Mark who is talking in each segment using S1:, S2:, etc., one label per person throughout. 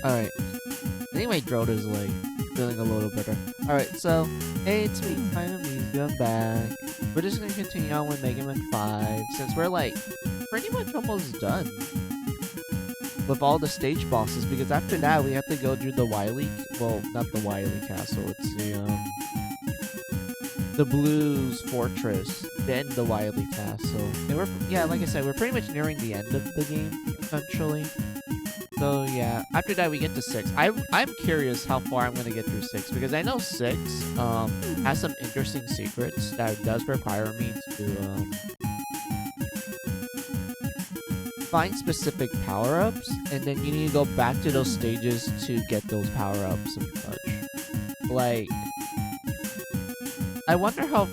S1: Alright. I think my throat is like feeling a little better. Alright, so hey, it's me, Kind of Music. I'm back. We're just gonna continue on with Mega Man 5 since we're like pretty much almost done with all the stage bosses, because after that we have to go through the Wily, well, not the Wily Castle, it's the Blues Fortress, then the Wily Castle. And we're, yeah, like I said, we're pretty much nearing the end of the game, essentially. So yeah, after that we get to 6. I'm curious how far I'm gonna get through 6, because I know 6 has some interesting secrets that does require me to find specific power-ups, and then you need to go back to those stages to get those power-ups and such. Like, I wonder how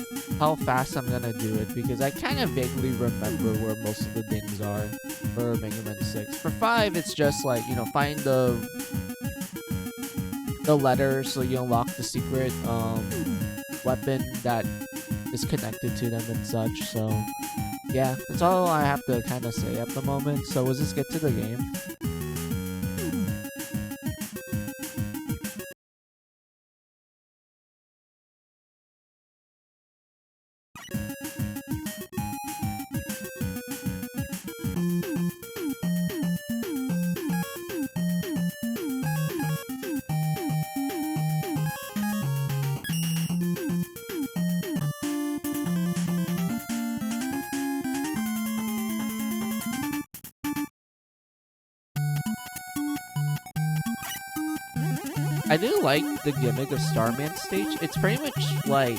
S1: fast I'm gonna do it, because I kind of vaguely remember where most of the things are for Mega Man 6. For 5, it's just like, you know, find the letter so you unlock the secret weapon that is connected to them and such. So yeah, that's all I have to kind of say at the moment. So let's just get to the game. I do like the gimmick of Starman stage. It's pretty much like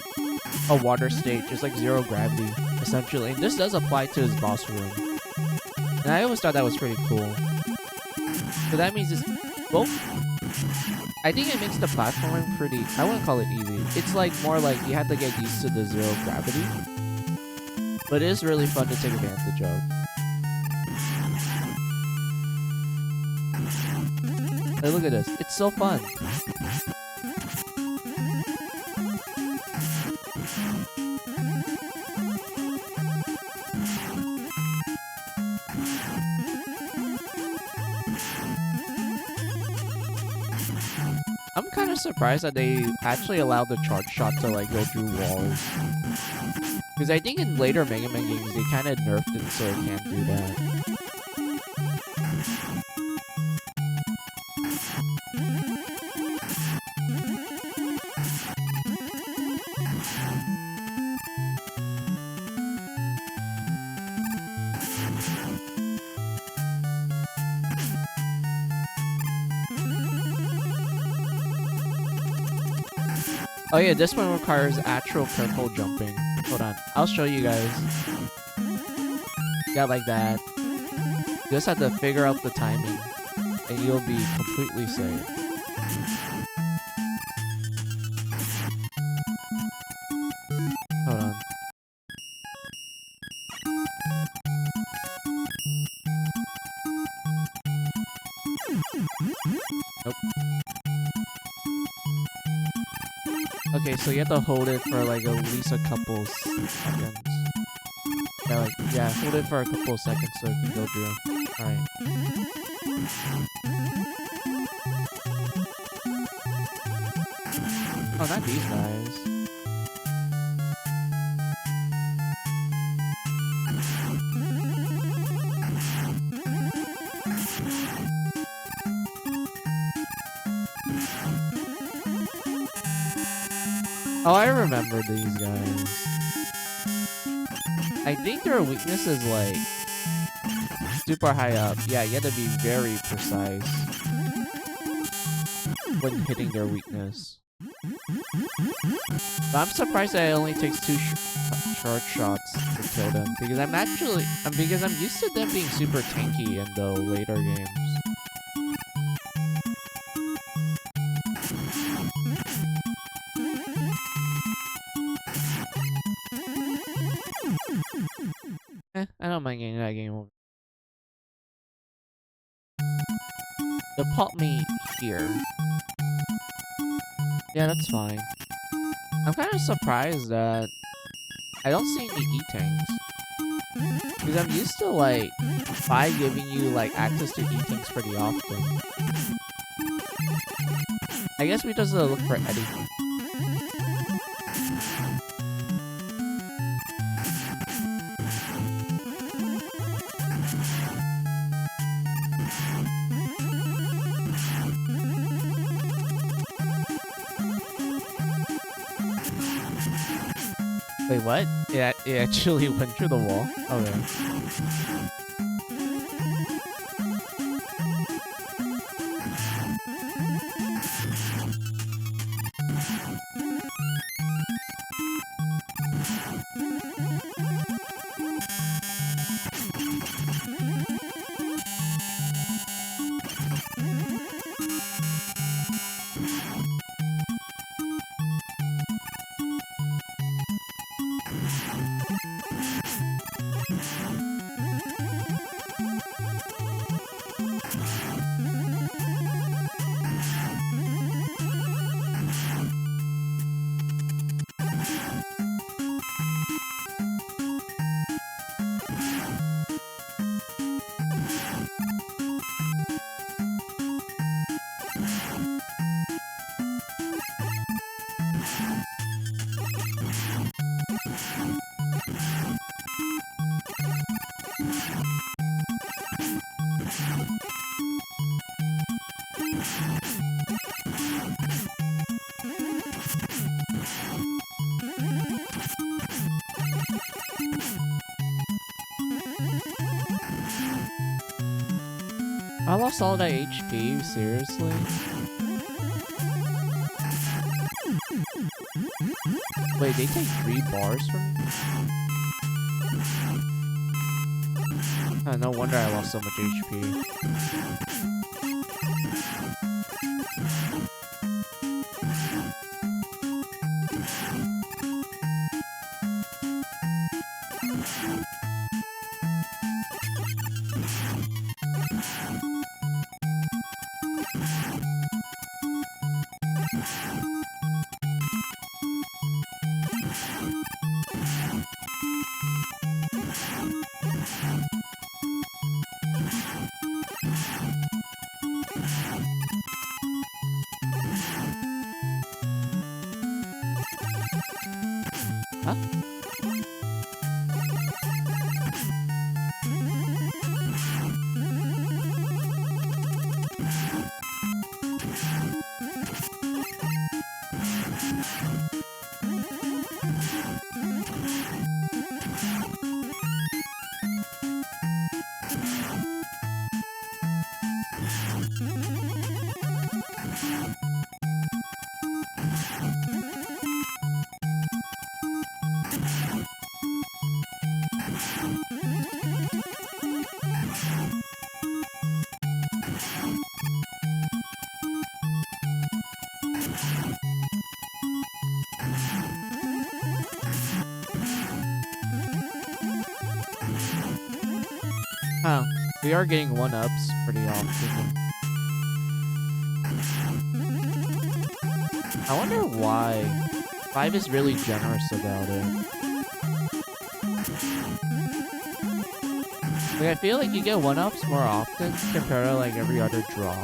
S1: a water stage. It's like zero gravity, essentially. And this does apply to his boss room. And I always thought that was pretty cool. So that means it's... well, I think it makes the platforming pretty... I wouldn't call it easy. It's like more like you have to get used to the zero gravity. But it is really fun to take advantage of. Hey, look at this. It's so fun. I'm kind of surprised that they actually allowed the charge shot to like go through walls. Because I think in later Mega Man games they kind of nerfed it so it can't do that. Oh yeah, this one requires actual careful jumping. Hold on, I'll show you guys. Yeah, like that. You just have to figure out the timing, and you'll be completely safe. Hold on. Nope. Okay, so you have to hold it for like at least a couple seconds. Yeah, like, yeah, hold it for a couple seconds so it can go through. Alright. Oh, not these guys. Oh, I remember these guys. I think their weakness is like super high up. Yeah, you have to be very precise when hitting their weakness. But I'm surprised that it only takes 2 short shots to kill them because I'm used to them being super tanky in the later games. I don't mind getting that game over. They'll pop me here. Yeah, that's fine. I'm kind of surprised that I don't see any E-tanks. Because I'm used to, like, Vi giving you, like, access to E-tanks pretty often. I guess we just look for Eddie. Wait, what? Yeah, it actually went through the wall? Okay. I lost all that HP? Seriously? Wait, they take 3 bars from me? Oh, no wonder I lost so much HP. Huh? Huh. We are getting 1-ups pretty often. I wonder why. 5 is really generous about it. Like, I feel like you get 1-ups more often compared to like every other drop.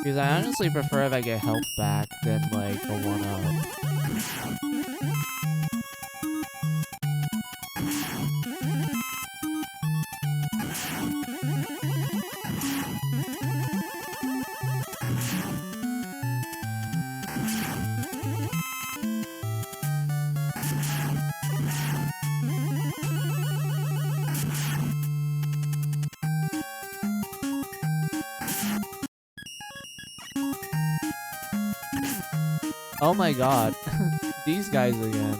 S1: Because I honestly prefer if I get health back than like a 1-up. Oh my god. These guys again.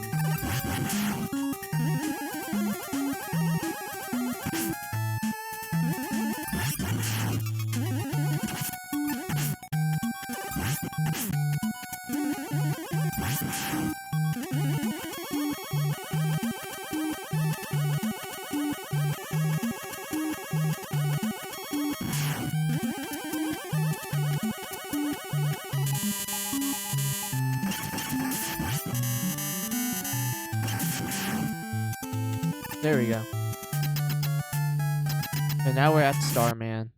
S1: There we go. And now we're at Starman.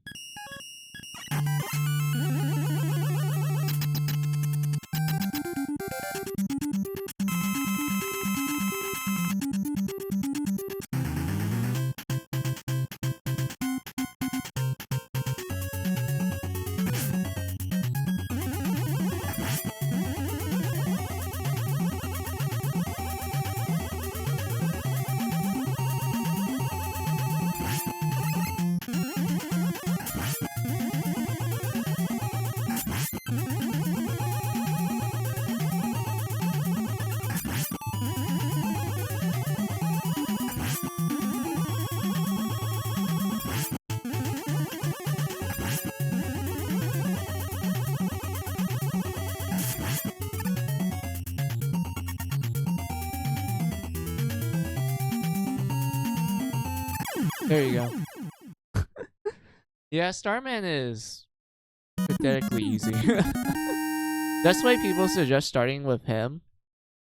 S1: There you go. Yeah, Starman is pathetically easy. That's why people suggest starting with him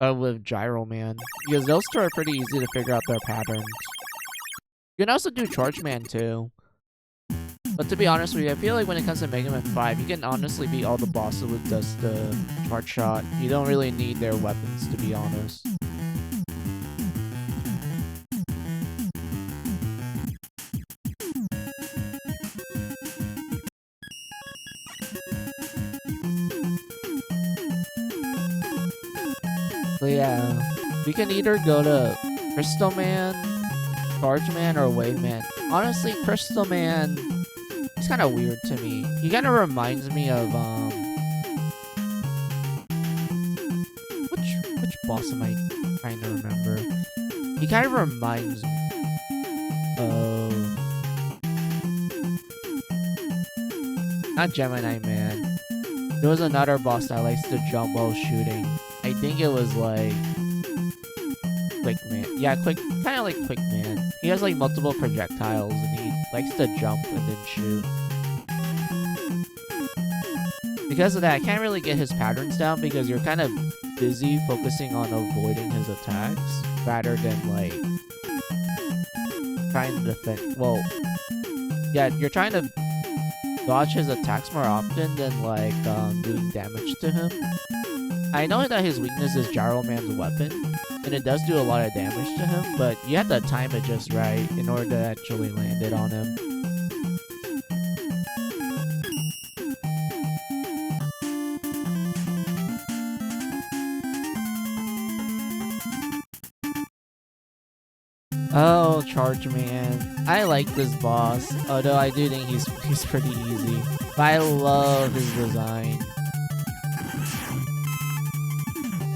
S1: or with Gyro Man, because those two are pretty easy to figure out their patterns. You can also do Charge Man too. But to be honest with you, I feel like when it comes to Mega Man 5, you can honestly beat all the bosses with just the Charge Shot. You don't really need their weapons, to be honest. So yeah, we can either go to Crystal Man, Charge Man, or Wave Man. Honestly, Crystal Man is kind of weird to me. He kind of reminds me of which boss am I trying to remember? He kind of reminds me of not Gemini Man. There was another boss that likes to jump while shooting. I think it was like Quick Man. Yeah, kind of like Quick Man. He has like multiple projectiles and he likes to jump and then shoot. Because of that, I can't really get his patterns down because you're kind of busy focusing on avoiding his attacks rather than like trying to defend. Well, yeah, you're trying to dodge his attacks more often than like doing damage to him. I know that his weakness is Gyro Man's weapon, and it does do a lot of damage to him, but you have to time it just right in order to actually land it on him. Oh, Charge Man. I like this boss, although I do think he's pretty easy. But I love his design.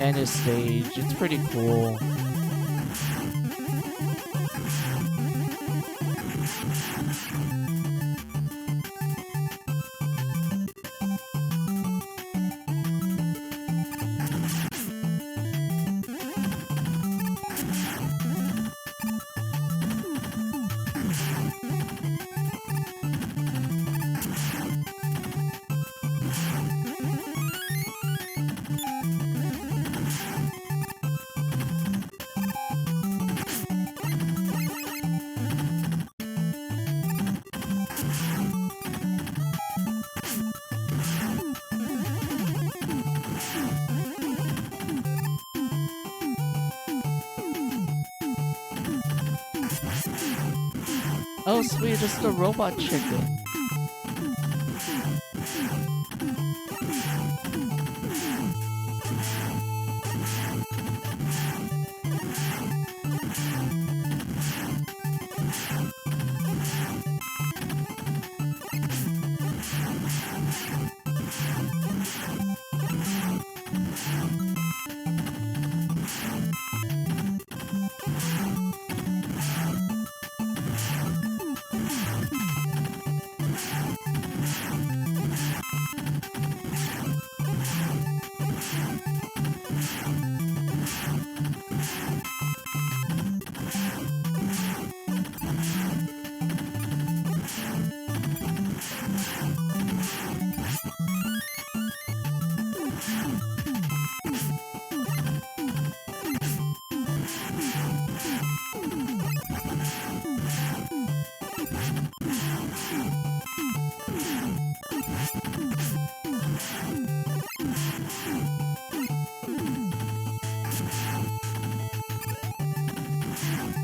S1: And his stage. It's pretty cool. Oh, sweet, it's the robot chicken.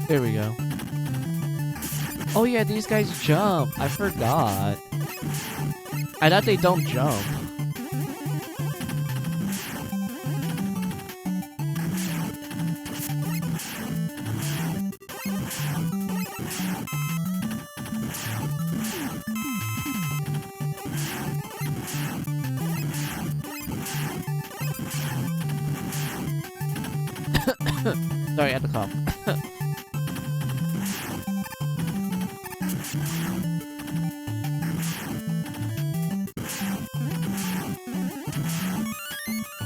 S1: There we go. Oh yeah, these guys jump. I forgot. I thought they don't jump. Sorry, I had to cough.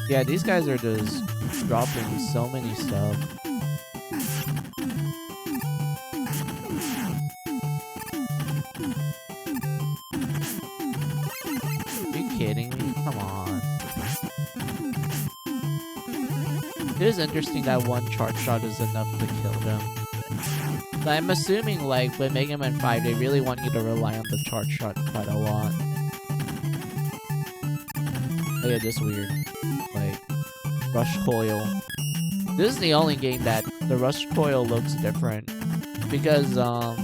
S1: Yeah, these guys are just dropping so many stuff. Are you kidding me? Come on. It is interesting that one charge shot is enough to kill them. But I'm assuming, like, with Mega Man 5, they really want you to rely on the charge shot quite a lot. Oh yeah, this is weird. Like, Rush Coil. This is the only game that the Rush Coil looks different. Because, I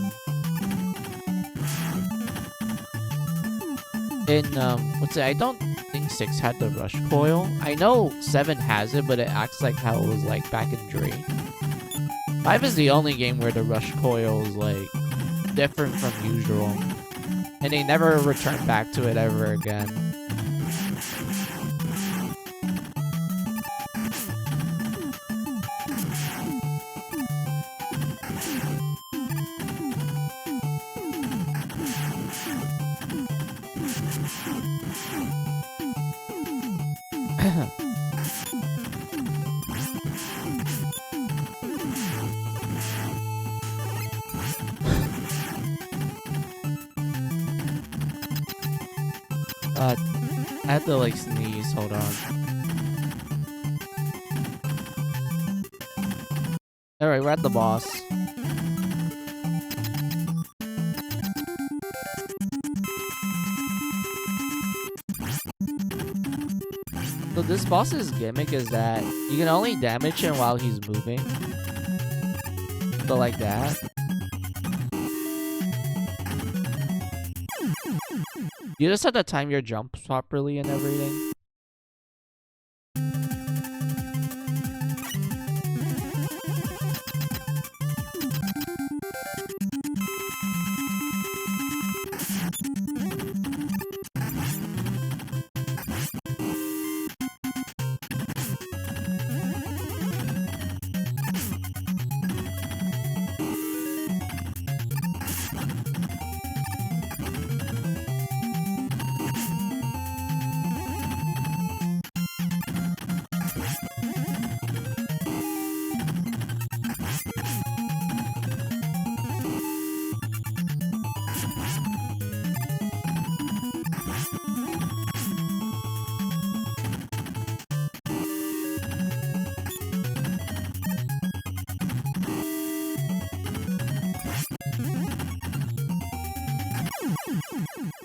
S1: don't think 6 had the Rush Coil. I know 7 has it, but it acts like how it was like back in Dream. 5 is the only game where the Rush Coil is like different from usual. And they never return back to it ever again. I have to like sneeze, hold on. Alright, we're at the boss. So this boss's gimmick is that you can only damage him while he's moving. So like that. You just have to time your jumps properly and everything.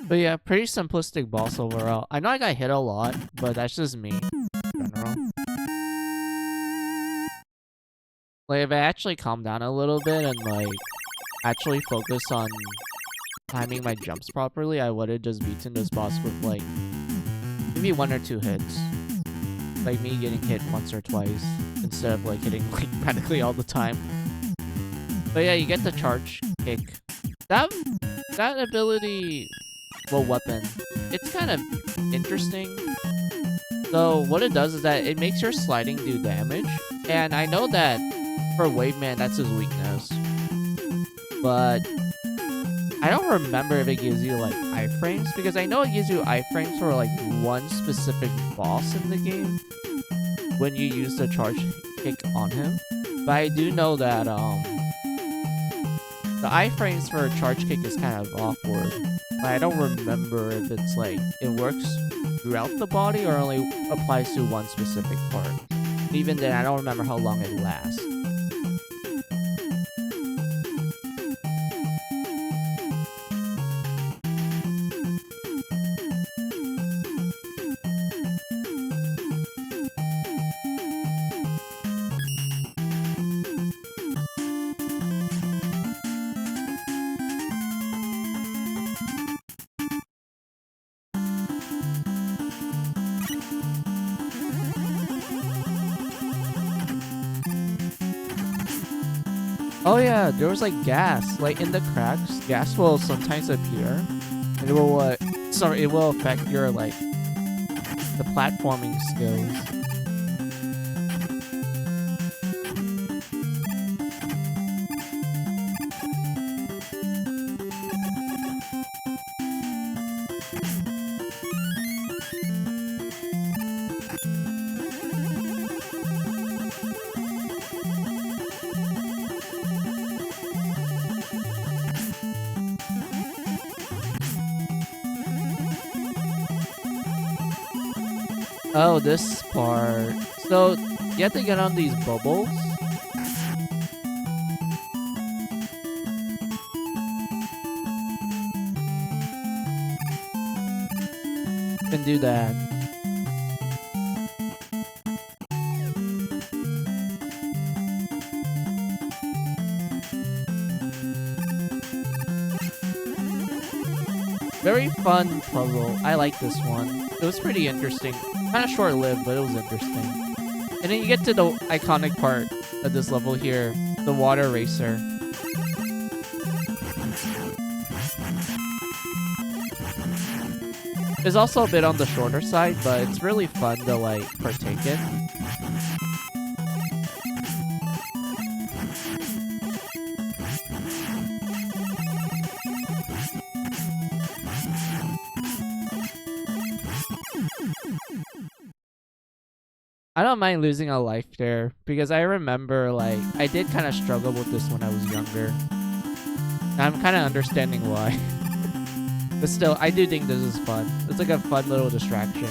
S1: But yeah, pretty simplistic boss overall. I know I got hit a lot, but that's just me in general. Like, if I actually calm down a little bit and, like, actually focused on timing my jumps properly, I would have just beaten this boss with like maybe 1 or 2 hits. Like me getting hit once or twice instead of like hitting like practically all the time. But yeah, you get the charge kick. That ability, well, weapon, it's kind of interesting. So what it does is that it makes your sliding do damage. And I know that for Wave Man, that's his weakness. But I don't remember if it gives you like iframes, because I know it gives you iframes for like one specific boss in the game when you use the charge kick on him. But I do know that the iframes for a charge kick is kind of awkward. But I don't remember if it's like it works throughout the body or only applies to one specific part. Even then, I don't remember how long it lasts. Oh yeah, there was like gas. Like in the cracks, gas will sometimes appear. And it will it will affect your like the platforming skills. Oh, this part. So, you have to get on these bubbles. And do that. Very fun puzzle. I like this one. It was pretty interesting. Kind of short-lived, but it was interesting. And then you get to the iconic part of this level here, the water racer. It's also a bit on the shorter side, but it's really fun to like partake in. I don't mind losing a life there, because I remember, like, I did kind of struggle with this when I was younger. And I'm kind of understanding why. But still, I do think this is fun. It's like a fun little distraction.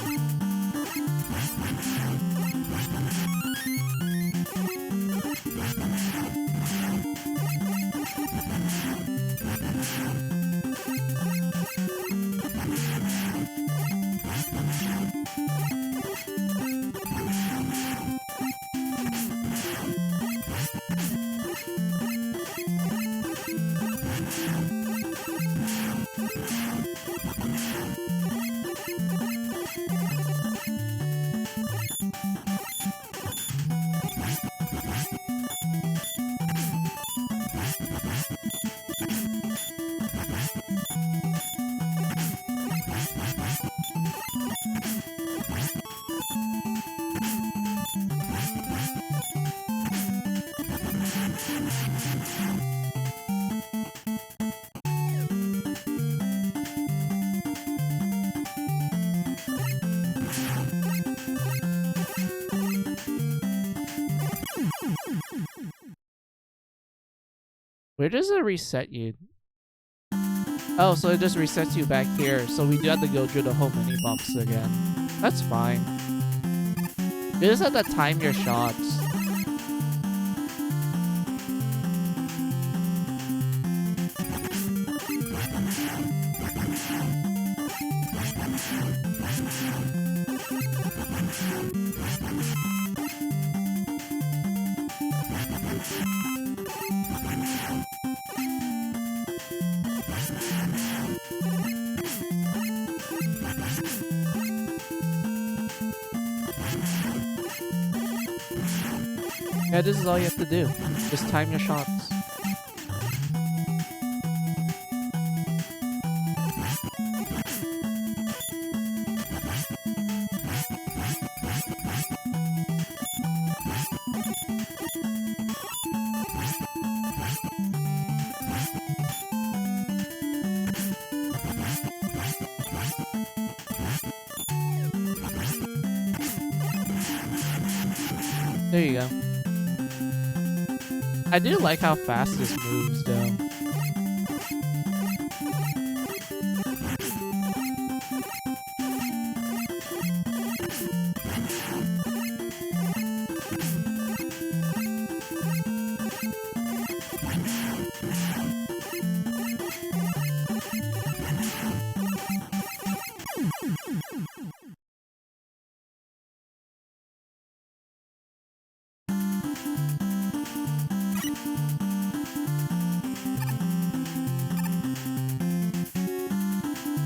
S1: Where does it reset you? Oh, so it just resets you back here. So we do have to go through the whole mini box again. That's fine. You just have to time your shots. Yeah, this is all you have to do. Just time your shots. There you go. I do like how fast this moves, though.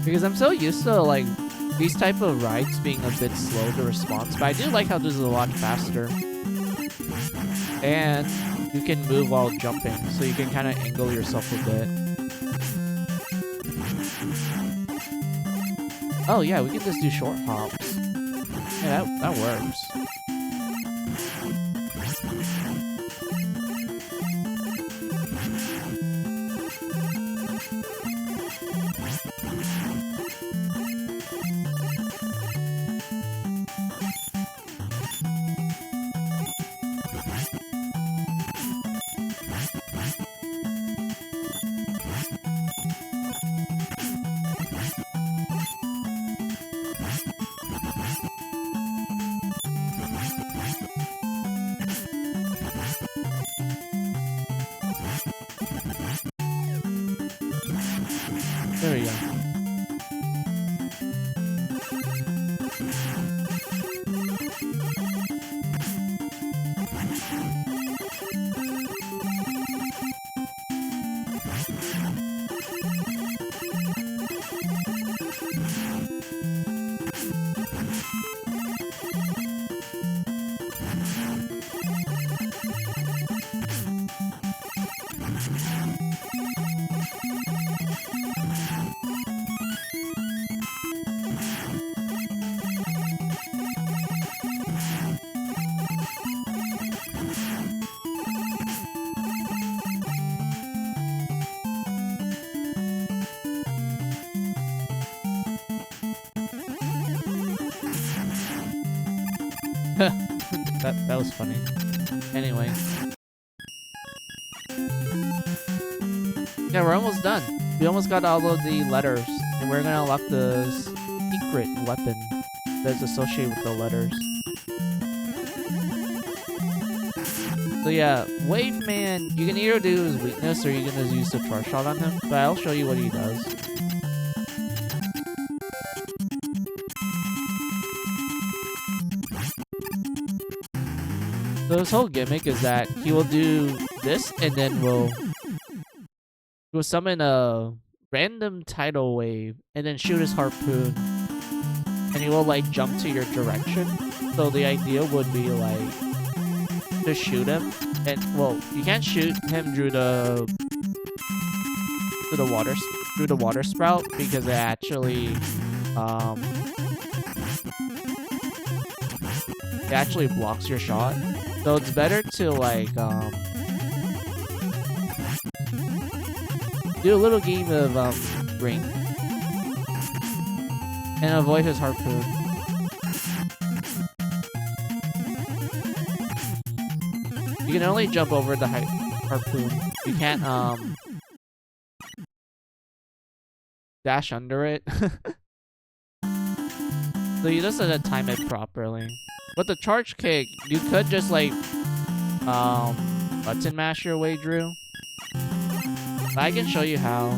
S1: Because I'm so used to, like, these type of rides being a bit slow to response, but I do like how this is a lot faster. And you can move while jumping, so you can kind of angle yourself a bit. Oh yeah, we can just do short hops. Yeah, that works. There we go. that was funny. Anyway. Yeah, we're almost done. We almost got all of the letters. And we're gonna unlock the secret weapon that's associated with the letters. So yeah, Wave Man, you can either do his weakness or you can just use the charge shot on him. But I'll show you what he does. So his whole gimmick is that he will do this and then will summon a random tidal wave and then shoot his harpoon. And he will like jump to your direction. So the idea would be like to shoot him. And well, you can't shoot him through the water sprout because it actually blocks your shot. So it's better to like do a little game of ring and avoid his harpoon. You can only jump over the harpoon. You can't dash under it. So you just have to time it properly. With the charge kick, you could just like button mash your way through. I can show you how.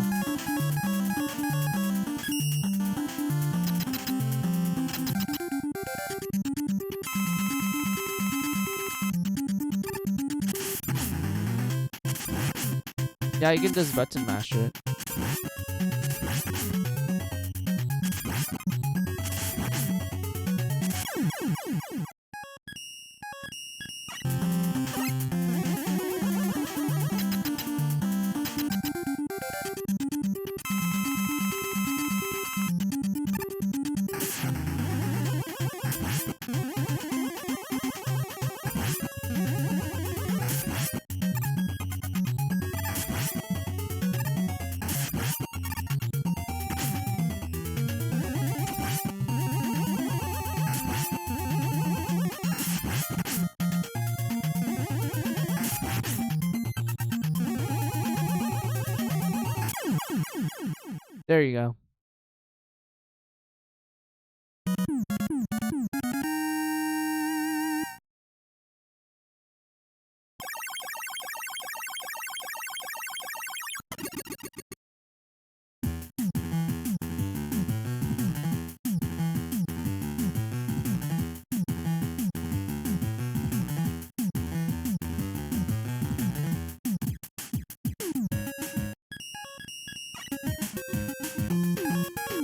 S1: Yeah, you can just button mash it. There you go.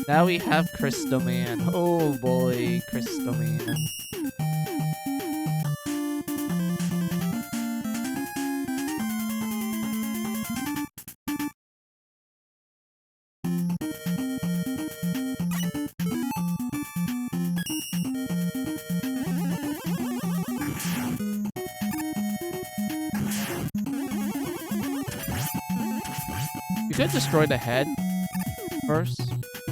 S1: Now we have Crystal Man. Oh boy, Crystal Man. You could destroy the head first.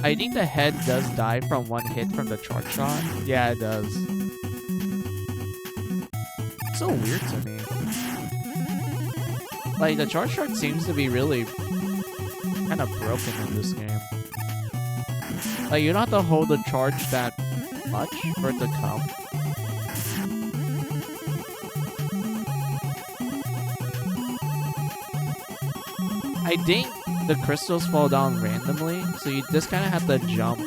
S1: I think the head does die from one hit from the charge shot. Yeah, it does. It's so weird to me. Like, the charge shot seems to be really kind of broken in this game. Like, you don't have to hold the charge that much for it to come. I think the crystals fall down randomly, so you just kind of have to jump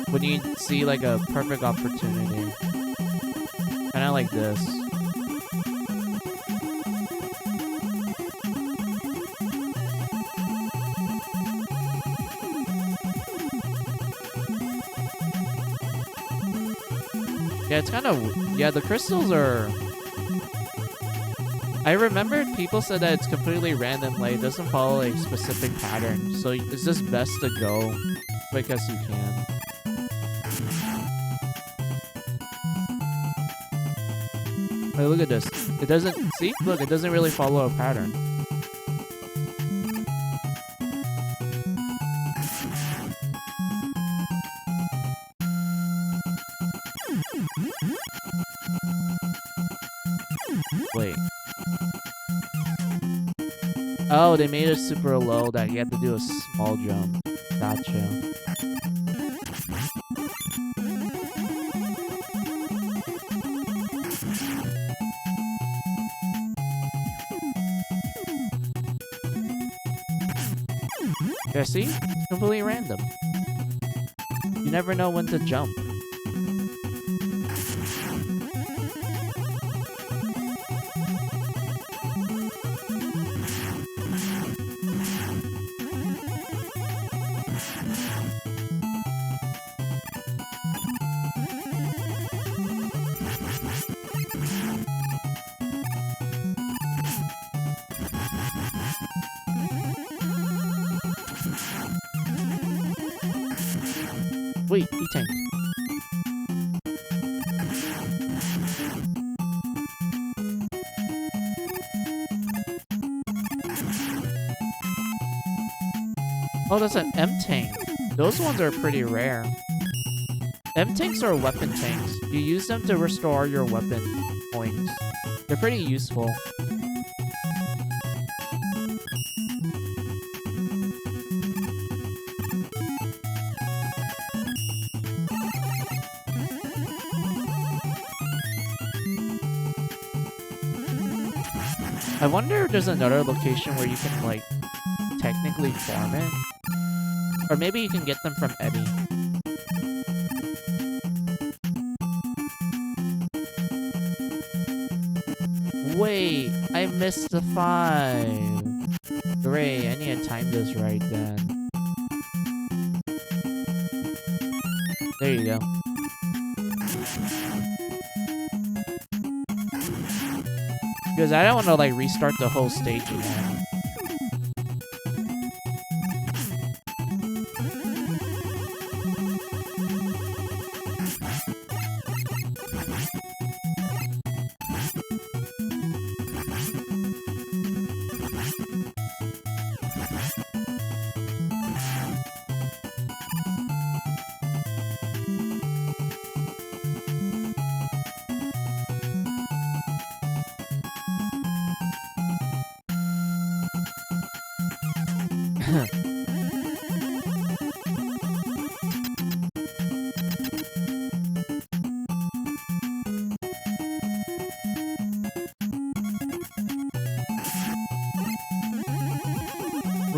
S1: when you see like a perfect opportunity. Kind of like this. Yeah, it's kind of... Yeah, the crystals are... I remember people said that it's completely random, like it doesn't follow a specific pattern, so it's just best to go quick as you can. Like, look at this. It doesn't... See? Look, it doesn't really follow a pattern. Wait. Oh, they made it super low that you have to do a small jump. Gotcha. Yeah, see? It's completely random. You never know when to jump. Wait, he tanked. Oh, that's an M-tank. Those ones are pretty rare. M-tanks are weapon tanks. You use them to restore your weapon points. They're pretty useful. I wonder if there's another location where you can, like, technically farm it. Or maybe you can get them from Eddie. Wait, I missed the 5. Great, I need to time this right then. There you go. Because I don't want to, like, restart the whole stage again.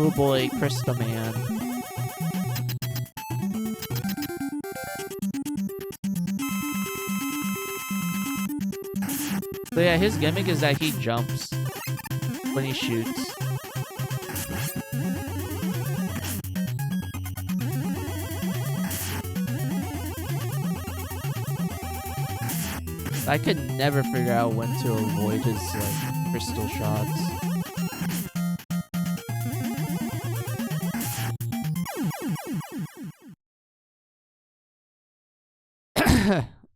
S1: Oh boy, Crystal Man. So yeah, his gimmick is that he jumps when he shoots. I could never figure out when to avoid his like crystal shots.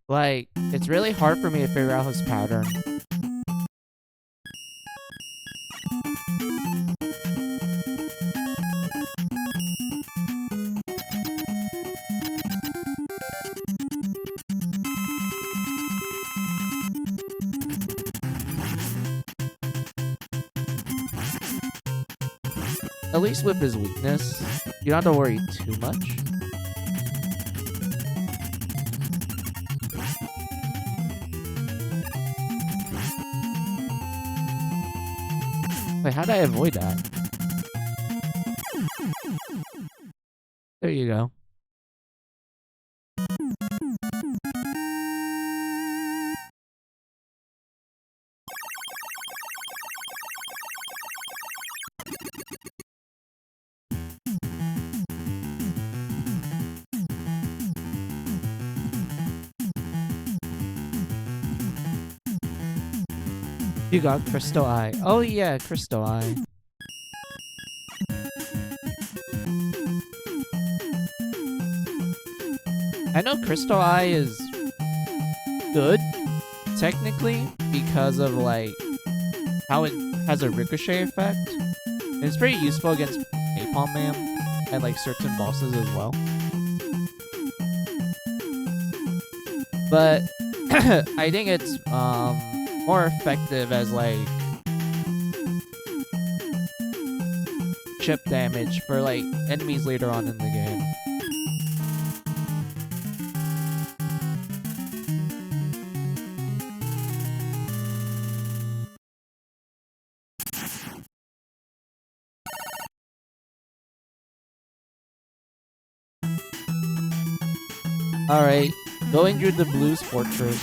S1: Like, it's really hard for me to figure out his pattern. At least with his weakness, you don't have to worry too much. Wait, how did I avoid that? There you go. You got Crystal Eye. Oh yeah, Crystal Eye. I know Crystal Eye is good, technically, because of like how it has a ricochet effect. And it's pretty useful against Napalm Man and like certain bosses as well. But I think it's more effective as like chip damage for like enemies later on in the game. Alright, going through the Blues Fortress.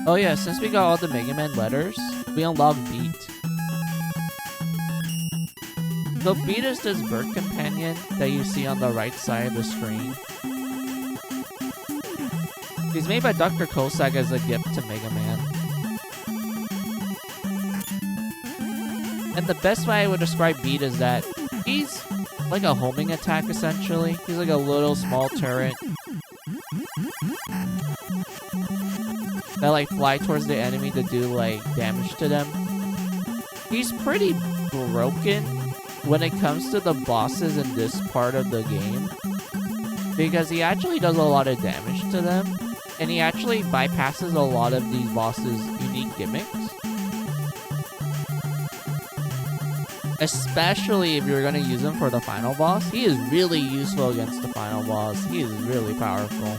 S1: Oh yeah, since we got all the Mega Man letters, we unlock Beat. So Beat is this bird companion that you see on the right side of the screen. He's made by Dr. Cossack as a gift to Mega Man. And the best way I would describe Beat is that he's like a homing attack essentially. He's like a little small turret that like fly towards the enemy to do like damage to them. He's pretty broken when it comes to the bosses in this part of the game, because he actually does a lot of damage to them, and he actually bypasses a lot of these bosses' unique gimmicks. Especially if you're going to use him for the final boss. He is really useful against the final boss. He is really powerful.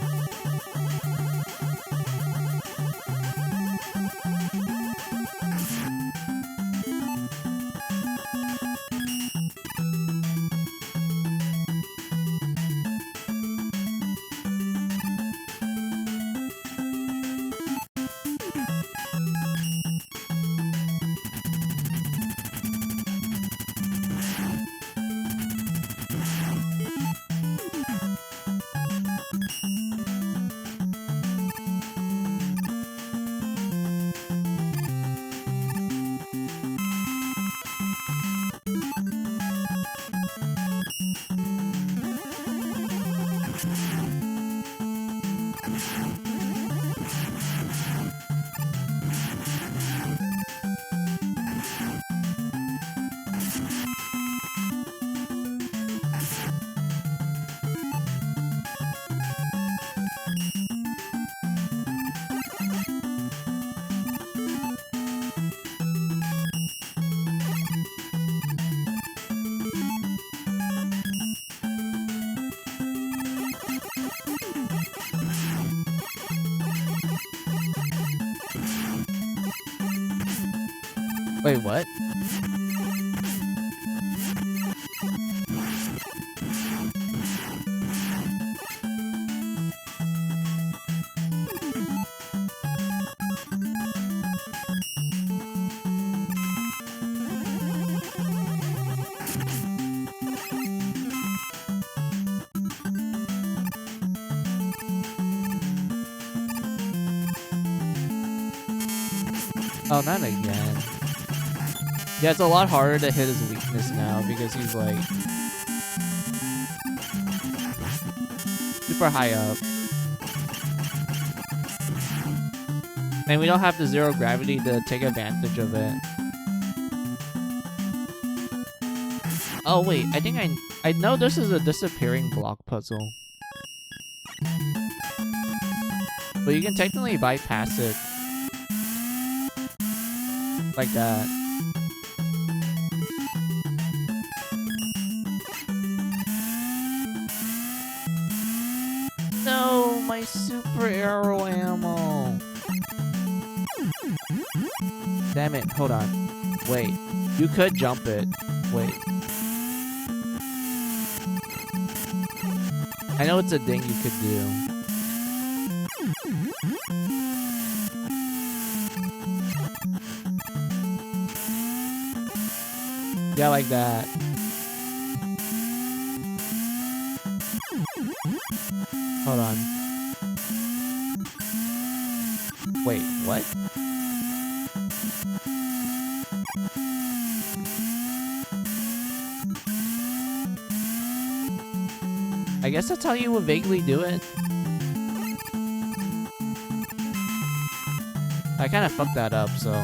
S1: Wait, what? Oh, not again. Yeah, it's a lot harder to hit his weakness now because he's like super high up. And we don't have the zero gravity to take advantage of it. Oh wait, I think I know this is a disappearing block puzzle. But you can technically bypass it. Like that. No, my super arrow ammo. Damn it, hold on. Wait, you could jump it. Wait. I know it's a thing you could do. Yeah, like that. Hold on. Wait, what? I guess that's how you would vaguely do it. I kind of fucked that up, so...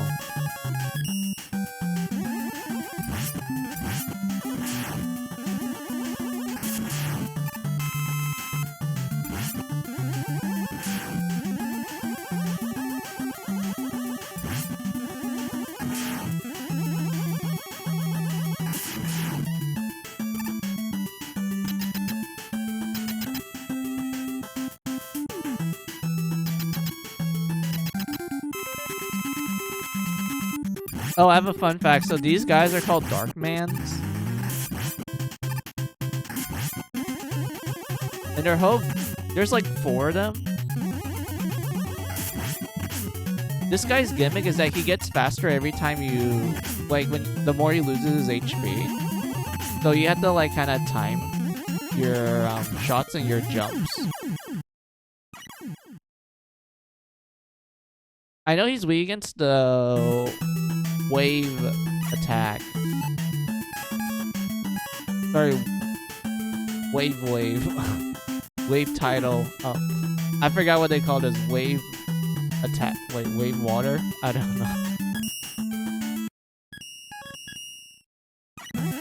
S1: Oh, I have a fun fact. So these guys are called Darkmans. And there's like 4 of them. This guy's gimmick is that he gets faster every time you, like, the more he loses his HP. So you have to like kind of time your shots and your jumps. I know he's weak against the wave attack. Sorry, wave. Wave title. Oh, I forgot what they called as wave attack. Wait, wave water? I don't know.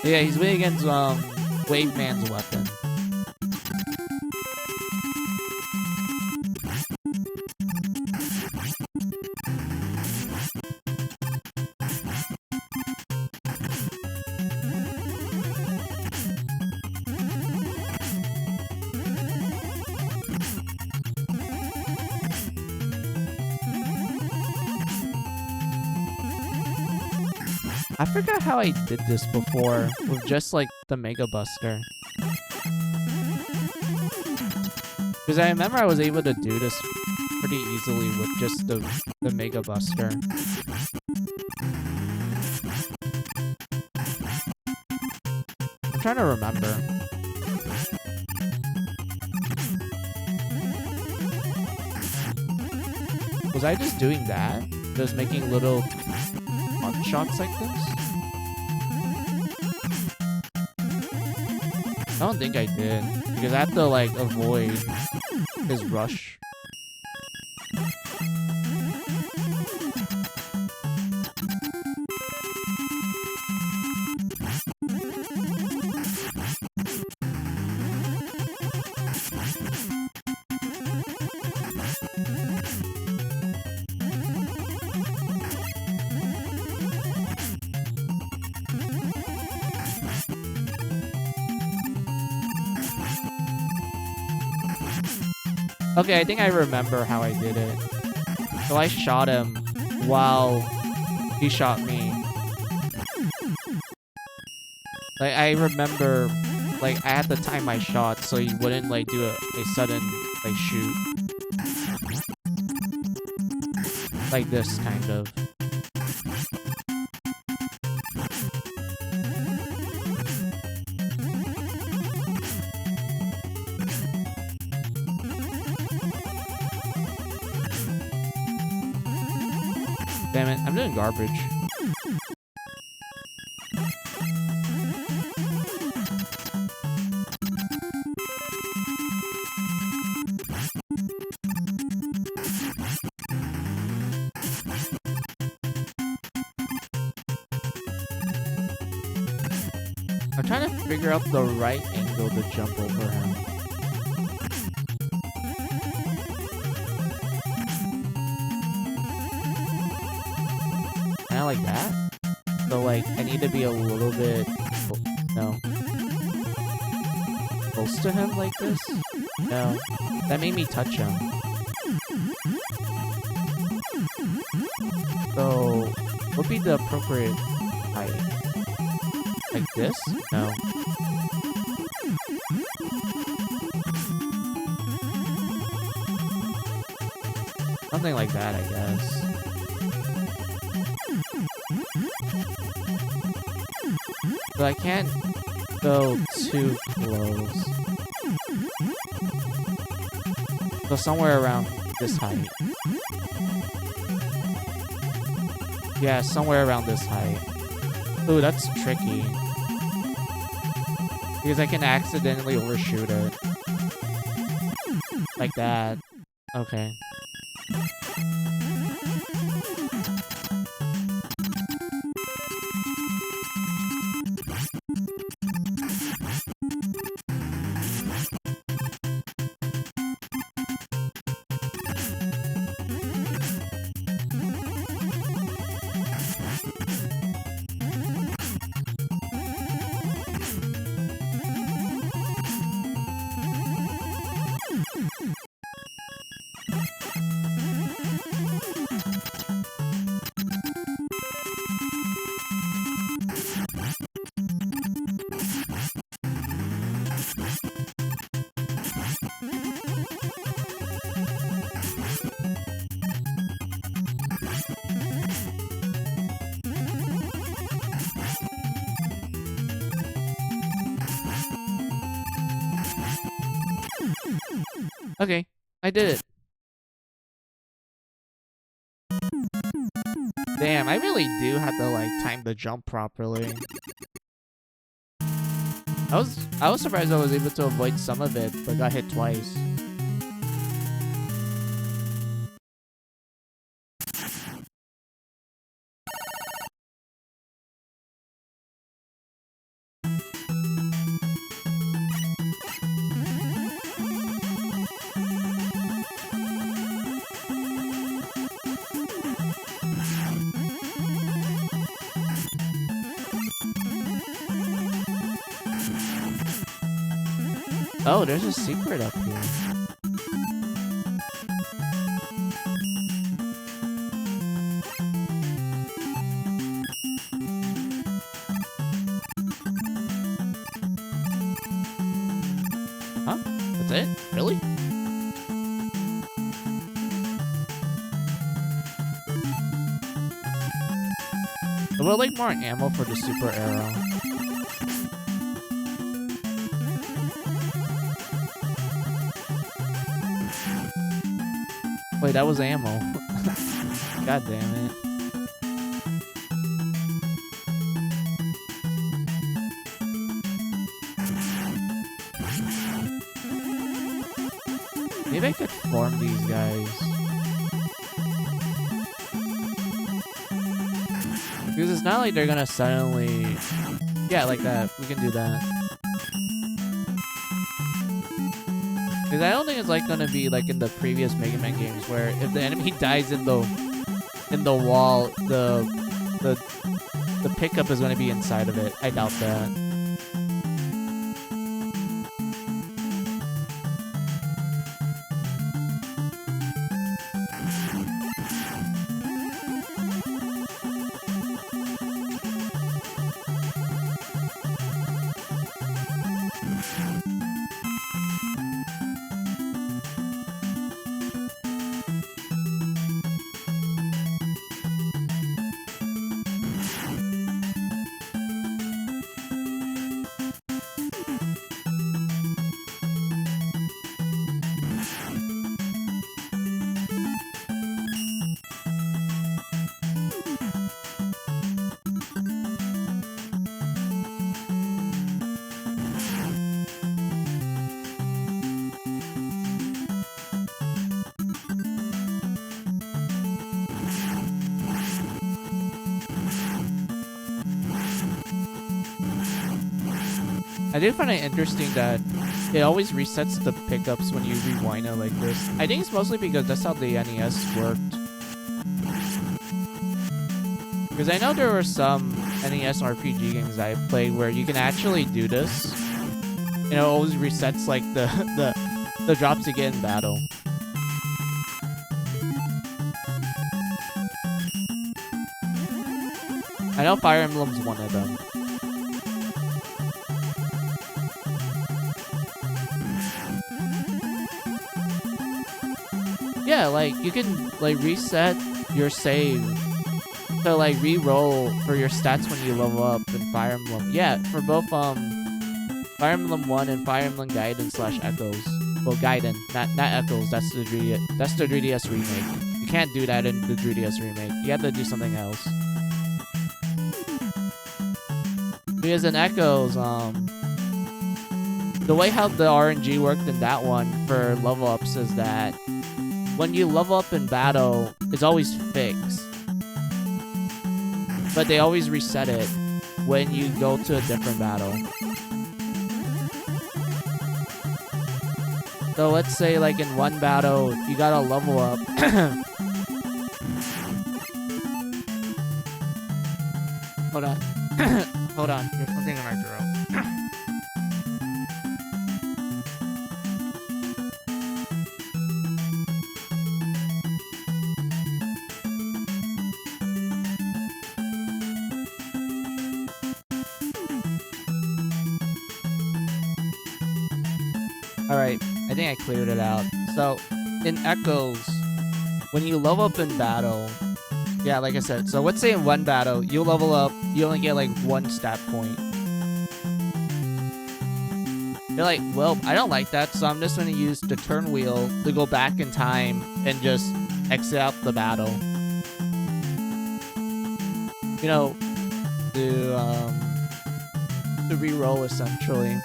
S1: Yeah, he's weak against Wave Man's weapon. I forgot how I did this before with just like the Mega Buster. Because I remember I was able to do this pretty easily with just the Mega Buster. I'm trying to remember. Was I just doing that? Just making little shots like this? I don't think I did, because I have to like avoid his rush. Okay, I think I remember how I did it. So I shot him while he shot me. Like, I remember, like, I had to time my shot so he wouldn't, like, do a sudden, like, shoot. Like this, kind of. Damn it, I'm doing garbage. I'm trying to figure out the right angle to jump over him. Kinda like that? So, like, I need to be a little bit... No. Close to him like this? No. That made me touch him. So, what would be the appropriate height? Like this? No. Something like that, I guess. But I can't go too close. So somewhere around this height. Yeah, somewhere around this height. Ooh, that's tricky. Because I can accidentally overshoot it. Like that. Okay. Okay, I did it. Damn, I really do have to, like, time the jump properly. I was surprised I was able to avoid some of it, but got hit twice. Oh, there's a secret up here. Huh? That's it? Really? I would like more ammo for the super arrow. Wait, that was ammo. God damn it. Maybe I could farm these guys. Because it's not like they're gonna suddenly... Yeah, like that. We can do that. Because I don't think it's like gonna be like in the previous Mega Man games where if the enemy dies in the wall, the pickup is gonna be inside of it. I doubt that. I do find it interesting that it always resets the pickups when you rewind it like this. I think it's mostly because that's how the NES worked. Because I know there were some NES RPG games I played where you can actually do this. And it always resets like the drops you get in battle. I know Fire Emblem's one of them. Yeah, like you can like reset your save to like re-roll for your stats when you level up in Fire Emblem. Yeah, for both Fire Emblem 1 and Fire Emblem Gaiden / Echoes. Well, Gaiden, not Echoes. That's the 3DS remake. You can't do that in the 3DS remake. You have to do something else. Because in Echoes, the way how the RNG worked in that one for level ups is that when you level up in battle, it's always fixed. But they always reset it when you go to a different battle. So let's say like in one battle, you gotta level up. Hold on. Hold on. There's something in my throat. Alright, I think I cleared it out. So, in Echoes, when you level up in battle, yeah, like I said, so let's say in one battle, you level up, you only get like 1 stat point. You're like, well, I don't like that, so I'm just going to use the turn wheel to go back in time and just exit out the battle. You know, to re-roll essentially.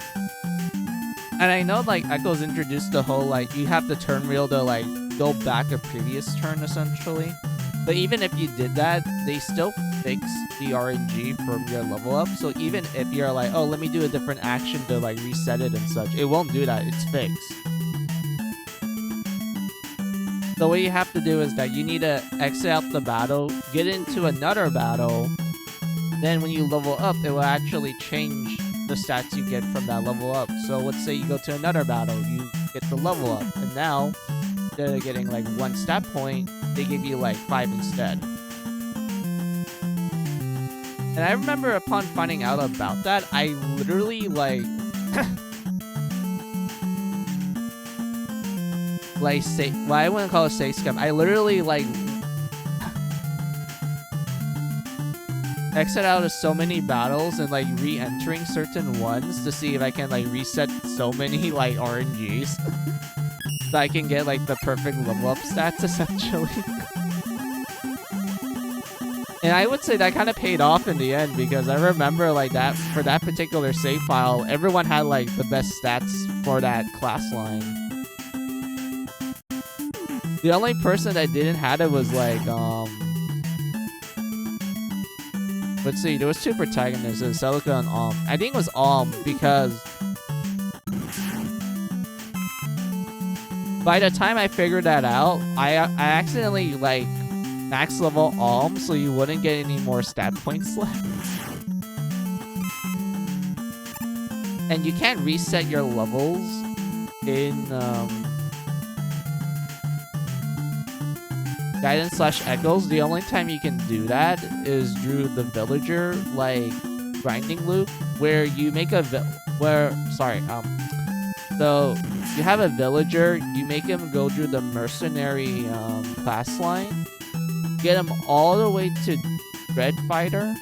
S1: And I know like Echoes introduced the whole like you have the turn wheel to like go back a previous turn essentially. But even if you did that, they still fix the RNG from your level up. So even if you're like, oh, let me do a different action to like reset it and such, it won't do that. It's fixed. So what you have to do is that you need to exit out the battle, get into another battle. Then when you level up, it will actually change the stats you get from that level up. So let's say you go to another battle, you get the level up, and now instead of getting like 1 stat point, they give you like 5 instead. And I remember upon finding out about that, I literally like like say, well, I wouldn't call it save scum. I literally like exit out of so many battles and like re-entering certain ones to see if I can like reset so many like RNGs that I can get like the perfect level up stats essentially. And I would say that kind of paid off in the end because I remember like that for that particular save file, everyone had like the best stats for that class line. The only person that didn't have it was like let's see, there was 2 protagonists, Celica and Alm. I think it was Alm because by the time I figured that out, I accidentally like max level Alm so you wouldn't get any more stat points left. And you can't reset your levels in Gaiden / Echoes. The only time you can do that is through the villager like grinding loop where you make a so you have a villager, you make him go through the mercenary class line, get him all the way to Dread Fighter,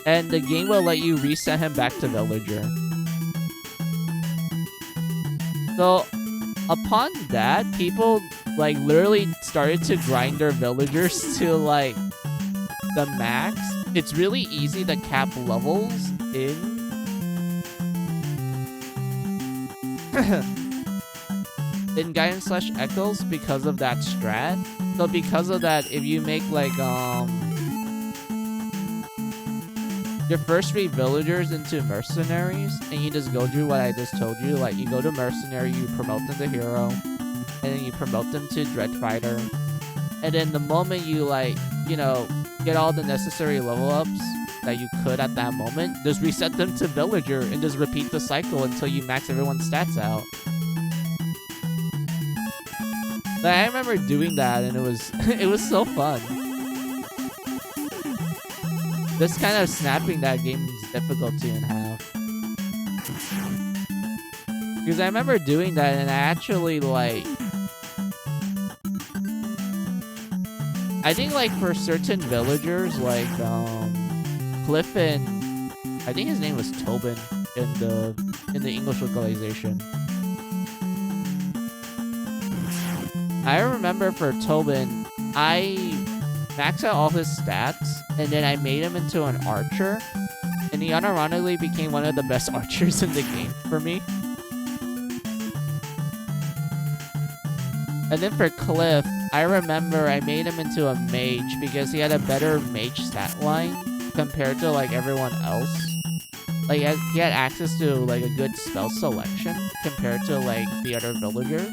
S1: and the game will let you reset him back to villager. So upon that, people like literally started to grind their villagers to like the max. It's really easy to cap levels in in Gaiden / Echoes because of that strat. So because of that, if you make like your first 3 villagers into mercenaries, and you just go through what I just told you. Like, you go to mercenary, you promote them to hero, and then you promote them to dread fighter. And then the moment you, like, you know, get all the necessary level ups that you could at that moment, just reset them to villager and just repeat the cycle until you max everyone's stats out. Like, I remember doing that, and it was so fun. Just kind of snapping that game's difficulty in half. Because I remember doing that, and I actually, like... I think, like, for certain villagers, like, Cliff and... I think his name was Tobin in the English localization. I remember for Tobin, I maxed out all his stats, and then I made him into an archer, and he unironically became one of the best archers in the game for me. And then for Cliff, I remember I made him into a mage because he had a better mage stat line compared to, like, everyone else. Like, he had access to, like, a good spell selection compared to, like, the other villagers.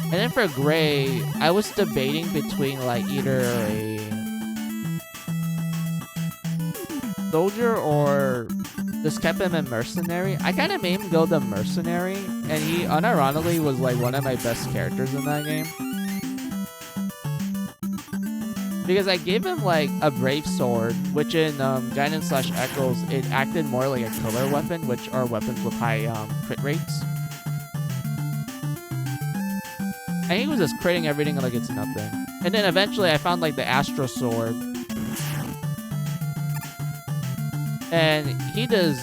S1: And then for Gray, I was debating between, like, either a soldier or just kept him in mercenary. I kind of made him go the mercenary, and he unironically was, like, one of my best characters in that game. Because I gave him, like, a brave sword, which in Guidance/Echoes, it acted more like a killer weapon, which are weapons with high crit rates. And he was just critting everything like it's nothing. And then eventually I found, like, the Astro Sword. And he just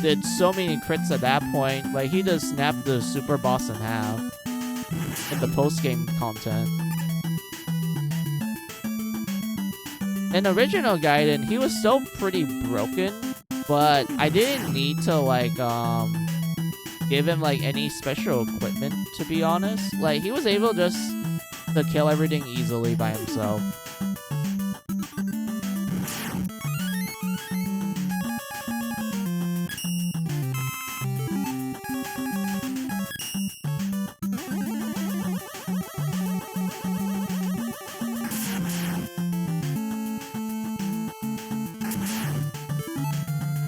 S1: did so many crits at that point. Like, he just snapped the super boss in half in the post-game content. In original Gaiden, he was still pretty broken, but I didn't need to, like, give him, like, any special equipment, to be honest. Like, he was able just to kill everything easily by himself.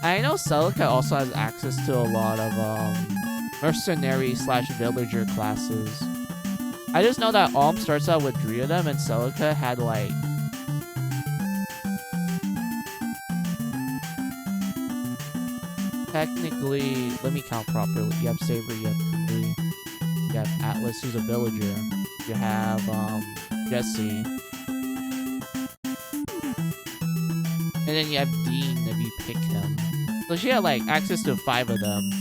S1: I know Celica also has access to a lot of mercenary/villager classes. I just know that Alm starts out with 3 of them, and Celica had, like, technically, let me count properly. You have Saber, you have Kuri, you have Atlas, who's a villager. You have Jesse, and then you have Dean if you pick him. So she had, like, access to 5 of them.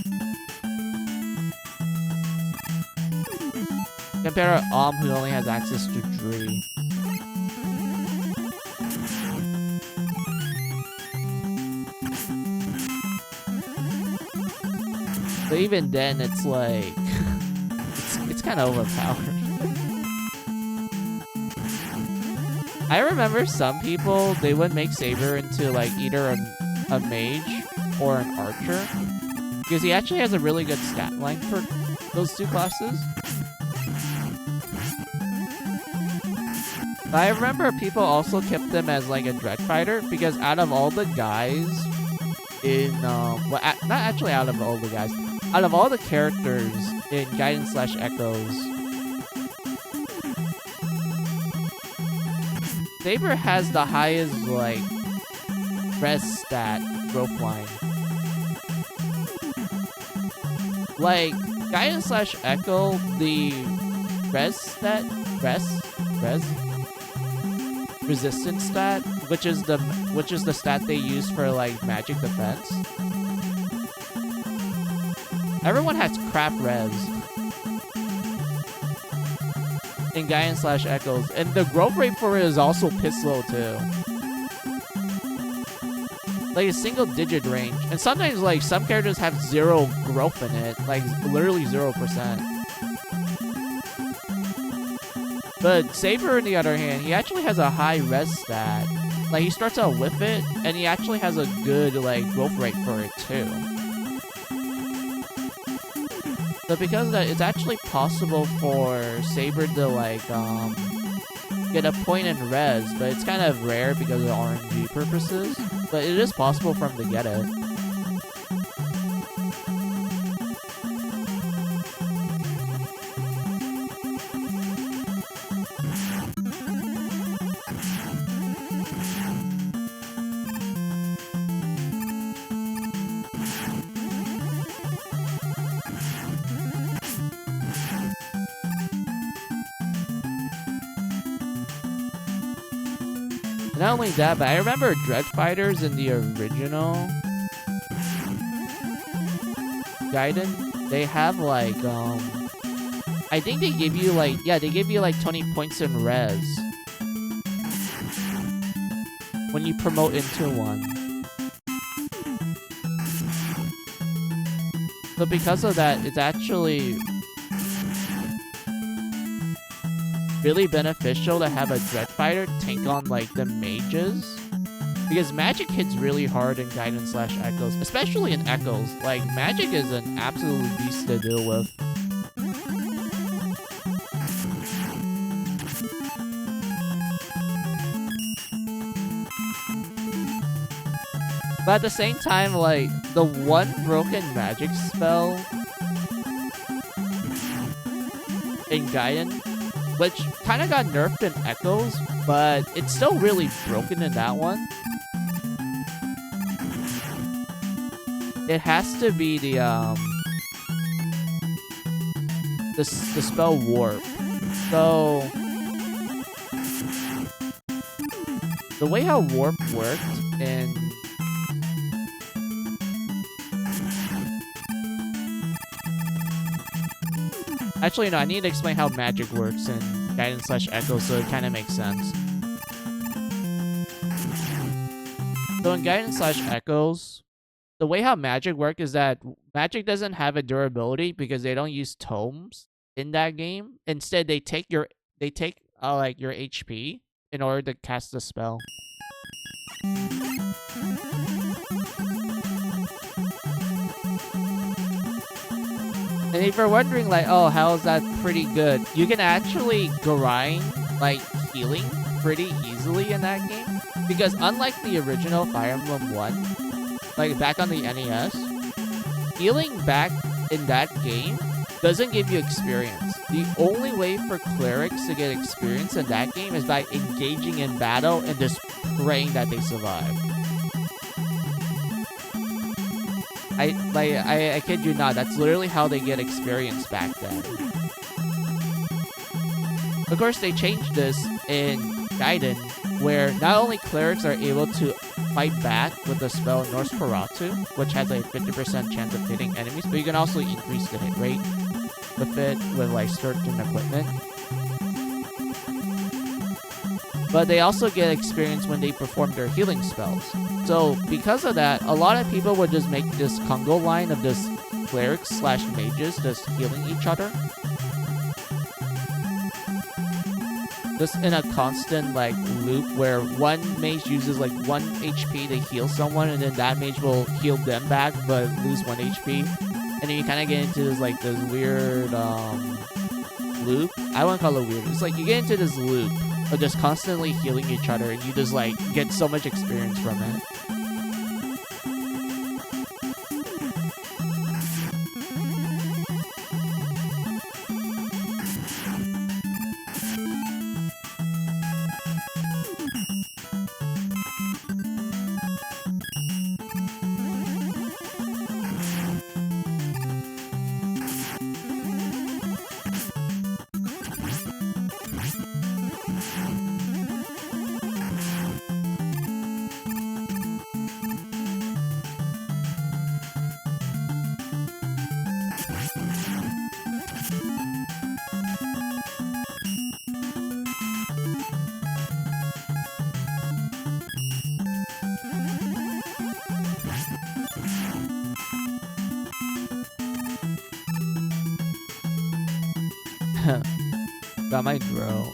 S1: Compared to Alm, who only has access to 3. But even then, it's like... it's kind of overpowered. I remember some people, they would make Saber into, like, either a mage or an archer, because he actually has a really good stat line for those 2 classes. But I remember people also kept them as, like, a dread fighter, because out of all the guys in well, not actually out of all the guys, out of all the characters in Guidance/Echoes, Saber has the highest, like, res stat growth line. Like, Guidance/Echo, the resistance stat, which is the stat they use for, like, magic defense. Everyone has crap res in Guidance/Echoes, and the growth rate for it is also piss low too. Like, a single digit range. And sometimes, like, some characters have 0 growth in it. Like, literally 0%. But Saber, on the other hand, he actually has a high res stat. Like, he starts out with it, and he actually has a good, like, growth rate for it, too. So because of that, it's actually possible for Saber to, like, get a point in res, but it's kind of rare because of RNG purposes. But it is possible for him to get it. Not only that, but I remember Dread Fighters in the original Gaiden, they have like, I think they give you like, yeah, they give you like 20 points in res when you promote into one. So because of that, it's actually really beneficial to have a Dread Fighter tank on like the mages, because magic hits really hard in Gaiden / Echoes, especially in Echoes. Like, magic is an absolute beast to deal with. But at the same time, like, the one broken magic spell in Gaiden, which kind of got nerfed in Echoes, but it's still really broken in that one. It has to be the spell Warp. So the way how Warp worked in actually, no, I need to explain how magic works in Gaiden / Echo, so it kind of makes sense. So in Gaiden / Echoes, the way how magic works is that magic doesn't have a durability because they don't use tomes in that game. Instead, they take like your HP in order to cast the spell. And if you're wondering, like, oh, how is that pretty good? You can actually grind, like, healing pretty easily in that game. Because unlike the original Fire Emblem 1, like, back on the NES, healing back in that game doesn't give you experience. The only way for clerics to get experience in that game is by engaging in battle and just praying that they survive. I kid you not, that's literally how they get experience back then. Of course, they changed this in Gaiden, where not only clerics are able to fight back with the spell Nosferatu, which has a 50% chance of hitting enemies, but you can also increase the hit rate with it with like certain equipment. But they also get experience when they perform their healing spells. So because of that, a lot of people would just make this Congo line of just clerics / mages just healing each other. Just in a constant like loop where one mage uses like 1 HP to heal someone, and then that mage will heal them back but lose 1 HP. And then you kind of get into this like this weird loop. I wouldn't call it weird. It's like you get into this loop of just constantly healing each other, and you just like get so much experience from it. Got my drill.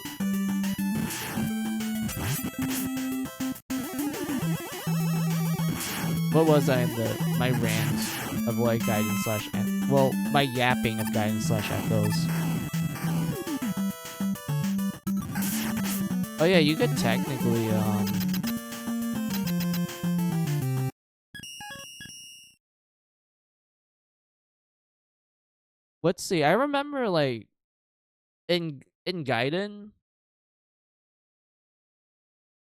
S1: What was I in my rant of like Gaiden slash well, my yapping of Gaiden slash Echoes. Oh yeah, you could technically let's see. I remember like in Gaiden,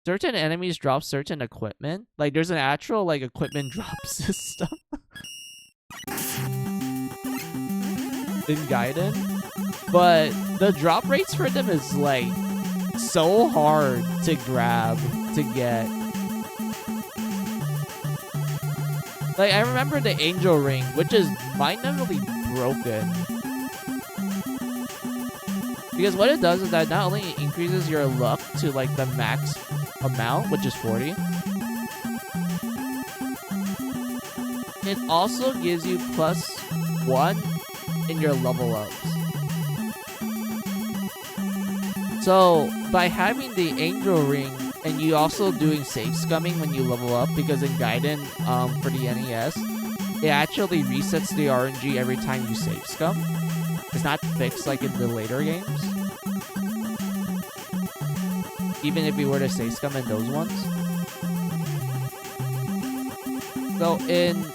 S1: certain enemies drop certain equipment. Like there's an actual like equipment drop system in Gaiden, but the drop rates for them is like so hard to grab, to get. Like I remember the Angel Ring, which is mind-numbingly broken. Because what it does is that not only increases your luck to like the max amount, which is 40, it also gives you +1 in your level ups. So by having the Angel Ring and you also doing save scumming when you level up, because in Gaiden for the NES, it actually resets the RNG every time you save scum. It's not fixed like in the later games. Even if you were to save scum in those ones. So in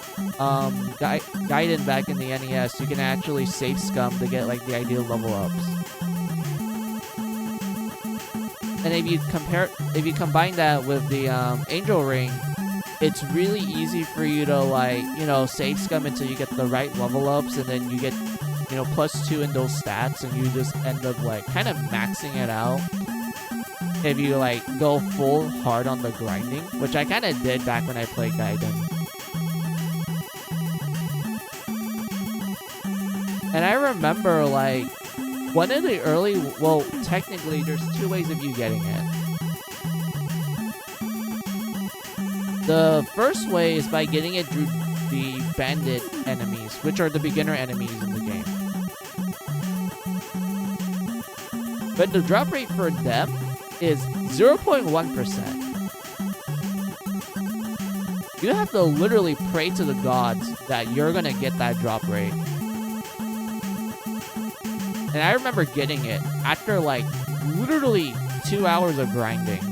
S1: Gaiden back in the NES, you can actually save scum to get like the ideal level ups. And if you combine that with the Angel Ring, it's really easy for you to like, you know, save scum until you get the right level ups, and then you get, you know, +2 in those stats, and you just end up like kind of maxing it out if you like go full hard on the grinding, which I kind of did back when I played Gaiden. And I remember like one of the early, well, technically there's 2 ways of you getting it. The first way is by getting it through the bandit enemies, which are the beginner enemies in the game. But the drop rate for them is 0.1%. You have to literally pray to the gods that you're gonna get that drop rate. And I remember getting it after like literally 2 hours of grinding.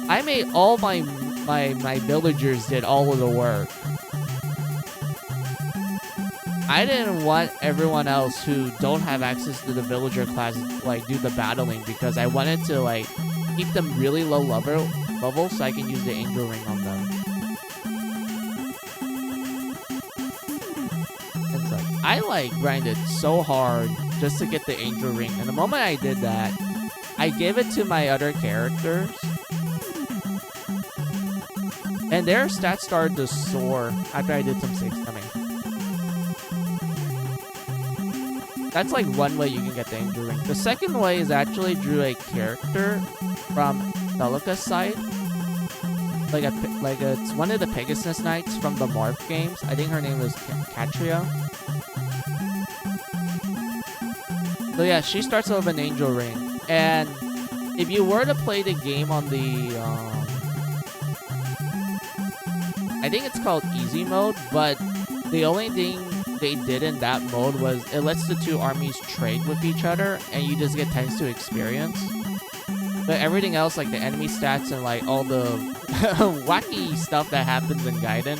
S1: I made all my villagers did all of the work. I didn't want everyone else who don't have access to the villager class like do the battling, because I wanted to like keep them really low level so I can use the Angel Ring on them. It's like I like grinded so hard just to get the Angel Ring, and the moment I did that, I gave it to my other characters. And their stats started to soar after I did some save scumming. That's like one way you can get the Angel Ring. The second way is actually through a character from Celica's side. It's one of the Pegasus Knights from the Marth games. I think her name was Katria. So yeah, she starts with an Angel Ring. And if you were to play the game on the I think it's called easy mode, but the only thing they did in that mode was it lets the 2 armies trade with each other, and you just get ×2 experience. But everything else, like the enemy stats and like all the wacky stuff that happens in Gaiden,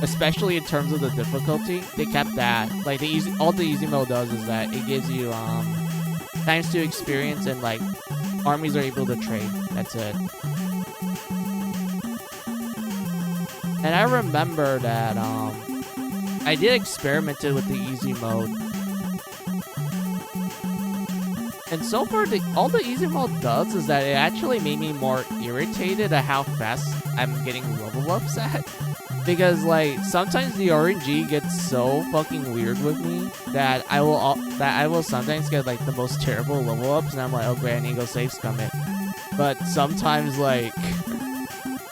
S1: especially in terms of the difficulty, they kept that. Like all the easy mode does is that it gives you ×2 experience, and like armies are able to trade. That's it. And I remember that I did experiment with the easy mode. And so far, all the easy mode does is that it actually made me more irritated at how fast I'm getting level ups at. Because like sometimes the RNG gets so fucking weird with me that I will sometimes get like the most terrible level ups, and I'm like, oh great, I need to go save scum it. But sometimes like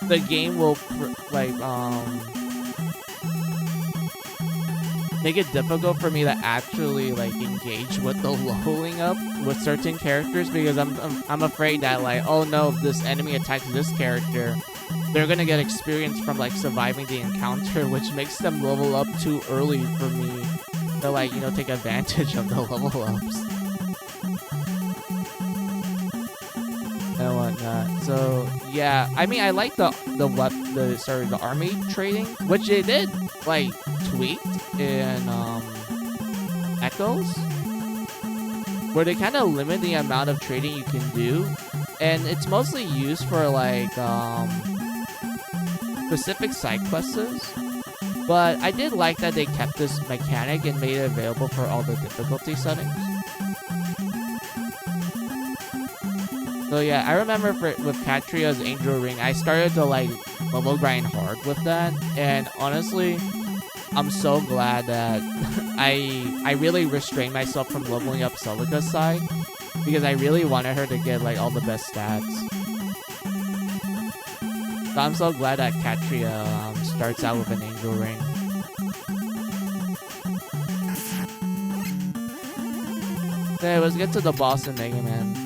S1: the game will make it difficult for me to actually like engage with the leveling up with certain characters, because I'm afraid that like, oh no, if this enemy attacks this character, they're gonna get experience from like surviving the encounter, which makes them level up too early for me to like, you know, take advantage of the level ups and whatnot. So yeah, I mean, I like the army trading, which they did like tweak in Echoes, where they kind of limit the amount of trading you can do, and it's mostly used for like specific side quests. But I did like that they kept this mechanic and made it available for all the difficulty settings. So yeah, I remember with Katria's Angel Ring, I started to like level grind hard with that, and honestly, I'm so glad that I really restrained myself from leveling up Celica's side, because I really wanted her to get like all the best stats. So I'm so glad that Katria starts out with an Angel Ring. Okay, let's get to the boss in Mega Man.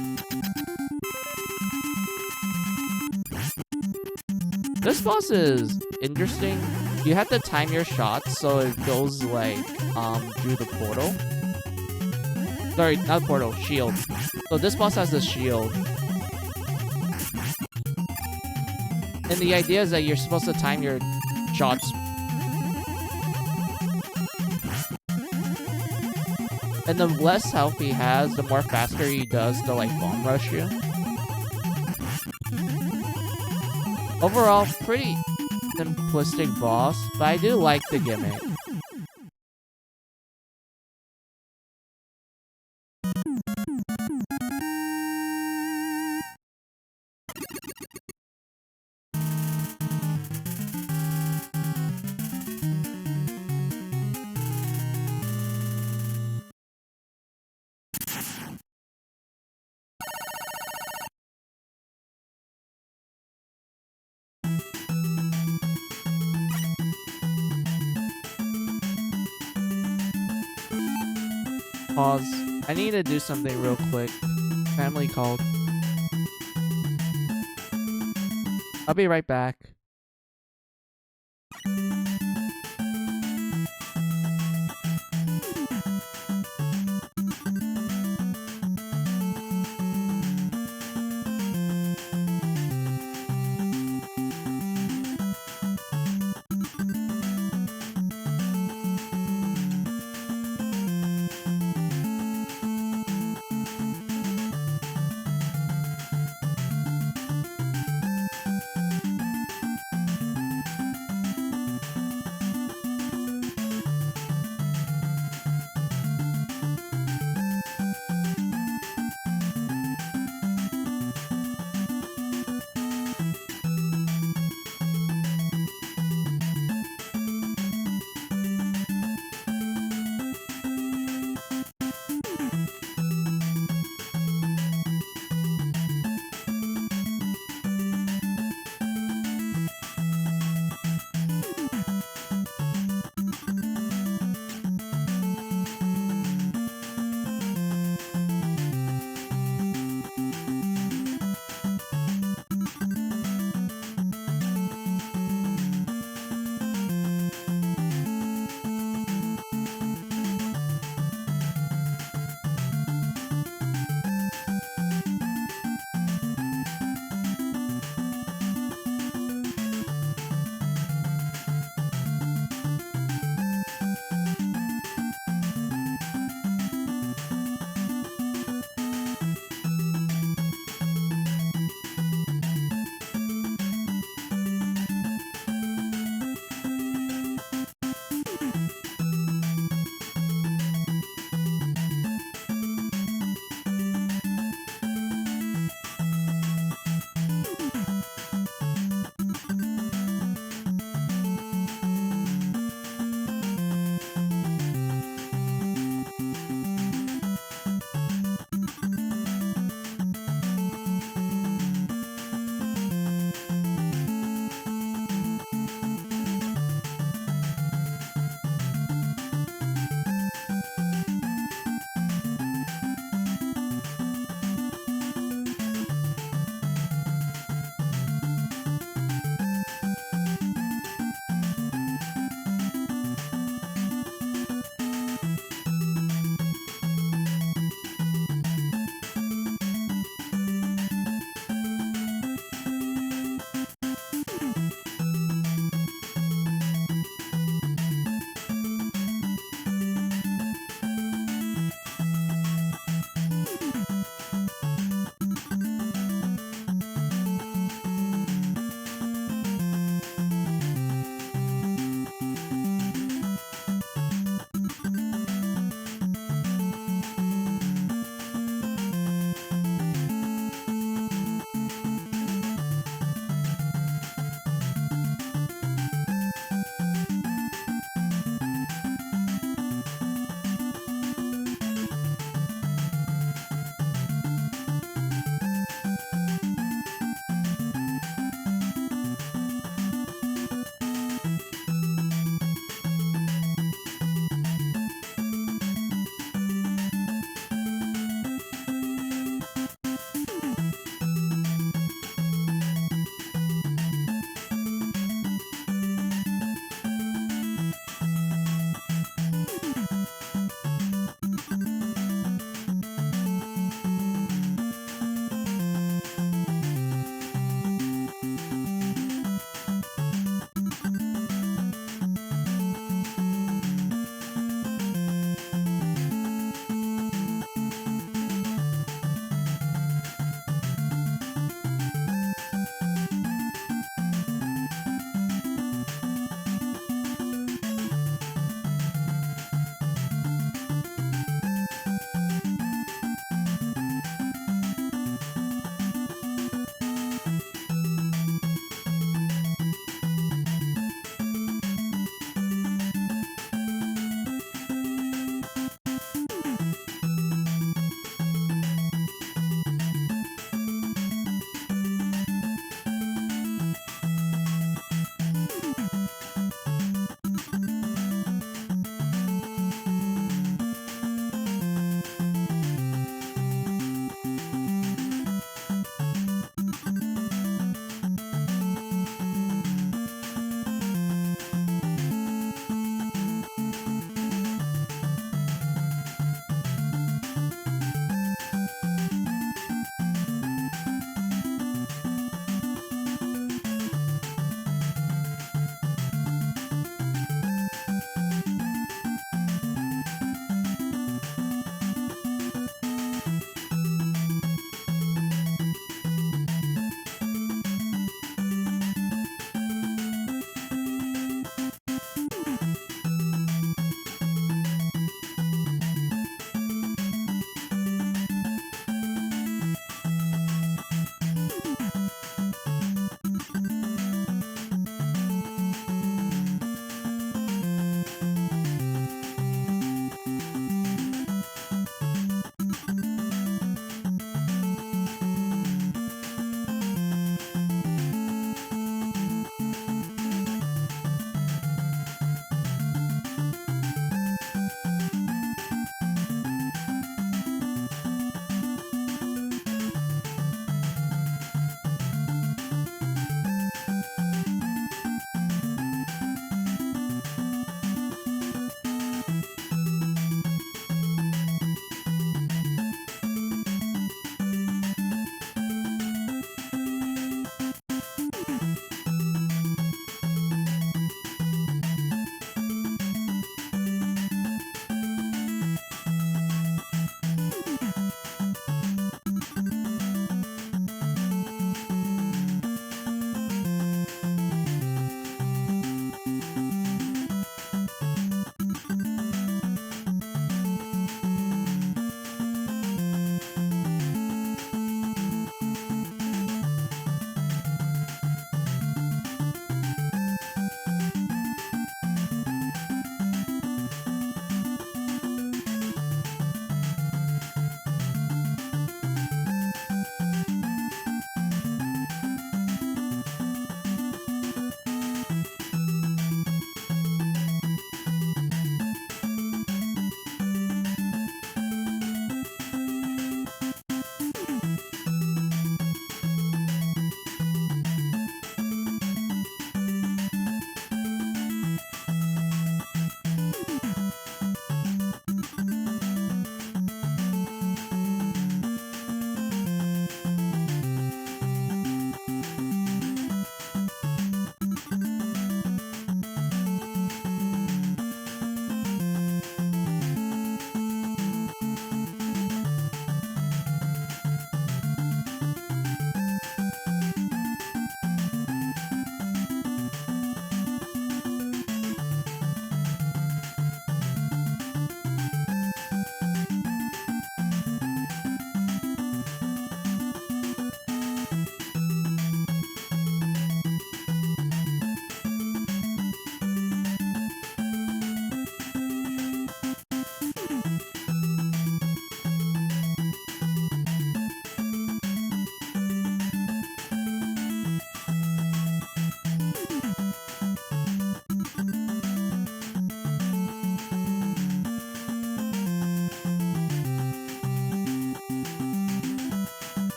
S1: This boss is interesting. You have to time your shots so it goes like through the portal. Sorry, not portal, shield. So this boss has a shield. And the idea is that you're supposed to time your shots. And the less health he has, the more faster he does to like bomb rush you. Overall, pretty simplistic boss, but I do like the gimmick. Pause. I need to do something real quick. Family called. I'll be right back.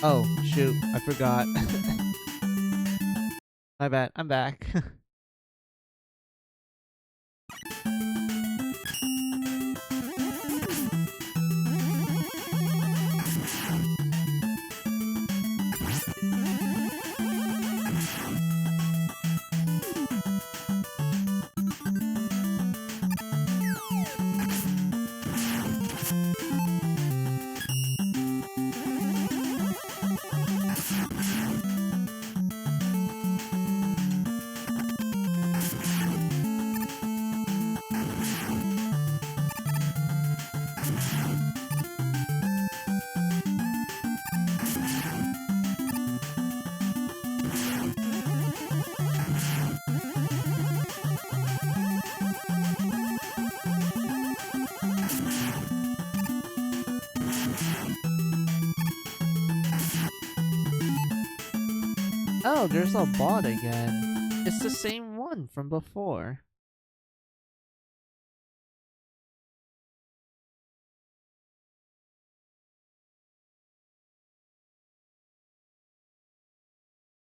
S1: Oh, shoot. I forgot. My bad. I'm back. Oh, there's a bot again. It's the same one from before.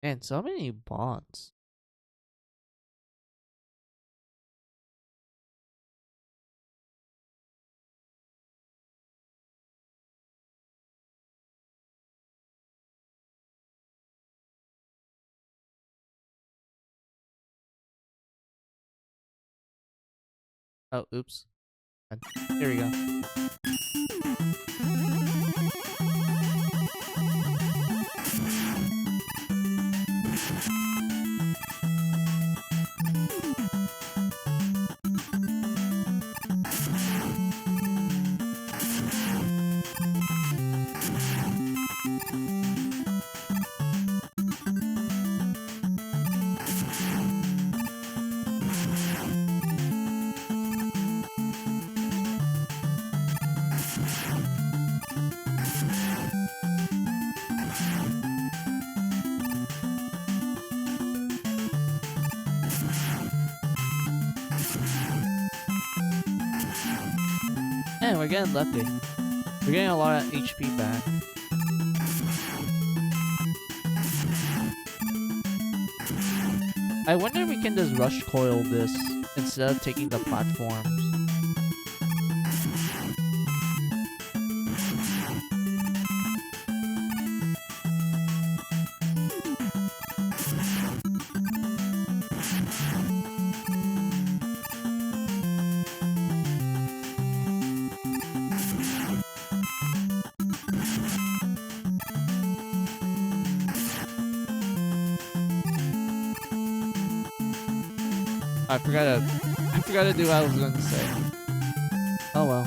S1: And so many bots. Oh, oops. Here we go. And we're getting lucky. We're getting a lot of HP back. I wonder if we can just rush coil this instead of taking the platforms. I forgot to do what I was going to say. Oh well.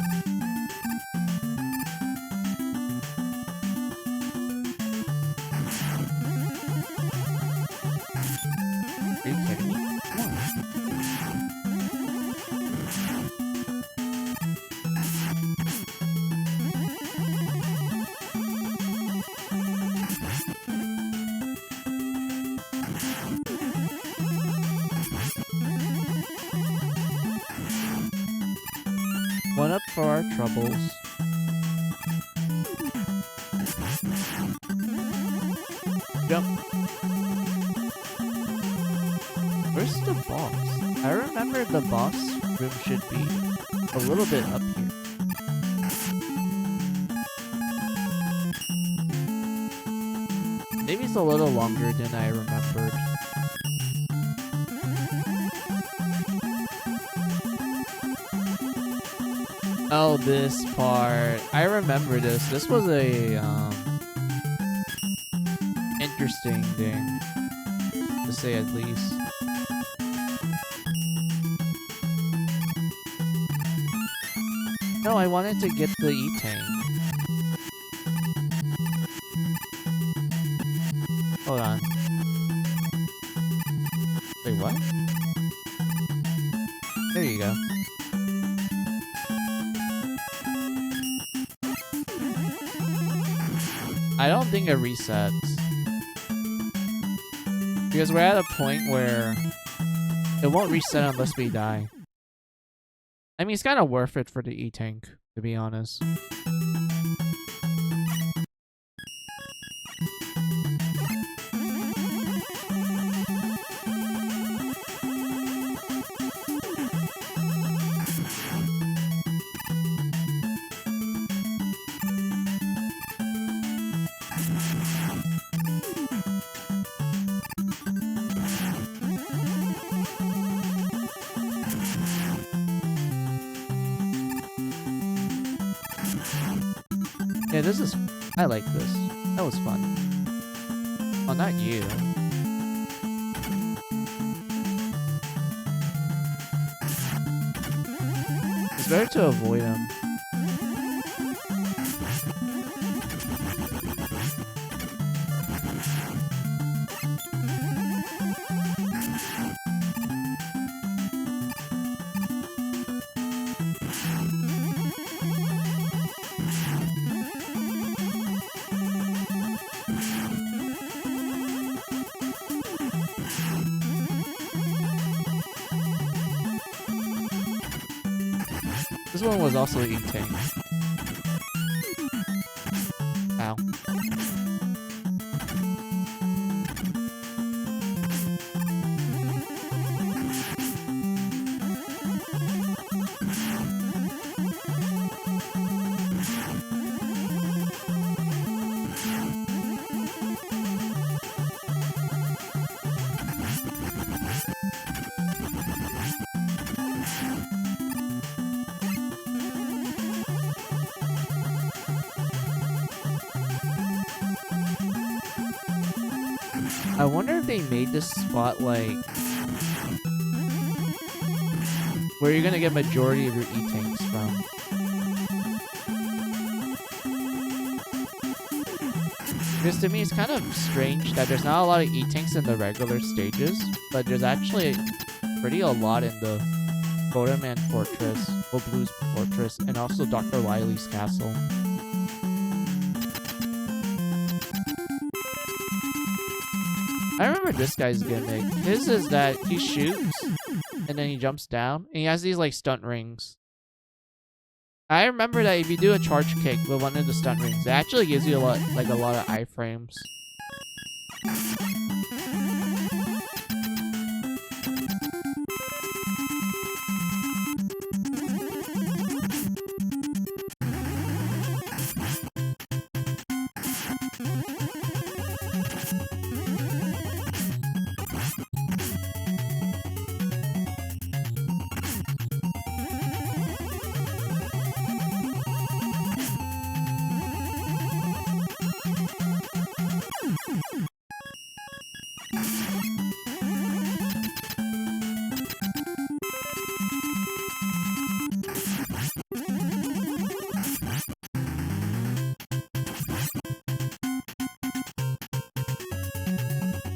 S1: Are you kidding me? Come One up for our troubles. Jump. Where's the boss? I remember the boss room should be a little bit up here. Maybe it's a little longer than I remembered. Oh, this part. I remember this. This was a interesting thing, to say at least. No, I wanted to get the E-Tank. Hold on. Wait, what? There you go. I don't think it resets. Because we're at a point where it won't reset unless we die. I mean, it's kind of worth it for the E-Tank, to be honest. Yeah, this is... I like this. That was fun. Oh, not you. It's better to avoid him. This one was also eating. Ow. I wonder if they made this spot like where you're gonna get majority of your E-tanks from. Because to me it's kind of strange that there's not a lot of E-tanks in the regular stages, but there's actually pretty a lot in the Photoman Fortress, Blues Fortress, and also Dr. Wily's castle. I remember this guy's gimmick. His is that he shoots and then he jumps down and he has these like stunt rings. I remember that if you do a charge kick with one of the stunt rings, it actually gives you a lot of iframes.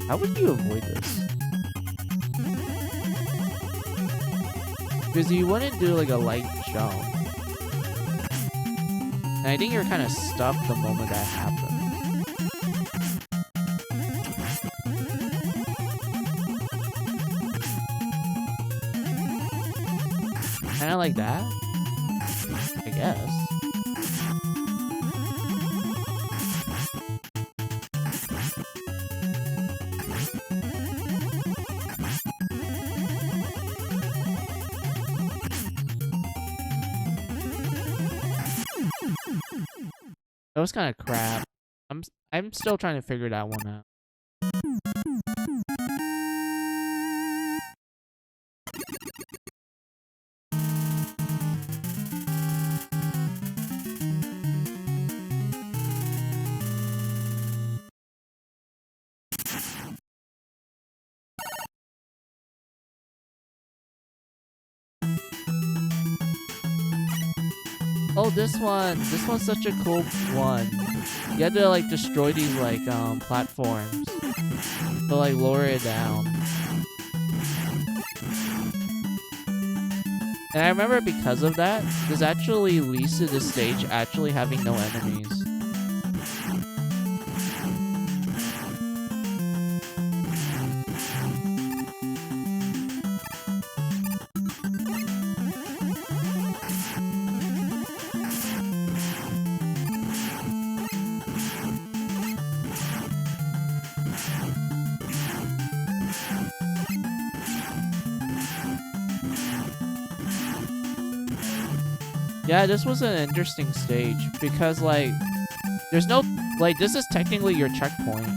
S1: How would you avoid this? Because you wouldn't do like a light jump. And I think you're kind of stuck the moment that happens. Kind of like that? I guess. That was kind of crap. I'm still trying to figure that one out. Oh, this one's such a cool one. You had to like destroy these like platforms to like lower it down. And I remember because of that, this actually leads to this stage actually having no enemies. Yeah, this was an interesting stage because, like, there's no, like, this is technically your checkpoint.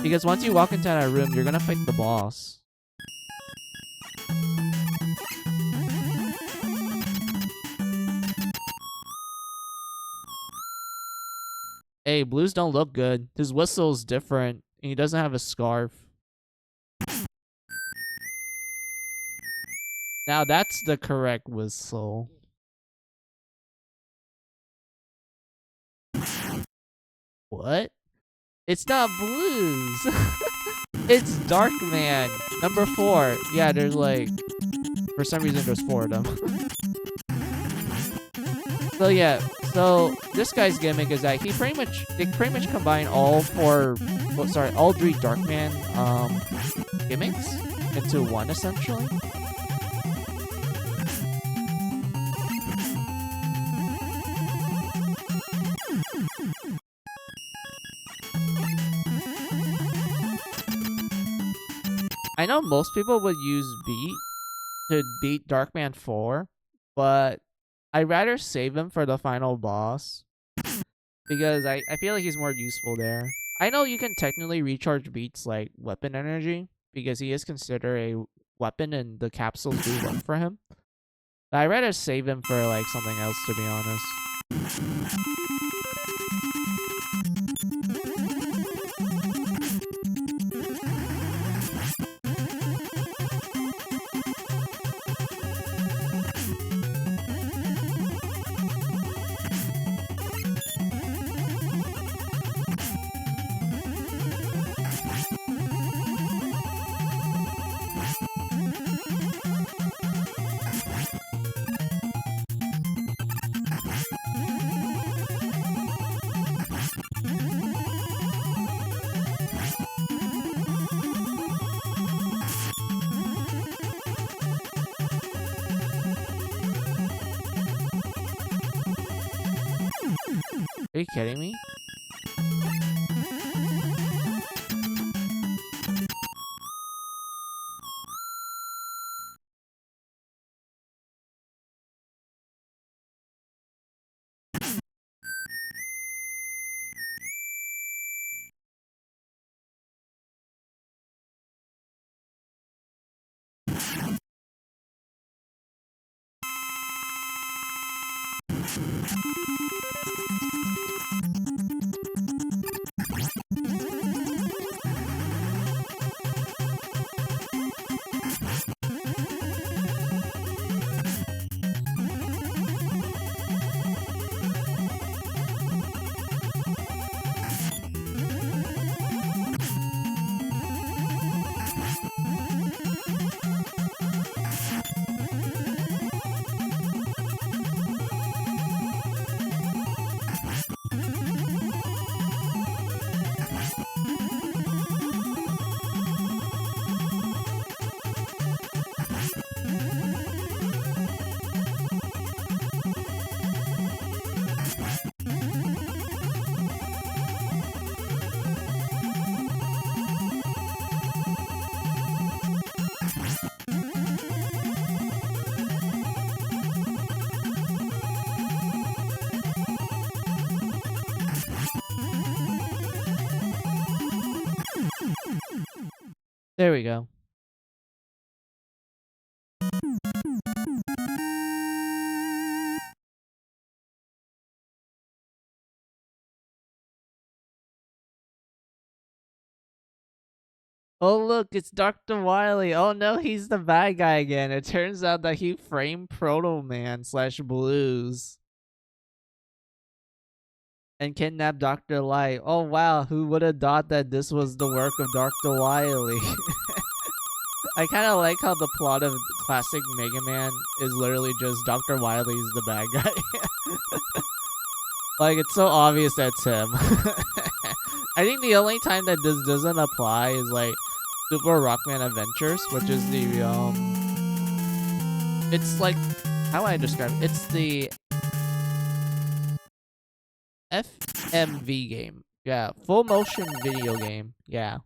S1: Because once you walk into that room, you're gonna fight the boss. Hey, blues don't look good. His whistle's different. And he doesn't have a scarf. Now that's the correct whistle. What? It's not blues. It's Darkman. Number 4. Yeah, there's like... For some reason, there's 4 of them. So yeah, so this guy's gimmick is that they pretty much combine all 3 Darkman gimmicks into one essentially. I know most people would use Beat to beat Darkman 4, but I'd rather save him for the final boss because I feel like he's more useful there. I know you can technically recharge Beat's like weapon energy because he is considered a weapon and the capsules do work for him. But I'd rather save him for like something else, to be honest. Are you kidding me? There we go. Oh look, it's Dr. Wily. Oh no, he's the bad guy again. It turns out that he framed Proto Man / Blues and kidnapped Dr. Light. Oh wow, who would have thought that this was the work of Dr. Wily? I kind of like how the plot of classic Mega Man is literally just Dr. Wily's the bad guy. Like, it's so obvious that's him. I think the only time that this doesn't apply is like Super Rockman Adventures, which is the it's like, how do I describe it? It's the FMV game. Yeah, full motion video game. Yeah.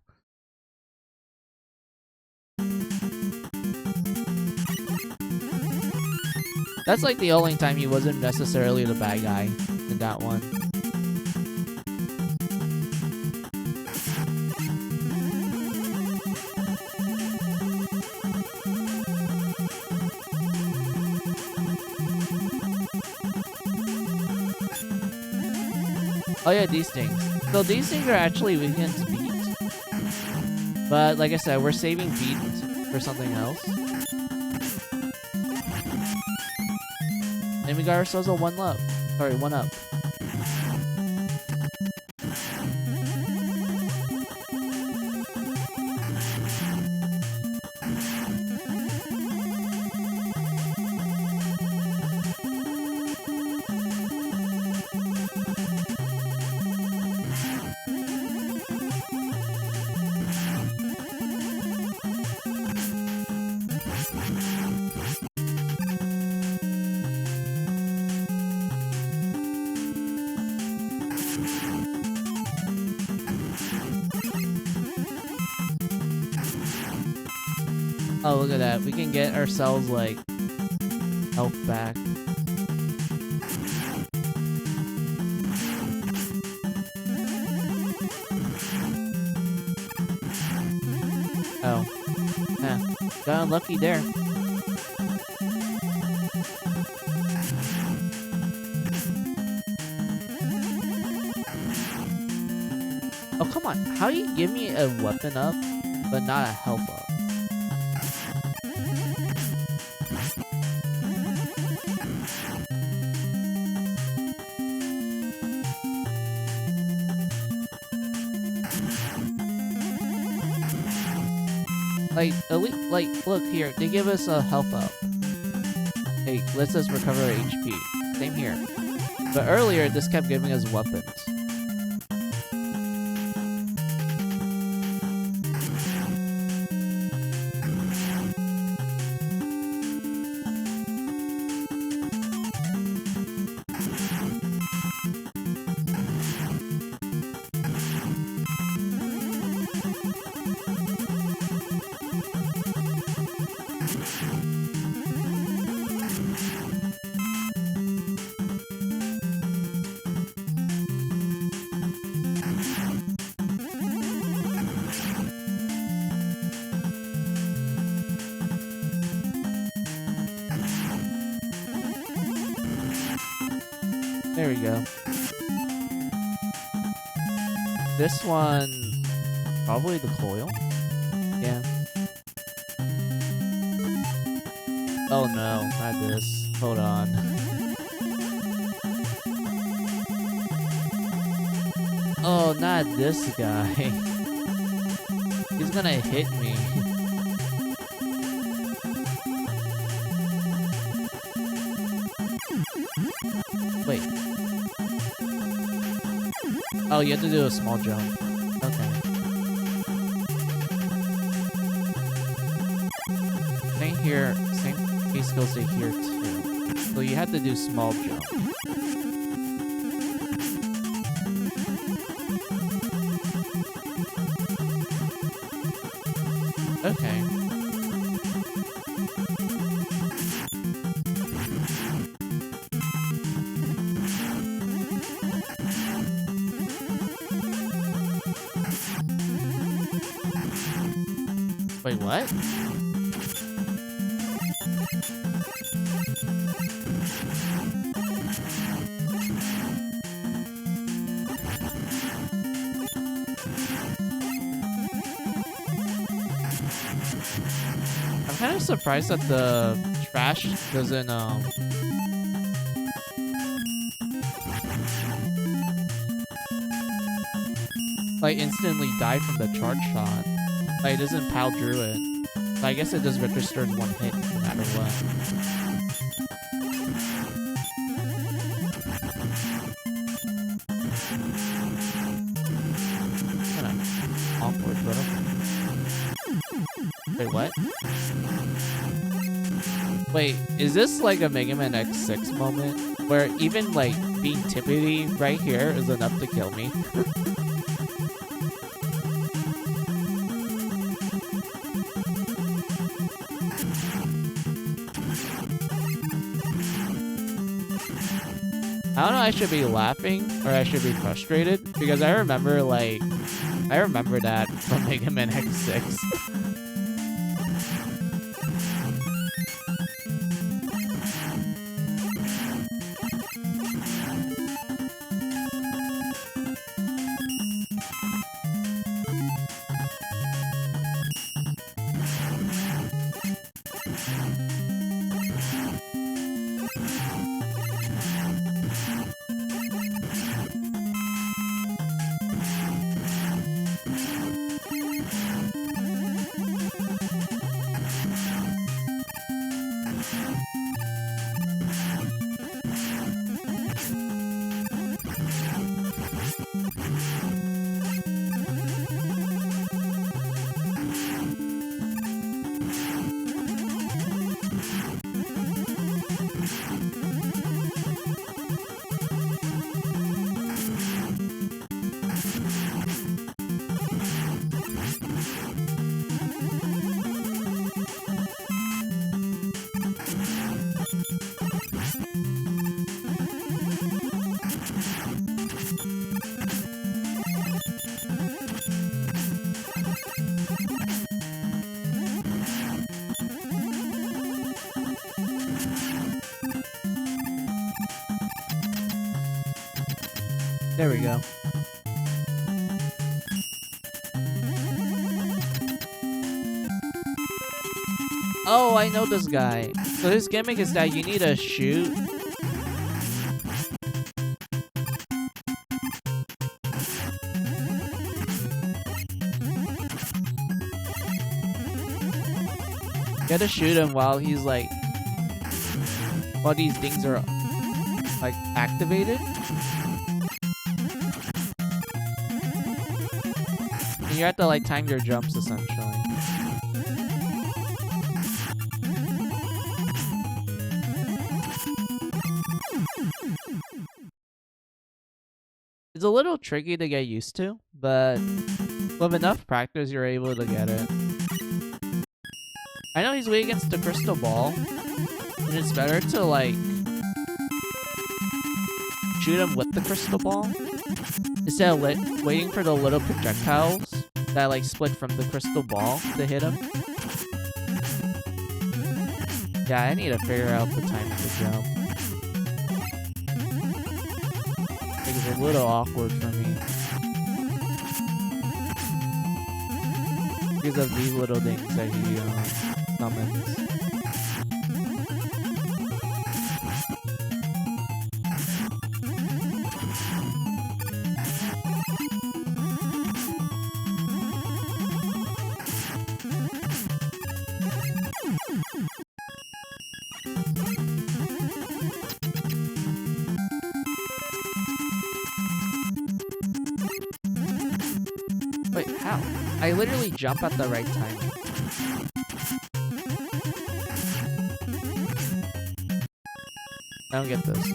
S1: That's like the only time he wasn't necessarily the bad guy in that one. Oh yeah, these things. So these things are actually weak against beat. But like I said, we're saving beat for something else. And we got ourselves a 1-up. Sorry, 1-up. Oh, look at that. We can get ourselves, like, health back. Oh. Yeah. Got unlucky there. Oh, come on. How do you give me a weapon up, but not a health up? Like, elite, like, look here, they give us a health up. Hey, lets us recover our HP. Same here. But earlier, this kept giving us weapons. There we go. This one, probably the coil. Yeah. Oh no, not this. Hold on. Oh, not this guy. He's gonna hit me. Wait. Oh, you have to do a small jump. Okay. Same here. Same case goes to here too. So you have to do small jump. Okay. Wait, what? I'm kind of surprised that the trash doesn't, like, instantly die from the charge shot. Like, it doesn't pal through it. So I guess it just registers one hit no matter what. Kind of awkward, but okay. Wait, what? Wait, is this like a Mega Man X6 moment? Where even, like, being tippity right here is enough to kill me? I don't know, I should be laughing or I should be frustrated because I remember that from Mega Man X6. There we go. Oh, I know this guy. So his gimmick is that you need to shoot. You gotta shoot him while he's like... while these things are like activated. And you have to like time your jumps essentially. It's a little tricky to get used to, but with enough practice, you're able to get it. I know he's weak against the crystal ball, and it's better to, like, shoot him with the crystal ball instead of waiting for the little projectiles that, like, split from the crystal ball to hit him. Yeah, I need to figure out the time of the jump. It's a little awkward for me because of these little things that he summons. Wait, how? I literally jump at the right time. I don't get this.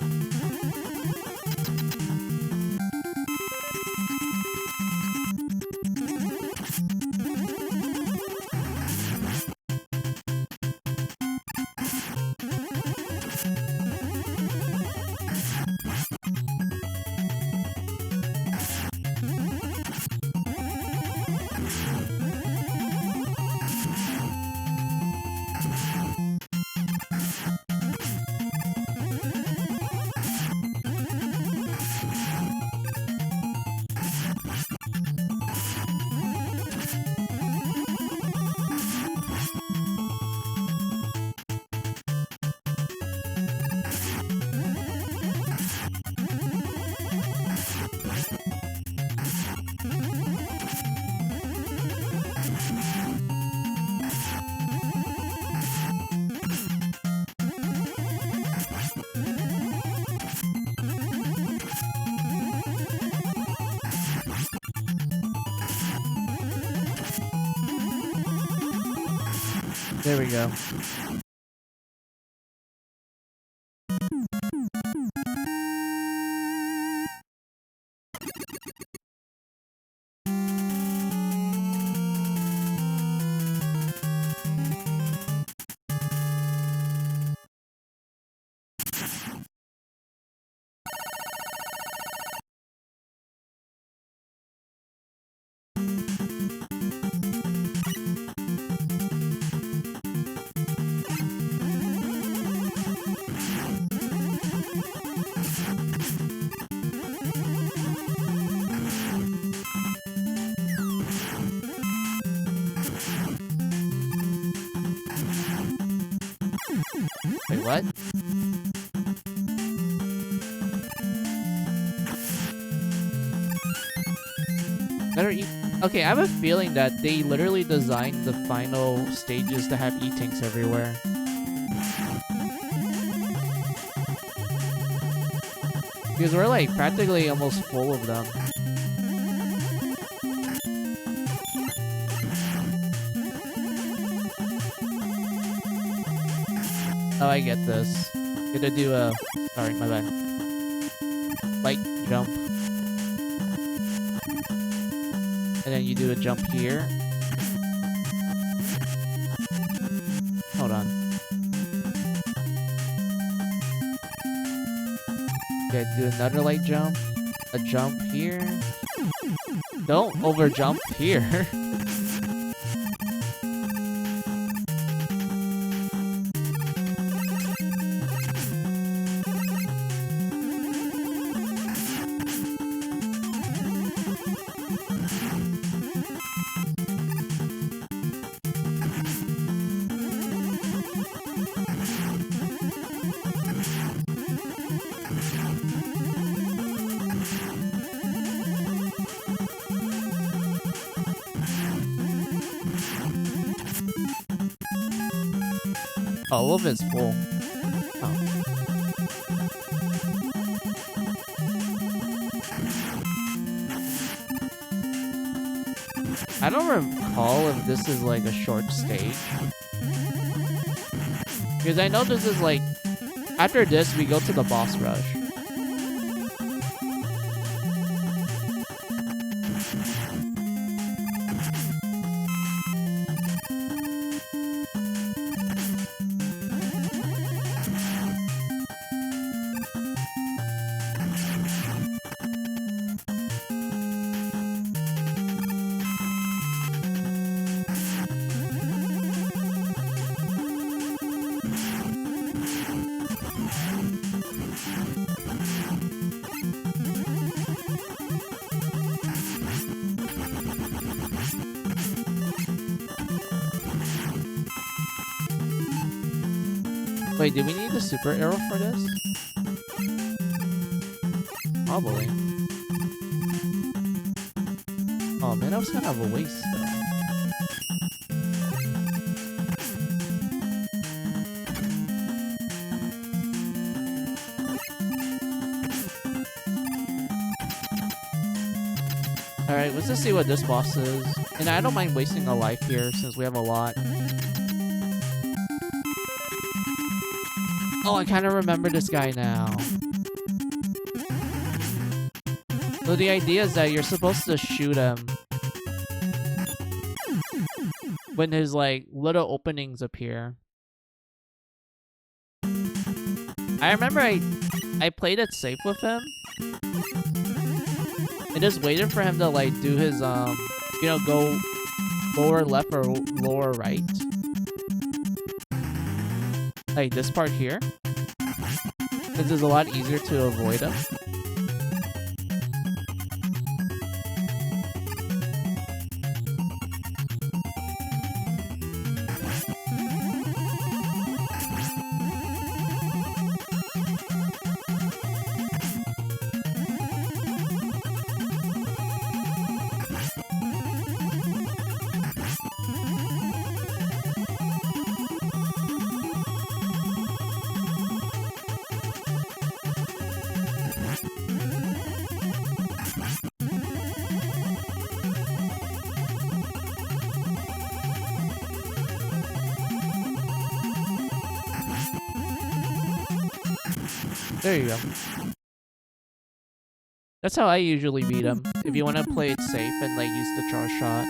S1: There we go. Wait, what? Better eat. Okay, I have a feeling that they literally designed the final stages to have E-tanks everywhere. Because we're like practically almost full of them. Oh, I get this. Gonna do a... Sorry, my bad. Light jump. And then you do a jump here. Hold on. Okay, do another light jump. A jump here. Don't over jump here. All of it's full. Oh. I don't recall if this is like a short stage. Because I know this is like... After this, we go to the boss rush. Wait, do we need a super arrow for this? Probably. Oh man, that was kind of a waste though. Alright, let's just see what this boss is. And I don't mind wasting a life here since we have a lot. Oh, I kind of remember this guy now. So the idea is that you're supposed to shoot him when his like little openings appear. I remember I played it safe with him. I just waited for him to like do his you know, go lower left or lower right. Like this part here. This is a lot easier to avoid him. There you go. That's how I usually beat him. If you want to play it safe and like use the charge shot.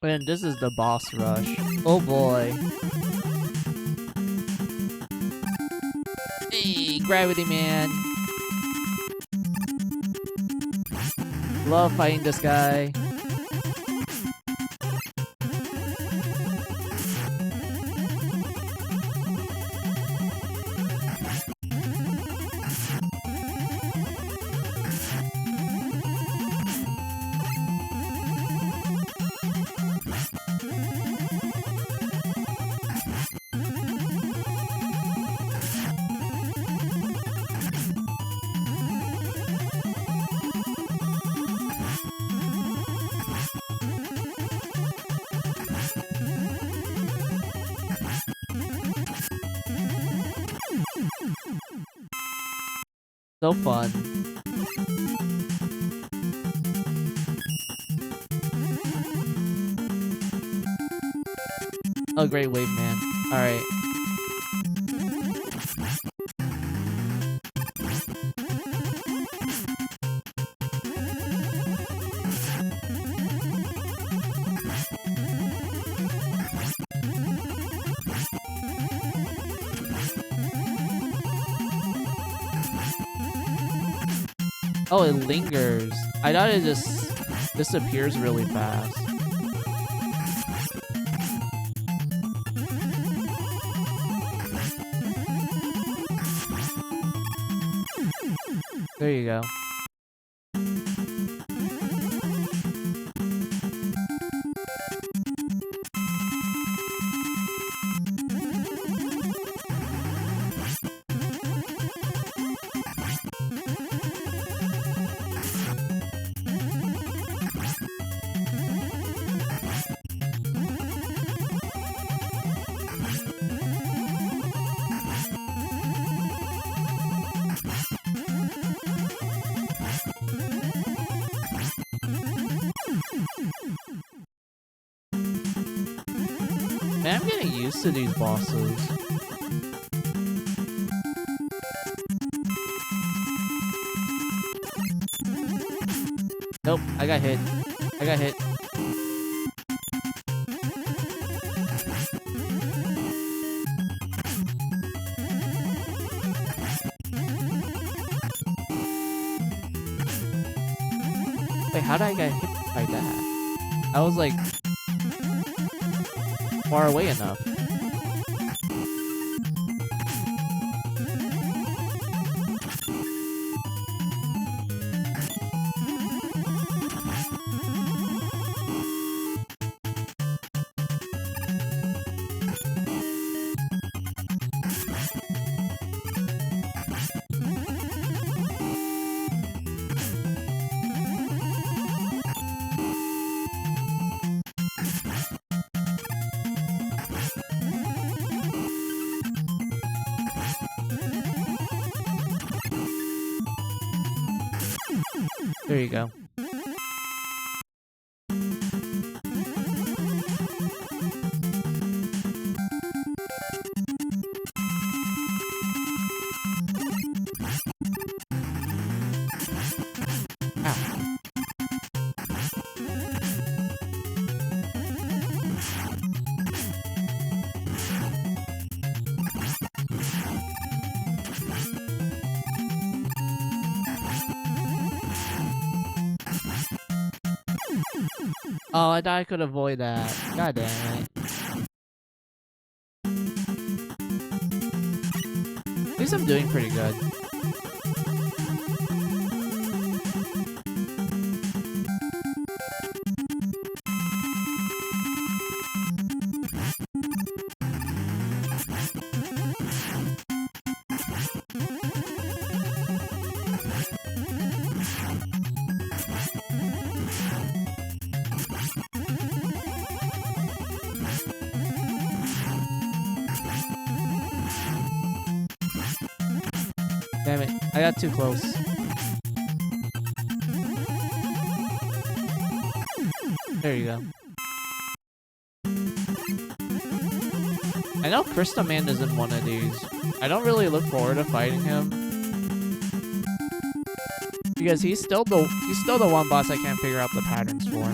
S1: And this is the boss rush. Oh boy. Hey, Gravity Man. Love fighting this guy. So fun. Oh, great wave, man. Alright. Oh, it lingers. I thought it just disappears really fast. There you go. Man, I'm getting used to these bosses. Nope, I got hit. I got hit. Wait, how did I get hit by that? I was like far away enough. There you go. Ow. Oh, I thought I could avoid that. God damn it. At least I'm doing pretty good. Damn it, I got too close. There you go. I know Crystal Man is in one of these. I don't really look forward to fighting him, because he's still the one boss I can't figure out the patterns for.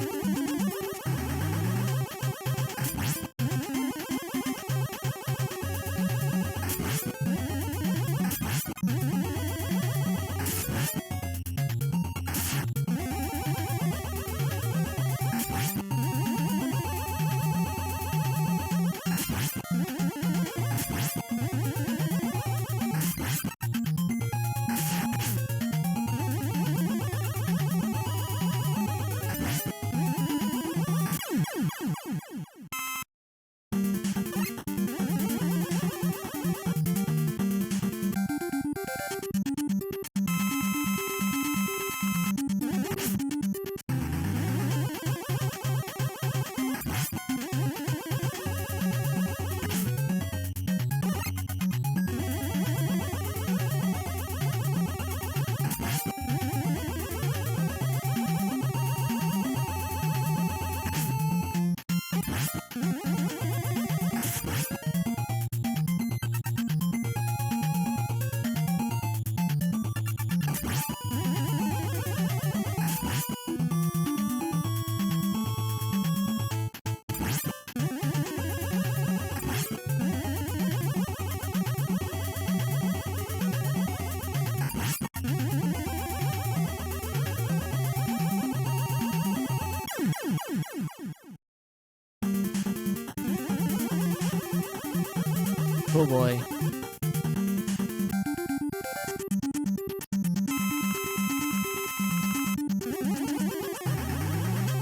S1: Oh boy.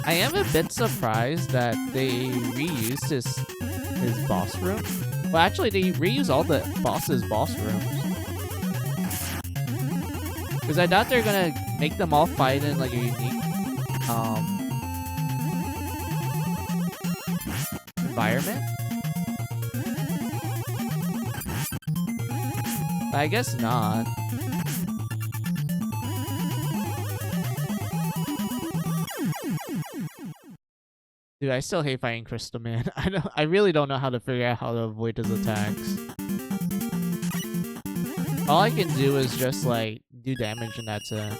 S1: I am a bit surprised that they reused his boss room. Well, actually, they reuse all the boss rooms. Because I thought they're gonna make them all fight in like a unique environment. But I guess not. Dude, I still hate fighting Crystal Man. I really don't know how to figure out how to avoid his attacks. All I can do is just like do damage and that's it.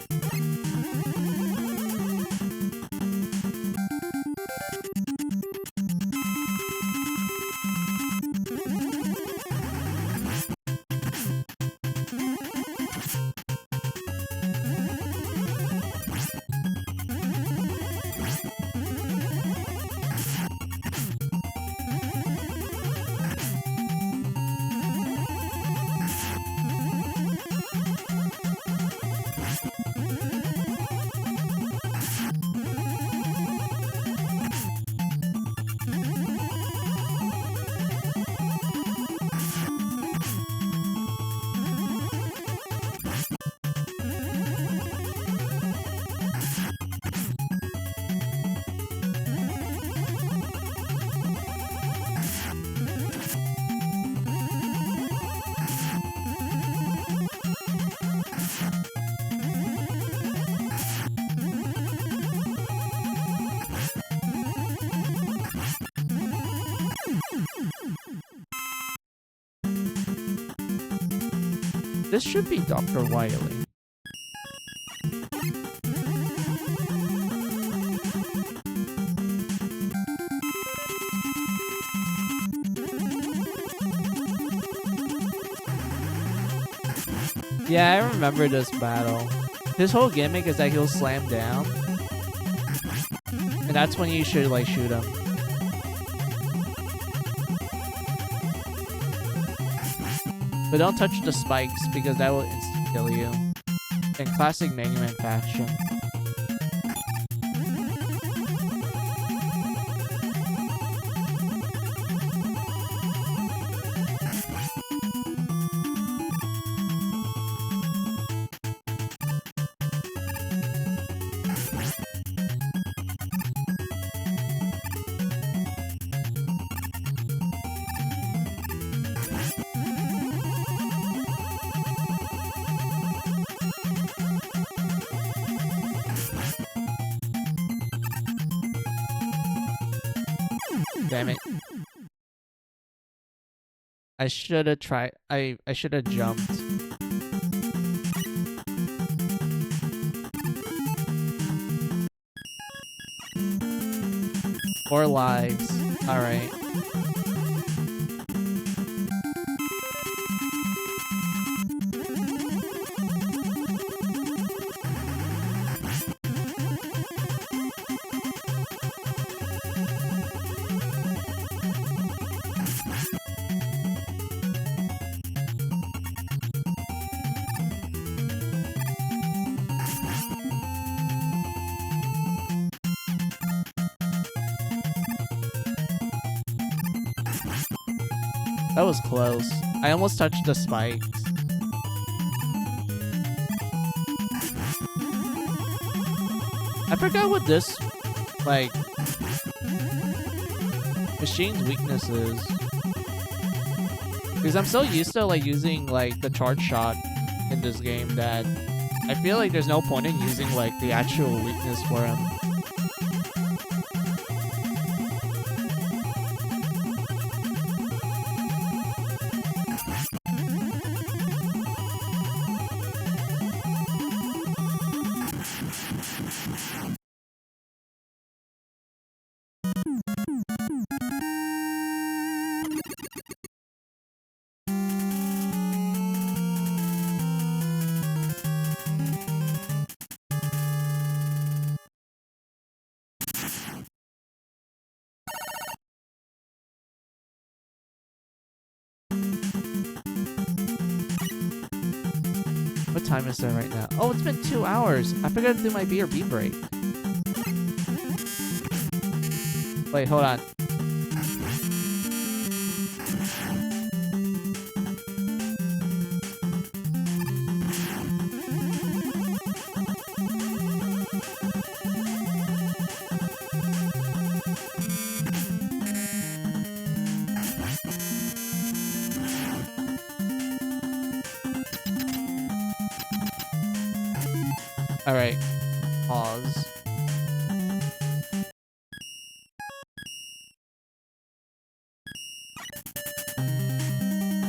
S1: This should be Dr. Wily. Yeah, I remember this battle. His whole gimmick is that he'll slam down. And that's when you should like shoot him. But don't touch the spikes because that will instant kill you. In classic Mega Man fashion. Damn it. I should have tried. I should have jumped. Four lives. Alright. That was close. I almost touched the spikes. I forgot what this, like, machine's weakness is. Because I'm so used to, like, using, like, the charge shot in this game that I feel like there's no point in using, like, the actual weakness for him. time is it right now? Oh, it's been 2 hours. I forgot to do my BRB break. Wait, hold on. Alright. Pause.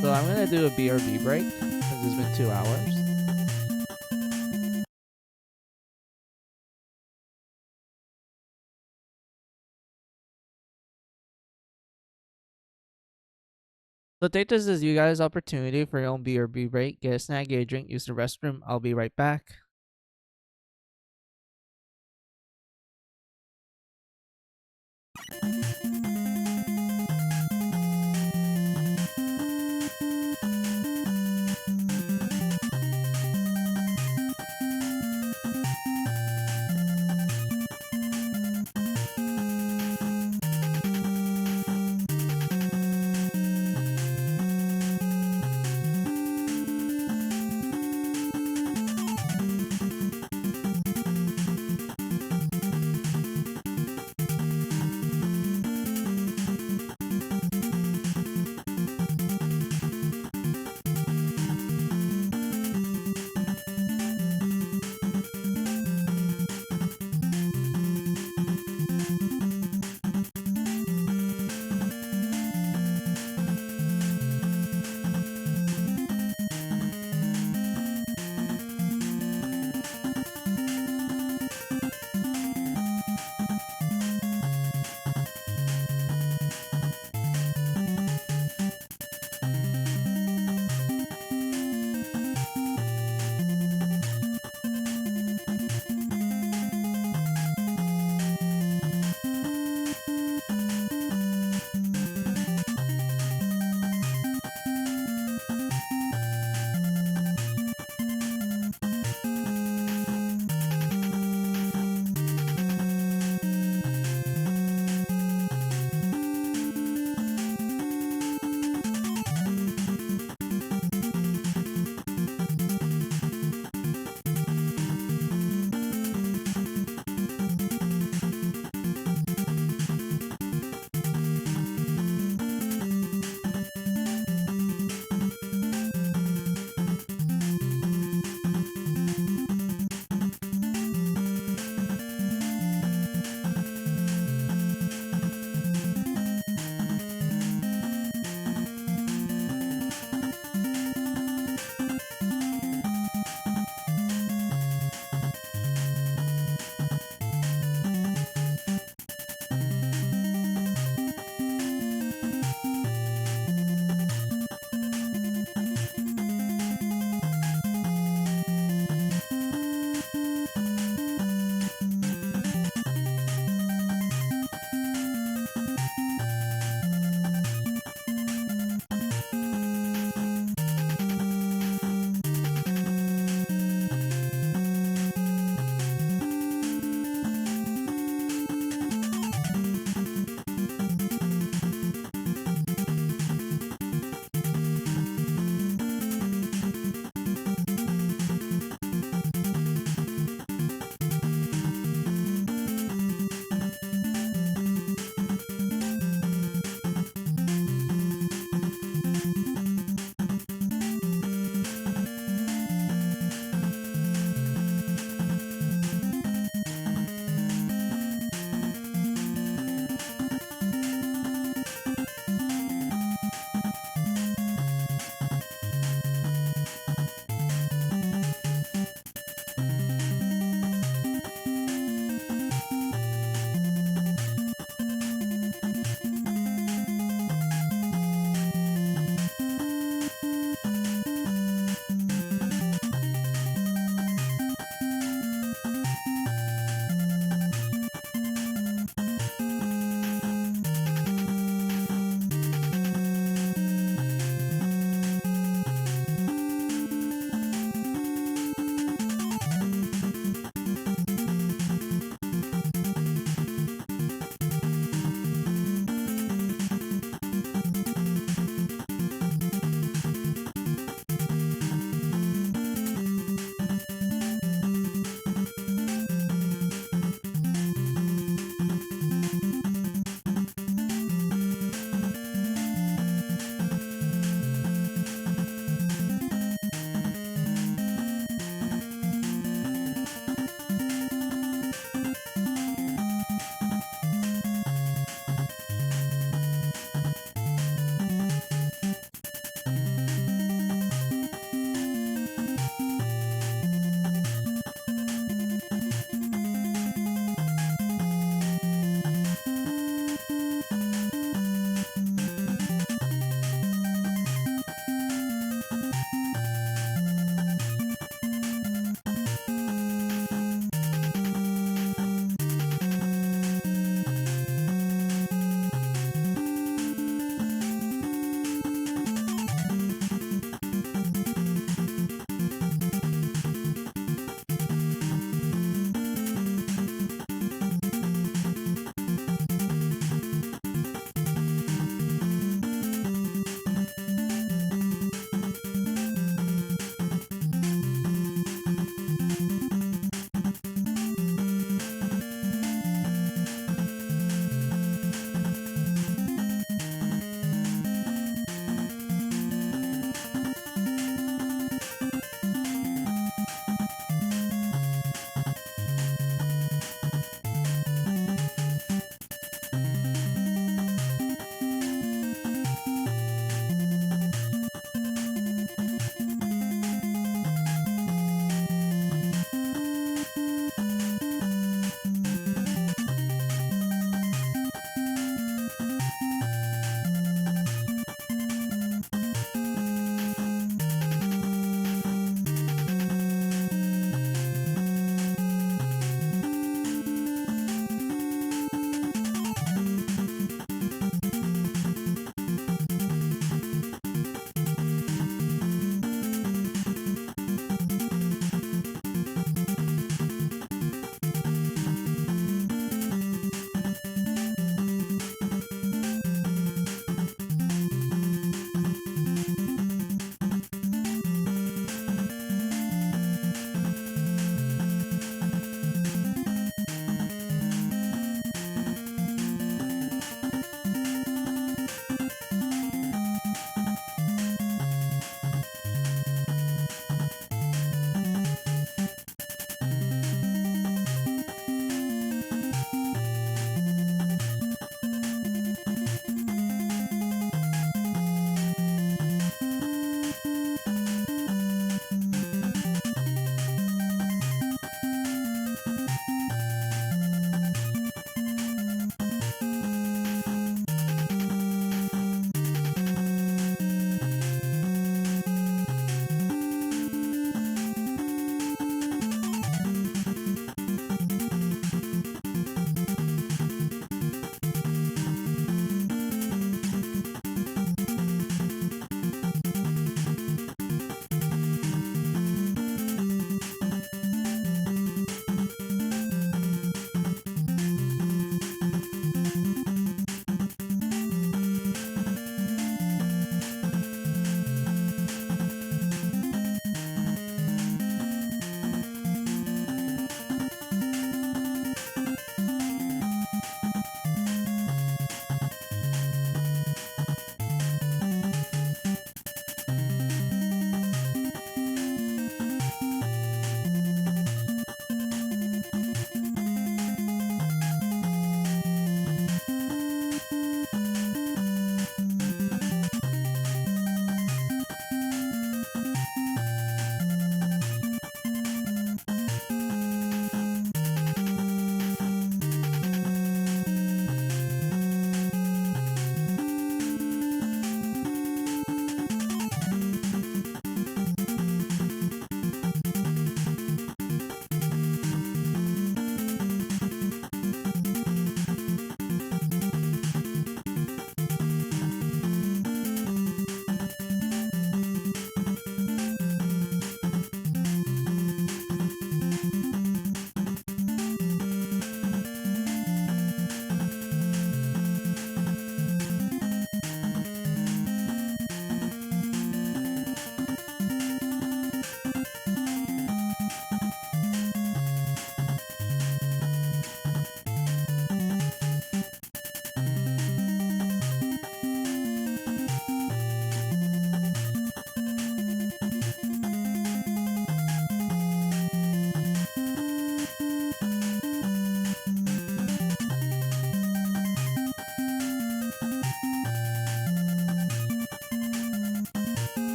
S1: So I'm gonna do a BRB break because it's been 2 hours. So take this as you guys' opportunity for your own BRB break. Get a snack, get a drink, use the restroom. I'll be right back.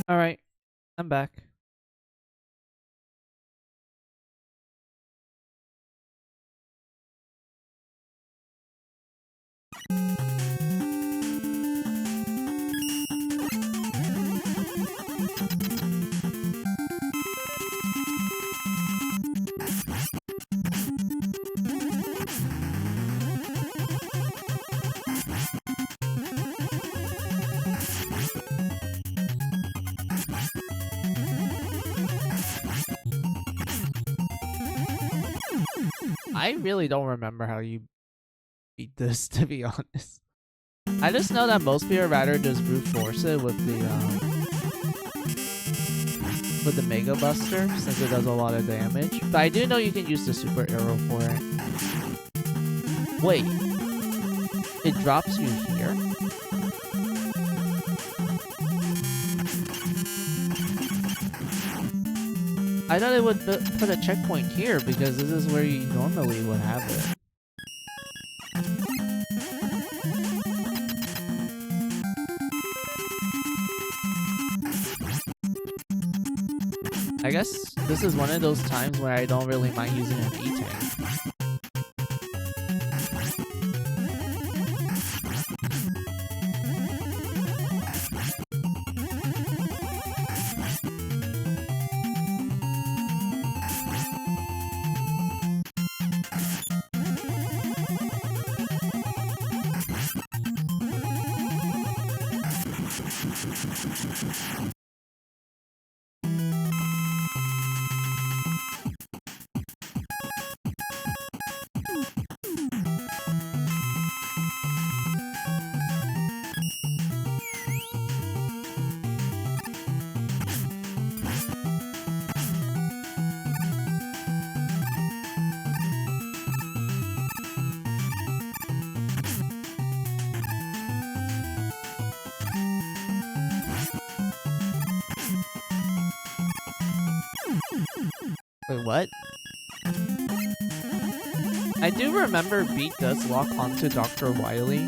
S1: Alright, I'm back. I really don't remember how you beat this, to be honest. I just know that most people rather just brute force it with the Mega Buster, since it does a lot of damage. But I do know you can use the Super Arrow for it. Wait. It drops you here? I thought it would put a checkpoint here, because this is where you normally would have it. I guess this is one of those times where I don't really mind using an E-Tank. Wait, what? I do remember Beat does lock onto Dr. Wily.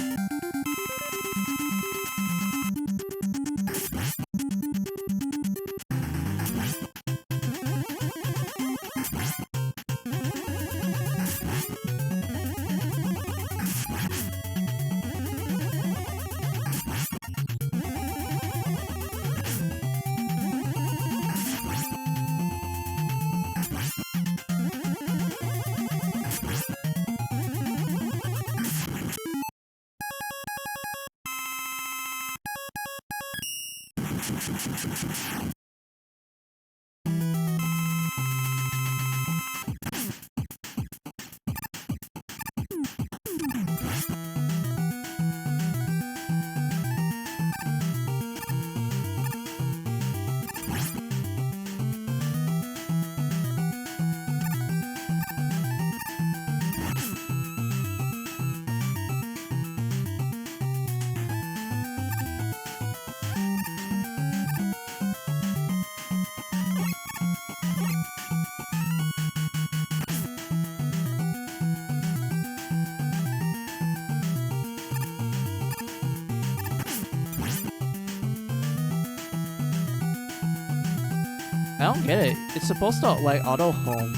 S1: I don't get it. It's supposed to, like, auto-home.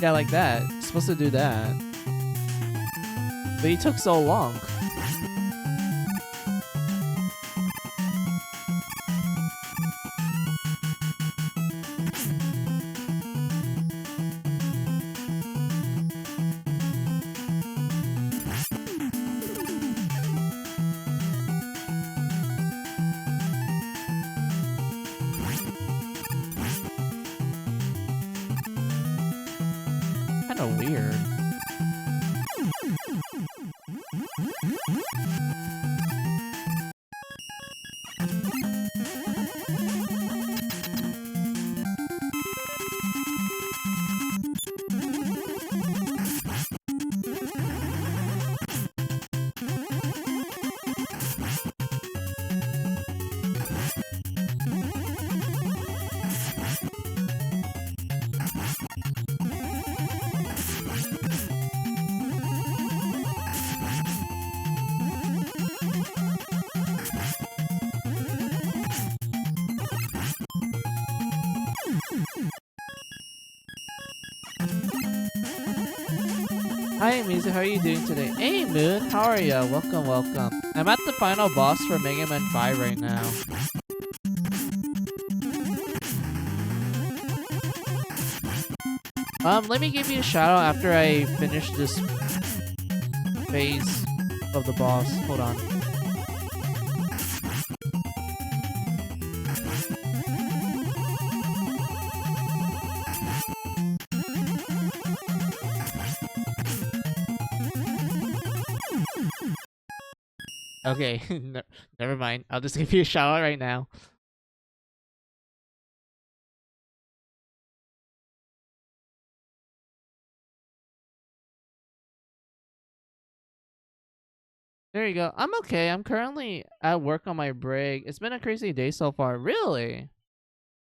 S1: Yeah, like that. It's supposed to do that. But he took so long. Kinda weird. Hi, Mizu. How are you doing today? Hey, Moon. How are you? Welcome, welcome. I'm at the final boss for Mega Man 5 right now. Let me give you a shout out after I finish this phase of the boss. Hold on. Okay, never mind. I'll just give you a shout out right now. There you go. I'm okay. I'm currently at work on my break. It's been a crazy day so far. Really?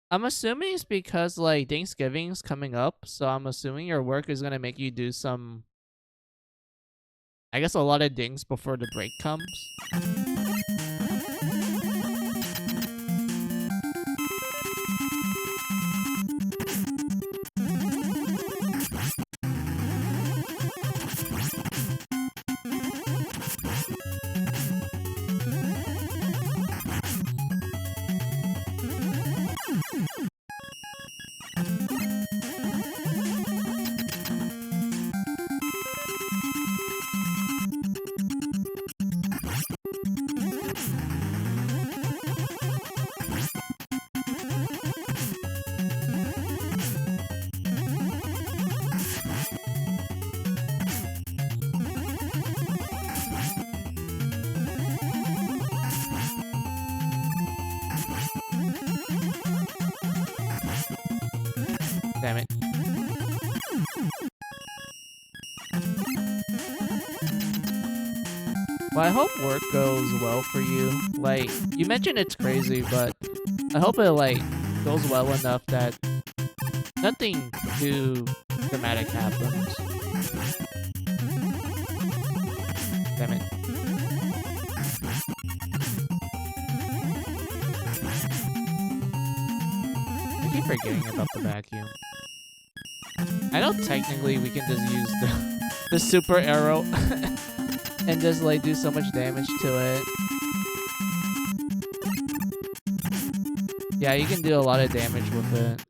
S1: I'm assuming it's because like Thanksgiving's coming up, so I'm assuming your work is gonna make you do some, I guess, a lot of things before the break comes. Damn it. Well, I hope work goes well for you. Like, you mentioned it's crazy, but I hope it, like, goes well enough that nothing too dramatic happens. Damn it. I keep forgetting about the vacuum. I know technically we can just use the super arrow and just like do so much damage to it. Yeah, you can do a lot of damage with it.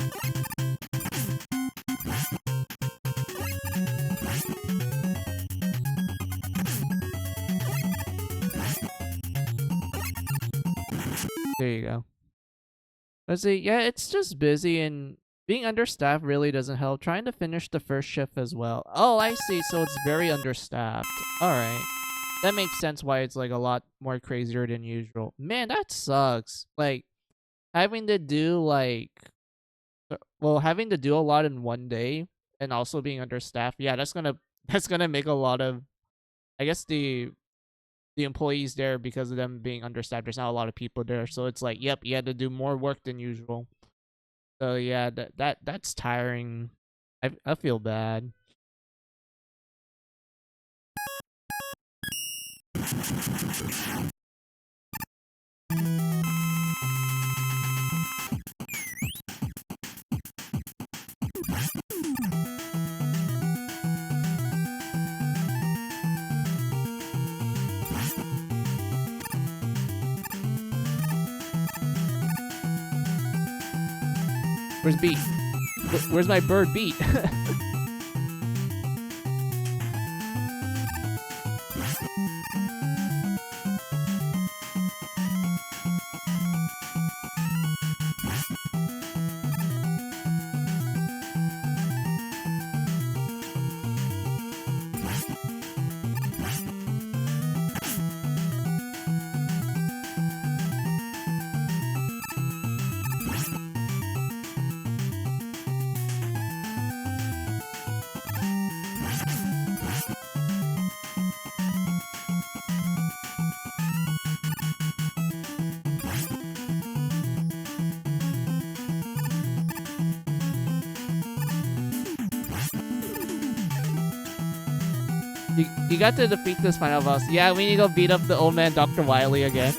S1: There you go. Let's see. Yeah, it's just busy and being understaffed really doesn't help. Trying to finish the first shift as well. Oh, I see. So it's very understaffed. Alright. That makes sense why it's like a lot more crazier than usual. Man, that sucks. Like, having to do like... Well, having to do a lot in one day and also being understaffed. Yeah, that's gonna make a lot of... I guess the employees there, because of them being understaffed, there's not a lot of people there. So it's like, yep, you had to do more work than usual. So yeah, that's tiring. I feel bad. Where's Beat? Where's my bird Beat? You got to defeat this final boss. Yeah, we need to go beat up the old man Dr. Wily again.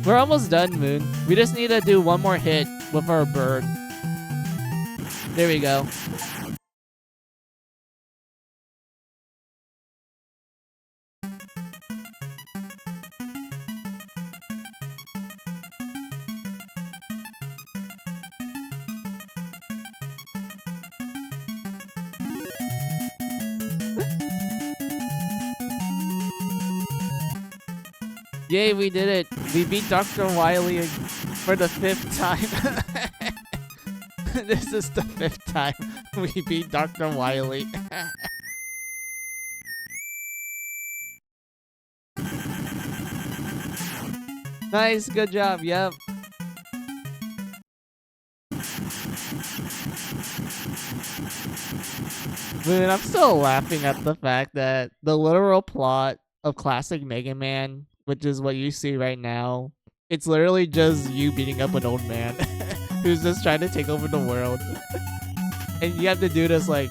S1: We're almost done, Moon. We just need to do one more hit with our bird. There we go. Yay, we did it. We beat Dr. Wily for the 5th time. This is the 5th time we beat Dr. Wily. Nice, good job, yep. Man, I'm still laughing at the fact that the literal plot of classic Mega Man, which is what you see right now, it's literally just you beating up an old man who's just trying to take over the world. And you have to do this like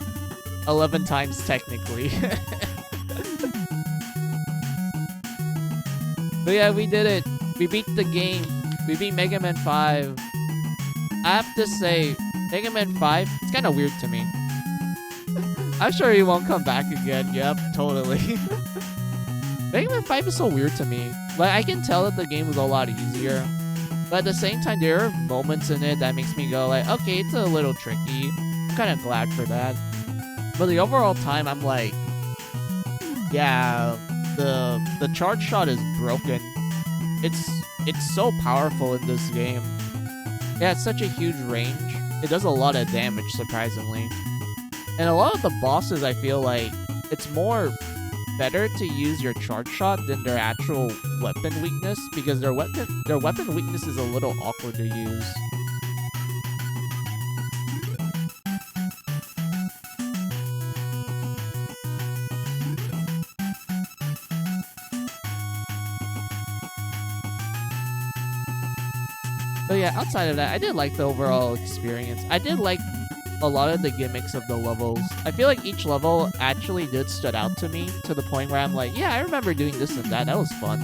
S1: 11 times technically. But yeah, we did it. We beat the game. We beat Mega Man 5. I have to say, Mega Man 5, it's kind of weird to me. I'm sure he won't come back again. Yep, totally. Mega Man 5 is so weird to me. Like, I can tell that the game was a lot easier. But at the same time, there are moments in it that makes me go like, okay, it's a little tricky. I'm kind of glad for that. But the overall time, I'm like, yeah, the charge shot is broken. It's so powerful in this game. Yeah, it's such a huge range. It does a lot of damage, surprisingly. And a lot of the bosses, I feel like it's more better to use your charge shot than their actual weapon weakness, because their weapon weakness is a little awkward to use. But yeah, outside of that, I did like the overall experience. I did like a lot of the gimmicks of the levels. I feel like each level actually did stood out to me to the point where I'm like, yeah, I remember doing this and that. That was fun.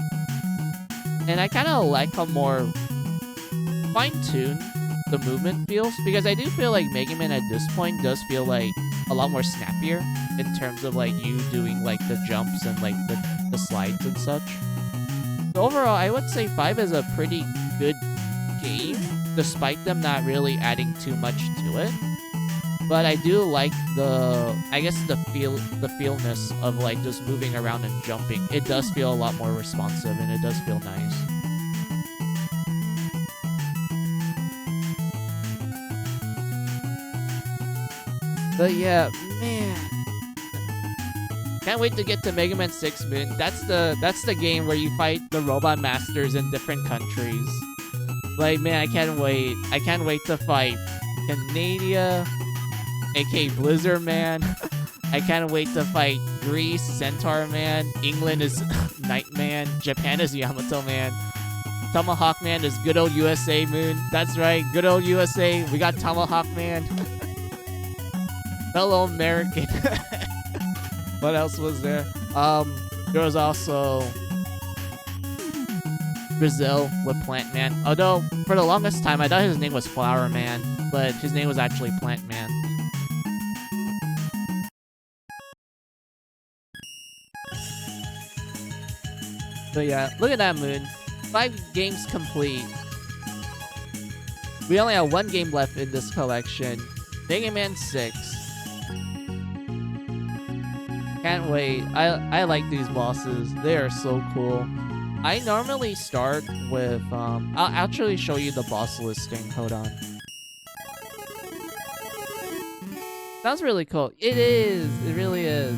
S1: And I kind of like how more fine-tuned the movement feels, because I do feel like Mega Man at this point does feel like a lot more snappier in terms of like you doing like the jumps and like the slides and such. So overall, I would say 5 is a pretty good game, despite them not really adding too much to it. But I do like the feelness of like just moving around and jumping. It does feel a lot more responsive and it does feel nice. But yeah, man. Can't wait to get to Mega Man 6, man. That's the game where you fight the robot masters in different countries. Like, man, I can't wait. I can't wait to fight Canada, aka Blizzard Man. I can't wait to fight Greece, Centaur Man. England is Nightman. Japan is Yamato Man. Tomahawk Man is good old USA Moon. That's right, good old USA. We got Tomahawk Man. Fellow American. What else was there? There was also Brazil with Plant Man. Although, for the longest time, I thought his name was Flower Man, but his name was actually Plant Man. But yeah, look at that moon. 5 games complete. We only have 1 game left in this collection. Mega Man 6. Can't wait. I like these bosses. They are so cool. I normally start with, I'll actually show you the boss listing. Hold on. Sounds really cool. It is. It really is.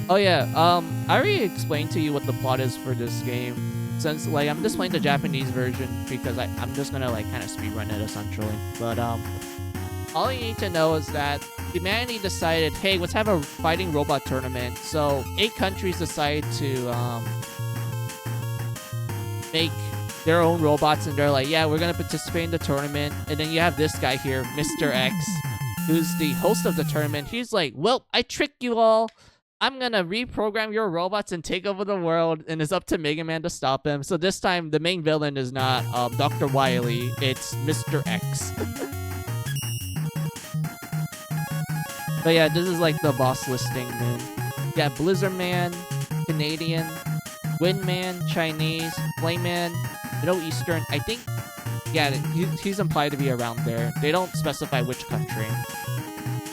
S1: Oh yeah, I already explained to you what the plot is for this game. Since, like, I'm just playing the Japanese version because I'm just gonna, like, kind of speedrun it, essentially. But, all you need to know is that humanity decided, hey, let's have a fighting robot tournament. So 8 countries decided to make their own robots, and they're like, yeah, we're gonna participate in the tournament. And then you have this guy here, Mr. X, who's the host of the tournament. He's like, well, I tricked you all. I'm gonna reprogram your robots and take over the world, and it's up to Mega Man to stop him. So this time, the main villain is not Dr. Wily, it's Mr. X. But yeah, this is like the boss listing, man. You got Blizzard Man, Canadian, Wind Man, Chinese, Flame Man, Middle Eastern. I think, yeah, he's implied to be around there. They don't specify which country.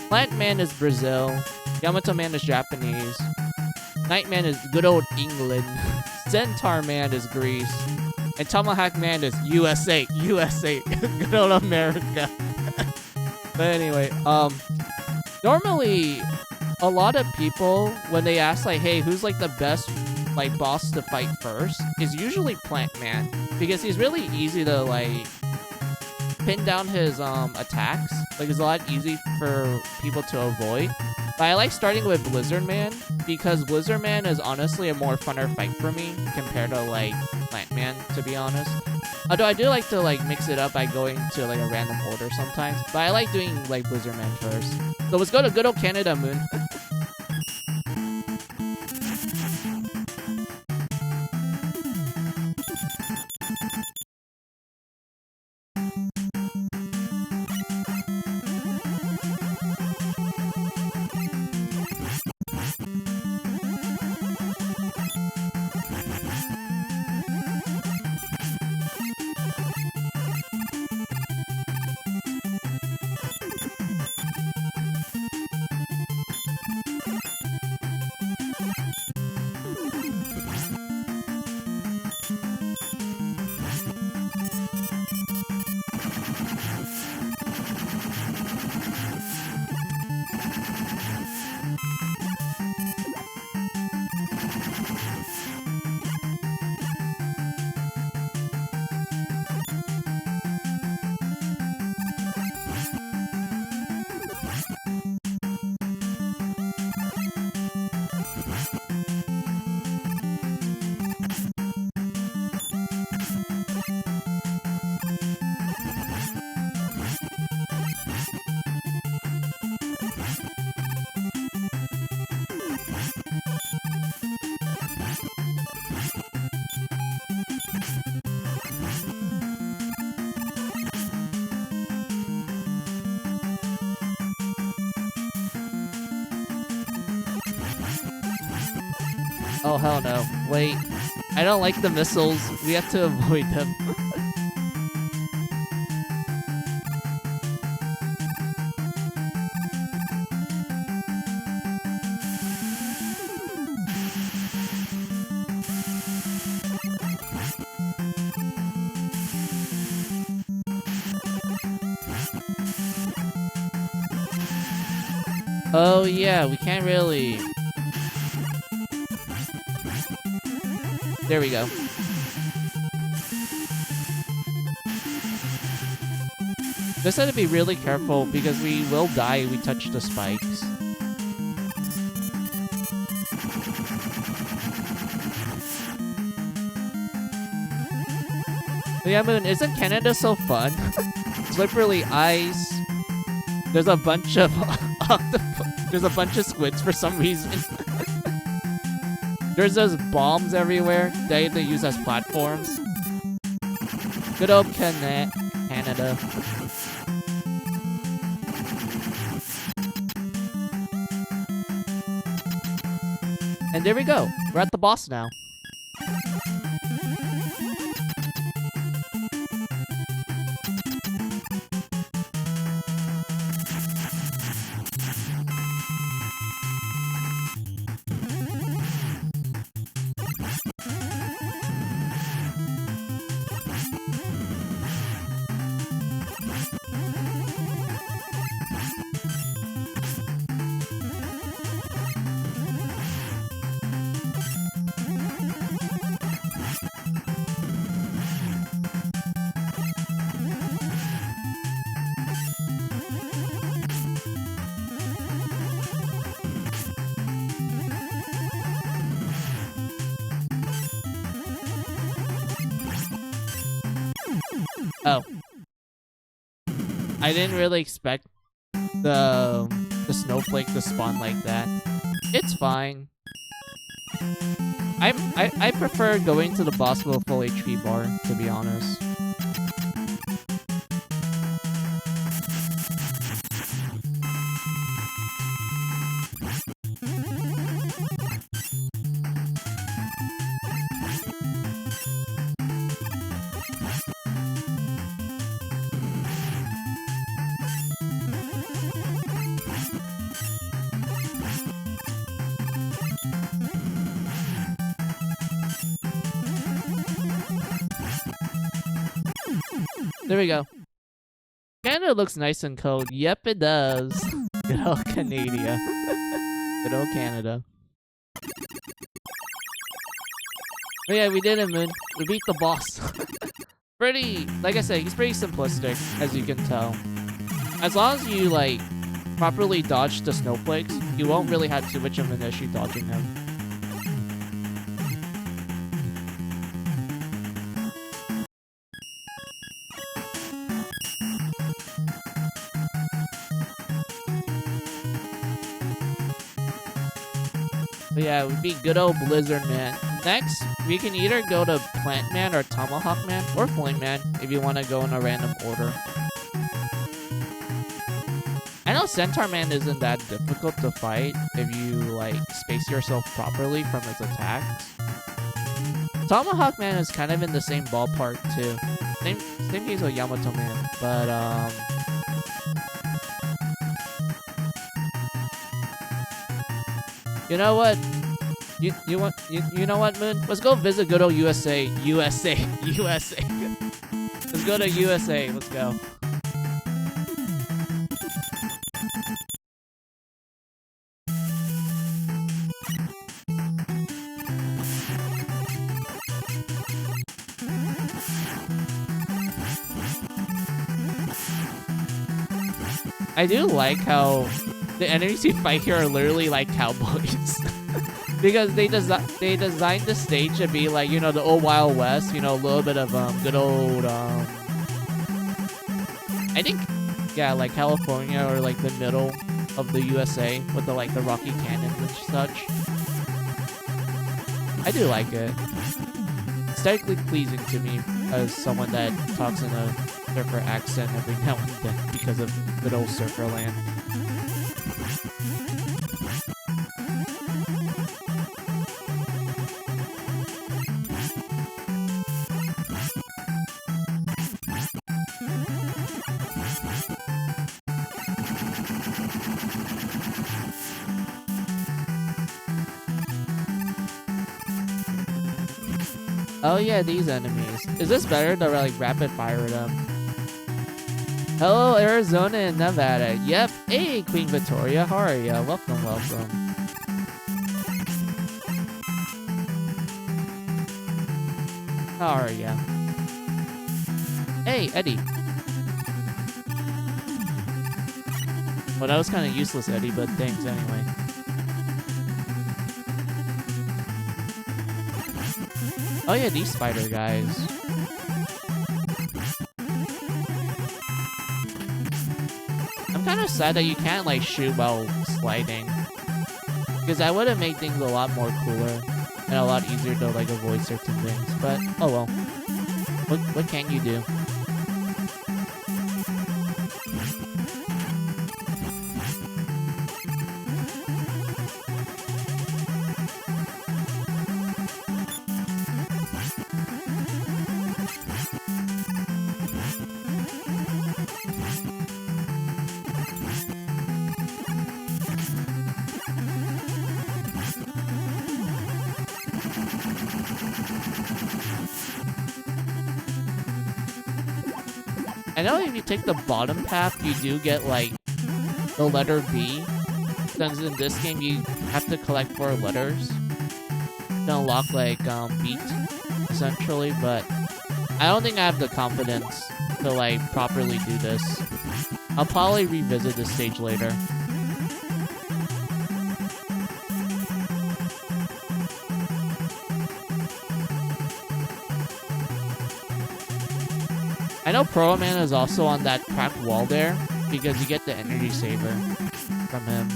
S1: Plant Man is Brazil. Yamato Man is Japanese. Nightman is good old England. Centaur Man is Greece. And Tomahawk Man is USA. USA. Good old America. But anyway, normally a lot of people, when they ask like, hey, who's like the best like boss to fight first, is usually Plant Man, because he's really easy to like pin down his attacks. Like, it's a lot easy for people to avoid. But I like starting with Blizzard Man, because Blizzard Man is honestly a more funner fight for me compared to like Plant Man, to be honest. Although I do like to like mix it up by going to like a random order sometimes, but I like doing like Blizzard Man first. So let's go to good old Canada Moon. Oh, hell no. Wait. I don't like the missiles. We have to avoid them. Oh, yeah. We can't really... There we go. Just have to be really careful because we will die if we touch the spikes. But yeah, Moon, isn't Canada so fun? Slippery ice. There's a bunch of there's a bunch of squids for some reason. There's those bombs everywhere that they use as platforms. Good old Canada. And there we go. We're at the boss now. Oh. I didn't really expect the snowflake to spawn like that. It's fine. I prefer going to the boss with a full HP bar, to be honest. There we go. Canada looks nice and cold. Yep, it does. Good old Canada. Good old Canada. But yeah, we did it, Moon. We beat the boss. Pretty, like I said, he's pretty simplistic, as you can tell. As long as you, like, properly dodge the snowflakes, you won't really have too much of an issue dodging him. But yeah, we beat good old Blizzard Man. Next, we can either go to Plant Man or Tomahawk Man or Flame Man if you want to go in a random order. I know Centaur Man isn't that difficult to fight if you like space yourself properly from its attacks. Tomahawk Man is kind of in the same ballpark too. Same case with Yamato Man, but you know what? You know what, Moon? Let's go visit good old USA. USA. Let's go to USA. Let's go. I do like how the enemies you fight here are literally like cowboys. Because they designed the stage to be like, you know, the old Wild West, you know, a little bit of good old I think, yeah, like California or like the middle of the USA with the like the Rocky Canyons and such. I do like it. Aesthetically pleasing to me as someone that talks in a surfer accent every now and then because of good old surfer land. Oh yeah, these enemies. Is this better to like rapid fire them? Hello, Arizona and Nevada. Yep. Hey, Queen Victoria. How are ya? Welcome, welcome. How are ya? Hey, Eddie. Well, that was kind of useless, Eddie, but thanks anyway. Oh yeah, these spider guys. I'm kind of sad that you can't like shoot while sliding, because that would have made things a lot more cooler and a lot easier to like avoid certain things. But oh well, what can you do? I know if you take the bottom path, you do get, like, the letter B. Since in this game, you have to collect 4 letters to unlock, like, beat, essentially. But I don't think I have the confidence to, like, properly do this. I'll probably revisit this stage later. I know Pro Man is also on that cracked wall there, because you get the energy saver from him.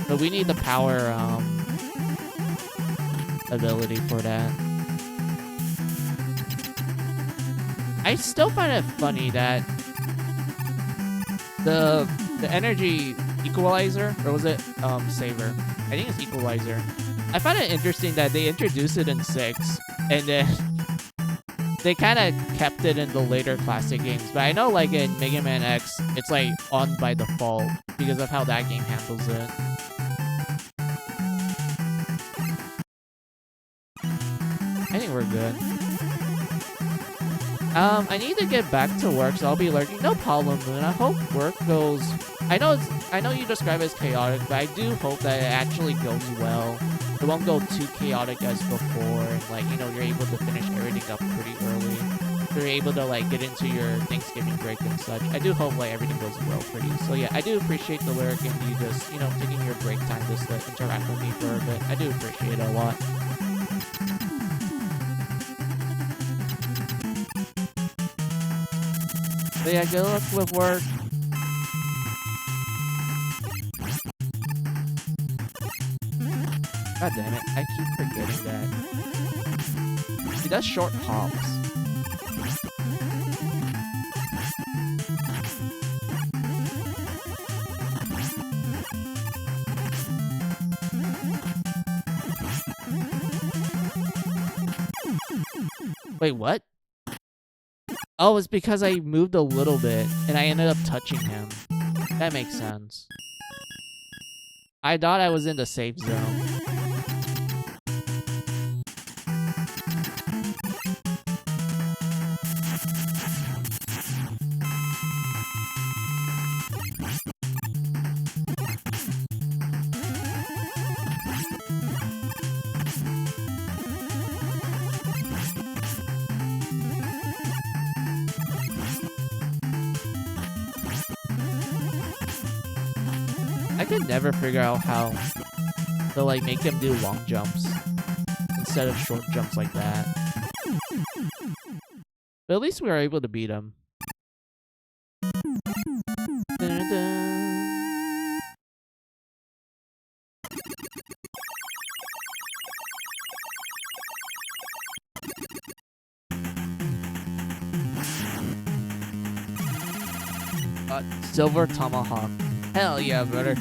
S1: But we need the power ability for that. I still find it funny that the energy equalizer, or was it saver? I think it's equalizer. I find it interesting that they introduced it in 6, and then they kind of kept it in the later classic games, but I know like in Mega Man X, it's like on by default because of how that game handles it. I think we're good. I need to get back to work, so I'll be lurking. No problem, Moon. I hope work goes... I know you describe it as chaotic, but I do hope that it actually goes well. It won't go too chaotic as before, and, like, you know, you're able to finish everything up pretty early. You're able to, like, get into your Thanksgiving break and such. I do hope, like, everything goes well for you. So, yeah, I do appreciate the lyric and you just, you know, taking your break time just to interact with me for a bit. I do appreciate it a lot. So, yeah, good luck with work. God damn it, I keep forgetting that. He does short hops. Wait, what? Oh, it's because I moved a little bit and I ended up touching him. That makes sense. I thought I was in the safe zone. I could never figure out how to, like, make him do long jumps instead of short jumps like that. But at least we were able to beat him. Dun, dun. Silver Tomahawk. Hell yeah, brother.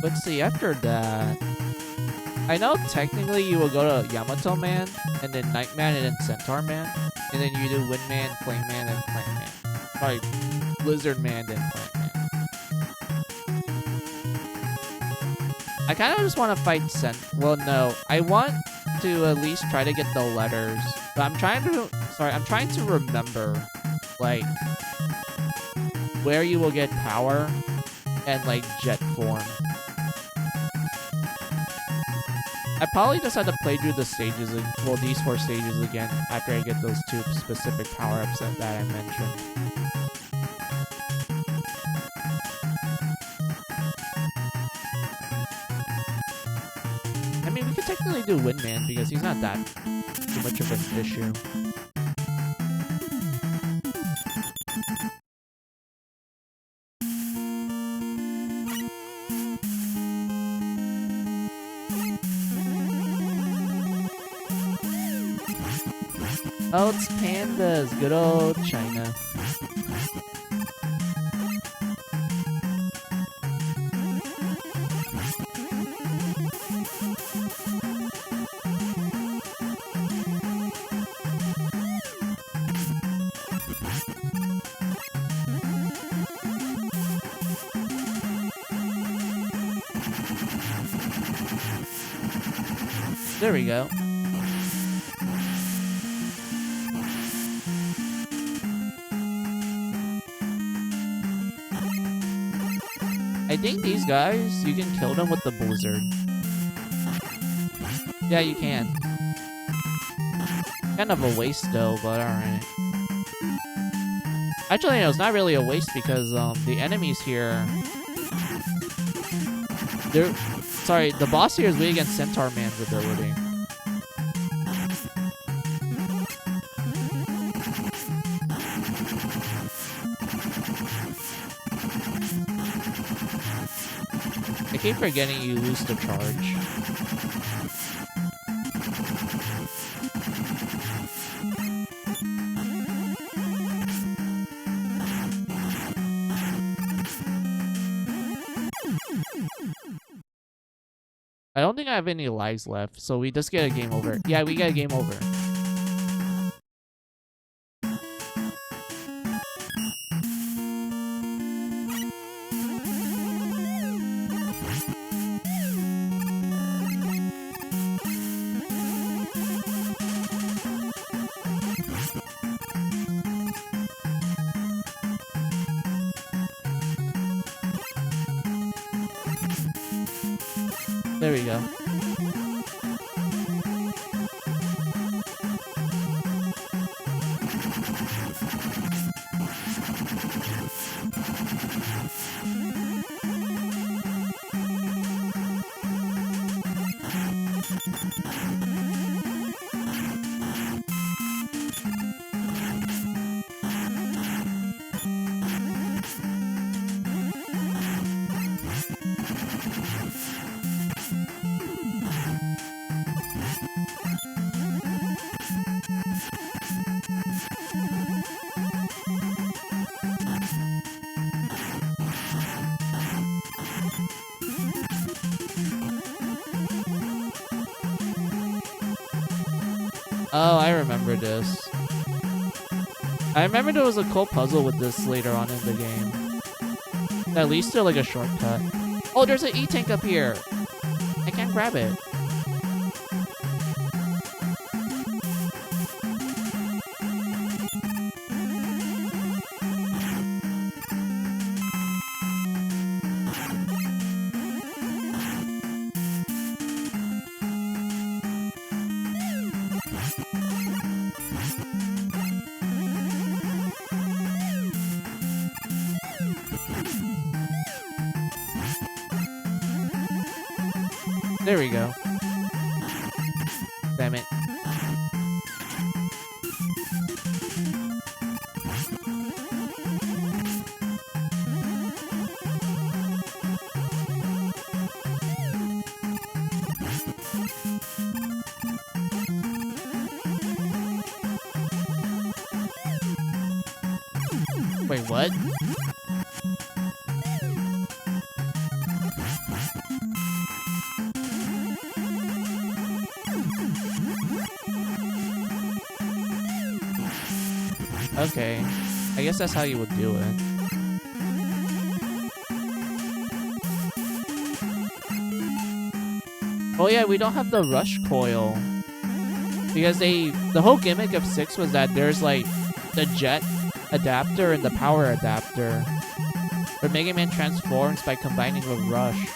S1: Let's see, after that... I know technically you will go to Yamato Man, and then Nightman, and then Centaur Man. And then you do Wind Man, Flame Man, and Plant Man. Sorry, Blizzard Man, then Plant Man. I kind of just want to fight Well, no. I want to at least try to get the letters. But I'm trying to remember, like, where you will get power and, like, jet form. I probably just had to play through the stages, well, these 4 stages again after I get those 2 specific power-ups that I mentioned. I mean, we could technically do Windman because he's not that too much of an issue. Oh, it's pandas. Good old China. There we go. I think these guys, you can kill them with the blizzard. Yeah, you can. Kind of a waste though, but alright. Actually, no, it's not really a waste because the enemies here... Sorry, the boss here is weak against Centaur Man's ability. I keep forgetting you lose the charge. I don't think I have any lives left, so we just get a game over. Yeah, we get a game over. There we go. Oh, I remember this. I remember there was a cool puzzle with this later on in the game. At least they're like a shortcut. Oh, there's an E-tank up here. I can't grab it. There we go. Damn it. Wait, what? Okay, I guess that's how you would do it. Oh yeah, we don't have the rush coil. Because the whole gimmick of 6 was that there's like the jet adapter and the power adapter. Where Mega Man transforms by combining with Rush.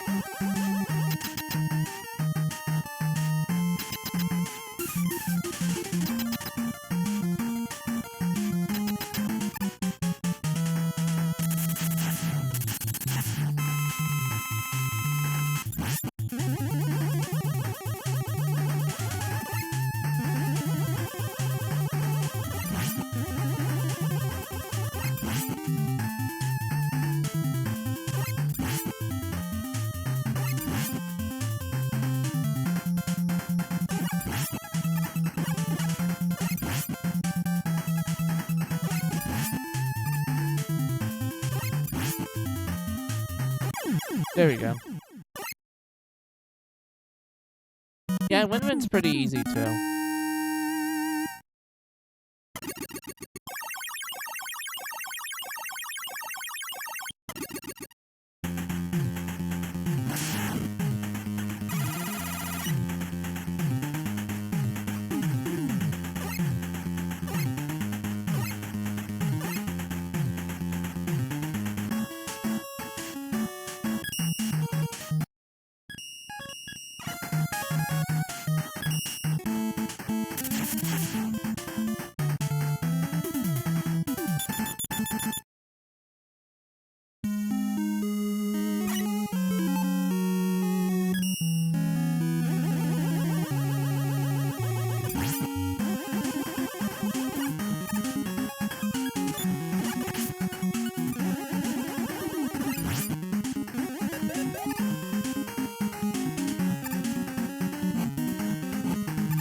S1: There we go. Yeah, Win-Win's pretty easy too.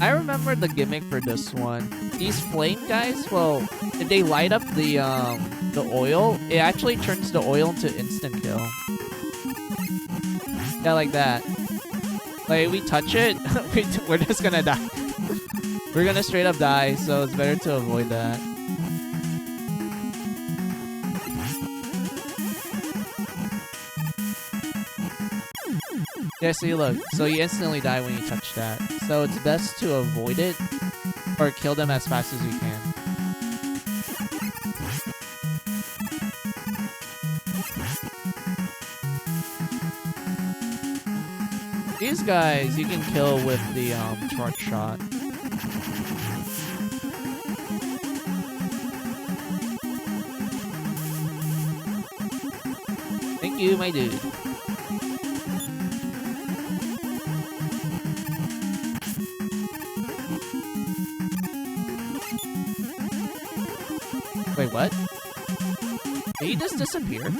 S1: I remember the gimmick for this one. These flame guys, well, if they light up the oil, it actually turns the oil into instant kill. Yeah, like that. Like, we touch it, we're just gonna die. We're gonna straight up die, so it's better to avoid that. Yeah, see, look. So you instantly die when you touch that. So it's best to avoid it or kill them as fast as you can. these guys you can kill with the short shot. Thank you, my dude. Wait, what? Did he just disappear?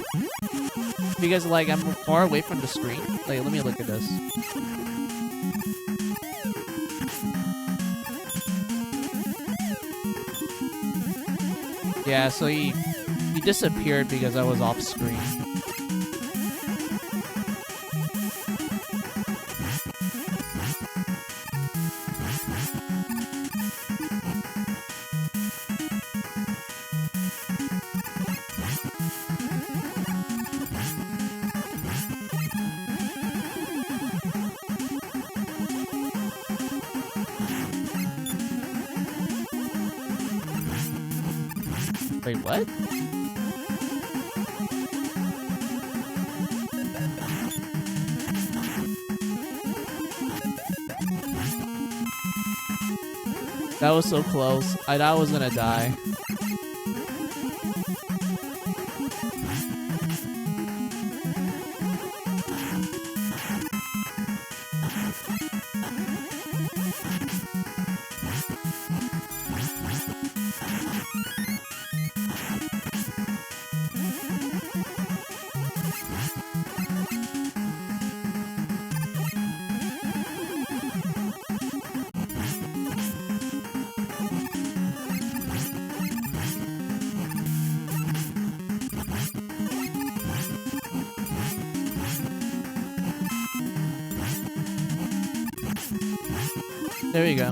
S1: Because, like, I'm far away from the screen. Like, let me look at this. Yeah, so he disappeared because I was off screen. Wait, what? That was so close. I thought I was gonna die. There you go.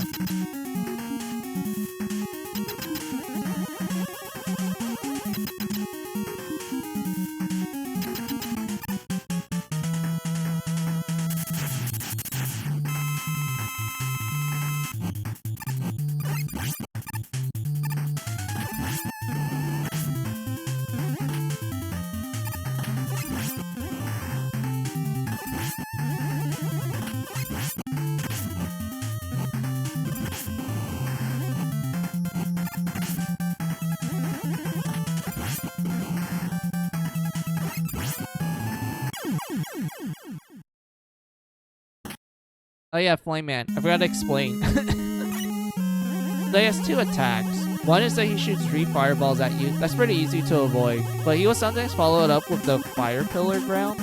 S1: Oh yeah, Flame Man. I forgot to explain. So he has two attacks. One is that he shoots 3 fireballs at you. That's pretty easy to avoid. But he will sometimes follow it up with the fire pillar ground,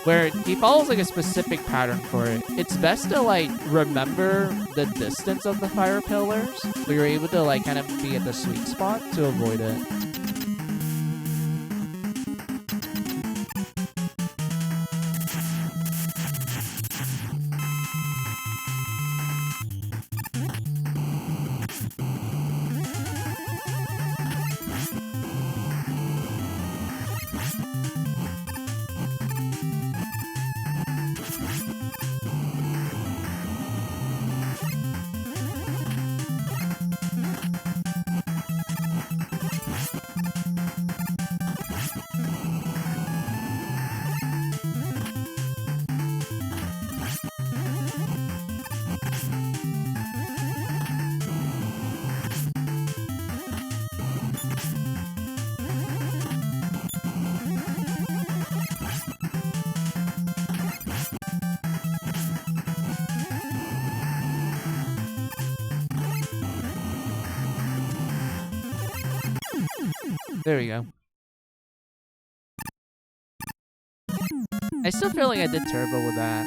S1: where he follows like a specific pattern for it. It's best to like remember the distance of the fire pillars, so you're able to like kind of be at the sweet spot to avoid it. There we go. I still feel like I did turbo with that.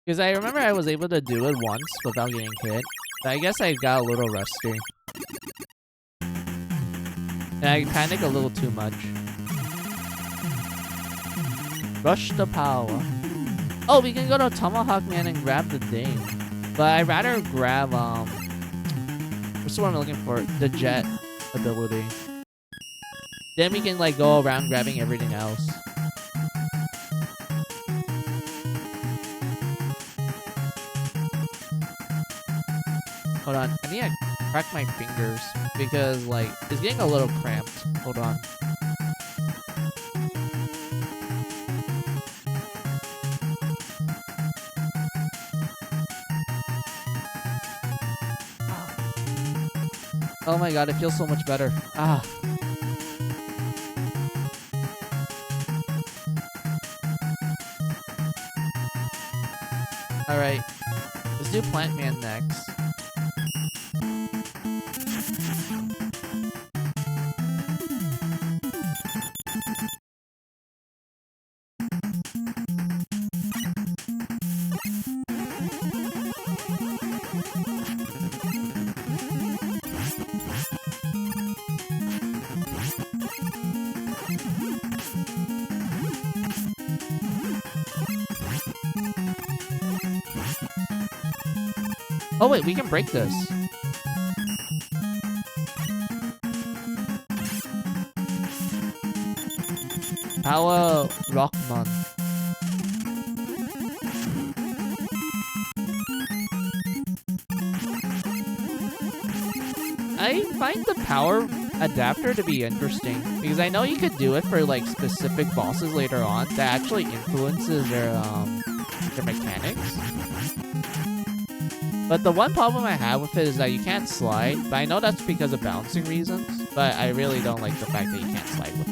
S1: Because I remember I was able to do it once without getting hit. But I guess I got a little rusty. And I panicked a little too much. Rush the power. Oh, we can go to Tomahawk Man and grab the thing. But I'd rather grab, what's the one I'm looking for? The jet ability. Then we can like go around grabbing everything else. Hold on, I need to crack my fingers because like it's getting a little cramped. Hold on. Oh my god, it feels so much better. Ah. Alright. Let's do Plant Man next. Oh wait, we can break this. Power Rockman. I find the power adapter to be interesting because I know you could do it for like specific bosses later on that actually influences their mechanics. But the one problem I have with it is that you can't slide, but I know that's because of balancing reasons, but I really don't like the fact that you can't slide with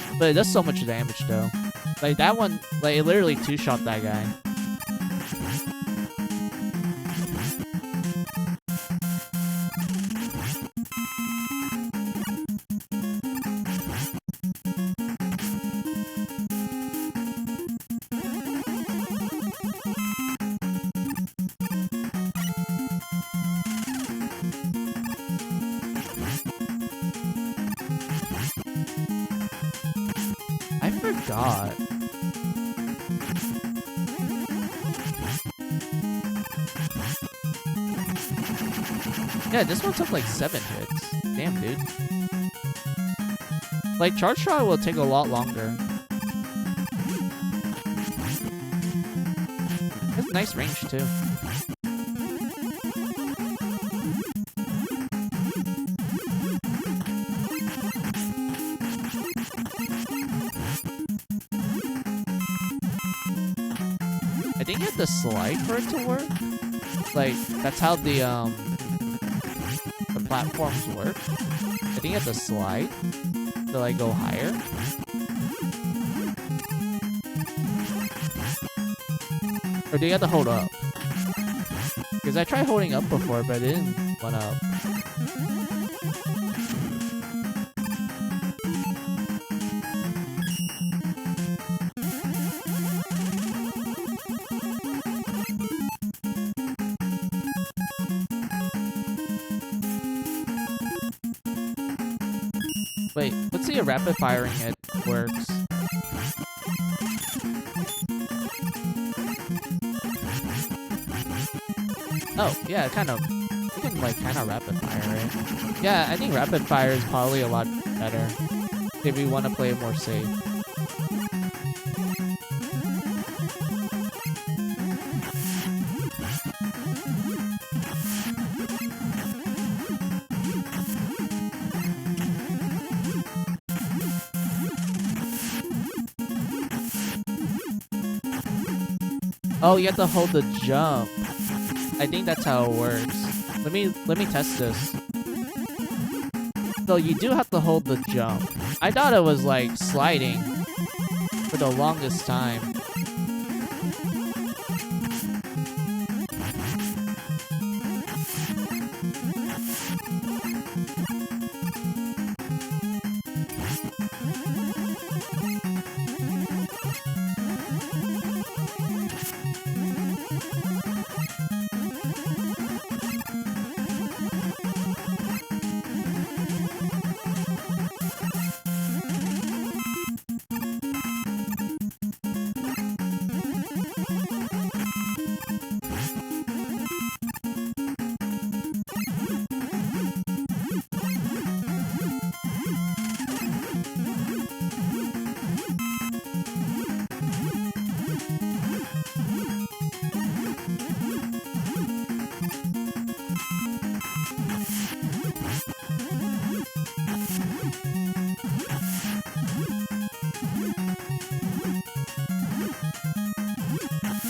S1: it. But it does so much damage though. Like that one, like it literally two-shot that guy. God. Yeah, this one took like 7 hits. Damn, dude. Like, Charge Shot will take a lot longer. Has nice range, too. I think you have to slide for it to work. Like, that's how the platforms work. I think you have to slide to, like, go higher. Or do you have to hold up? Because I tried holding up before, but it didn't went up. Wait, let's see if rapid firing it works. Oh, yeah, kind of. You can, like, kind of rapid fire it. Yeah, I think rapid fire is probably a lot better if you want to play it more safe. Oh, you have to hold the jump. I think that's how it works. Let me test this. So you do have to hold the jump. I thought it was like sliding for the longest time.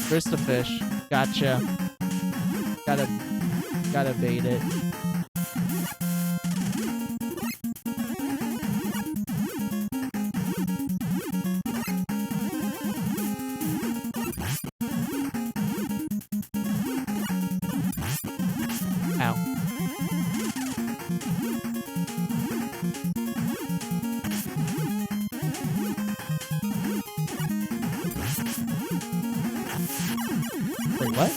S1: Where's the fish? Gotcha. Gotta bait it. Ow. Wait, what?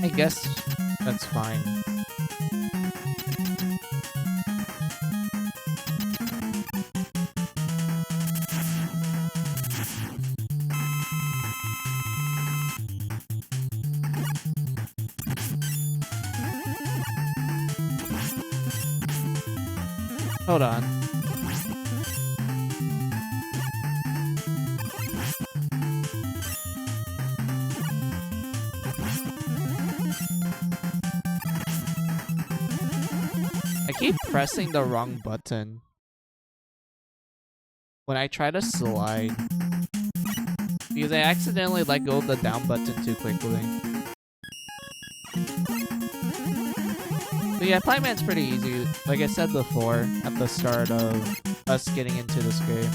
S1: I guess that's fine. Hold on. I keep pressing the wrong button when I try to slide because I accidentally let go of the down button too quickly. But yeah, Playman's pretty easy. Like I said before at the start of us getting into this game.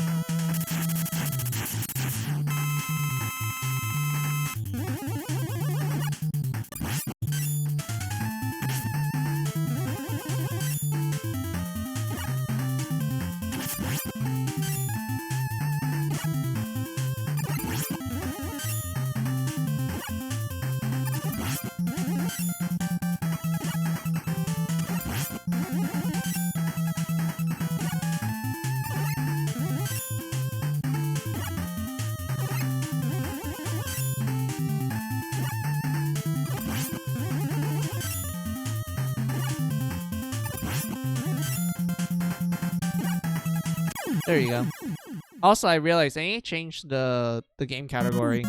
S1: There you go. Also, I realized I need to change the game category.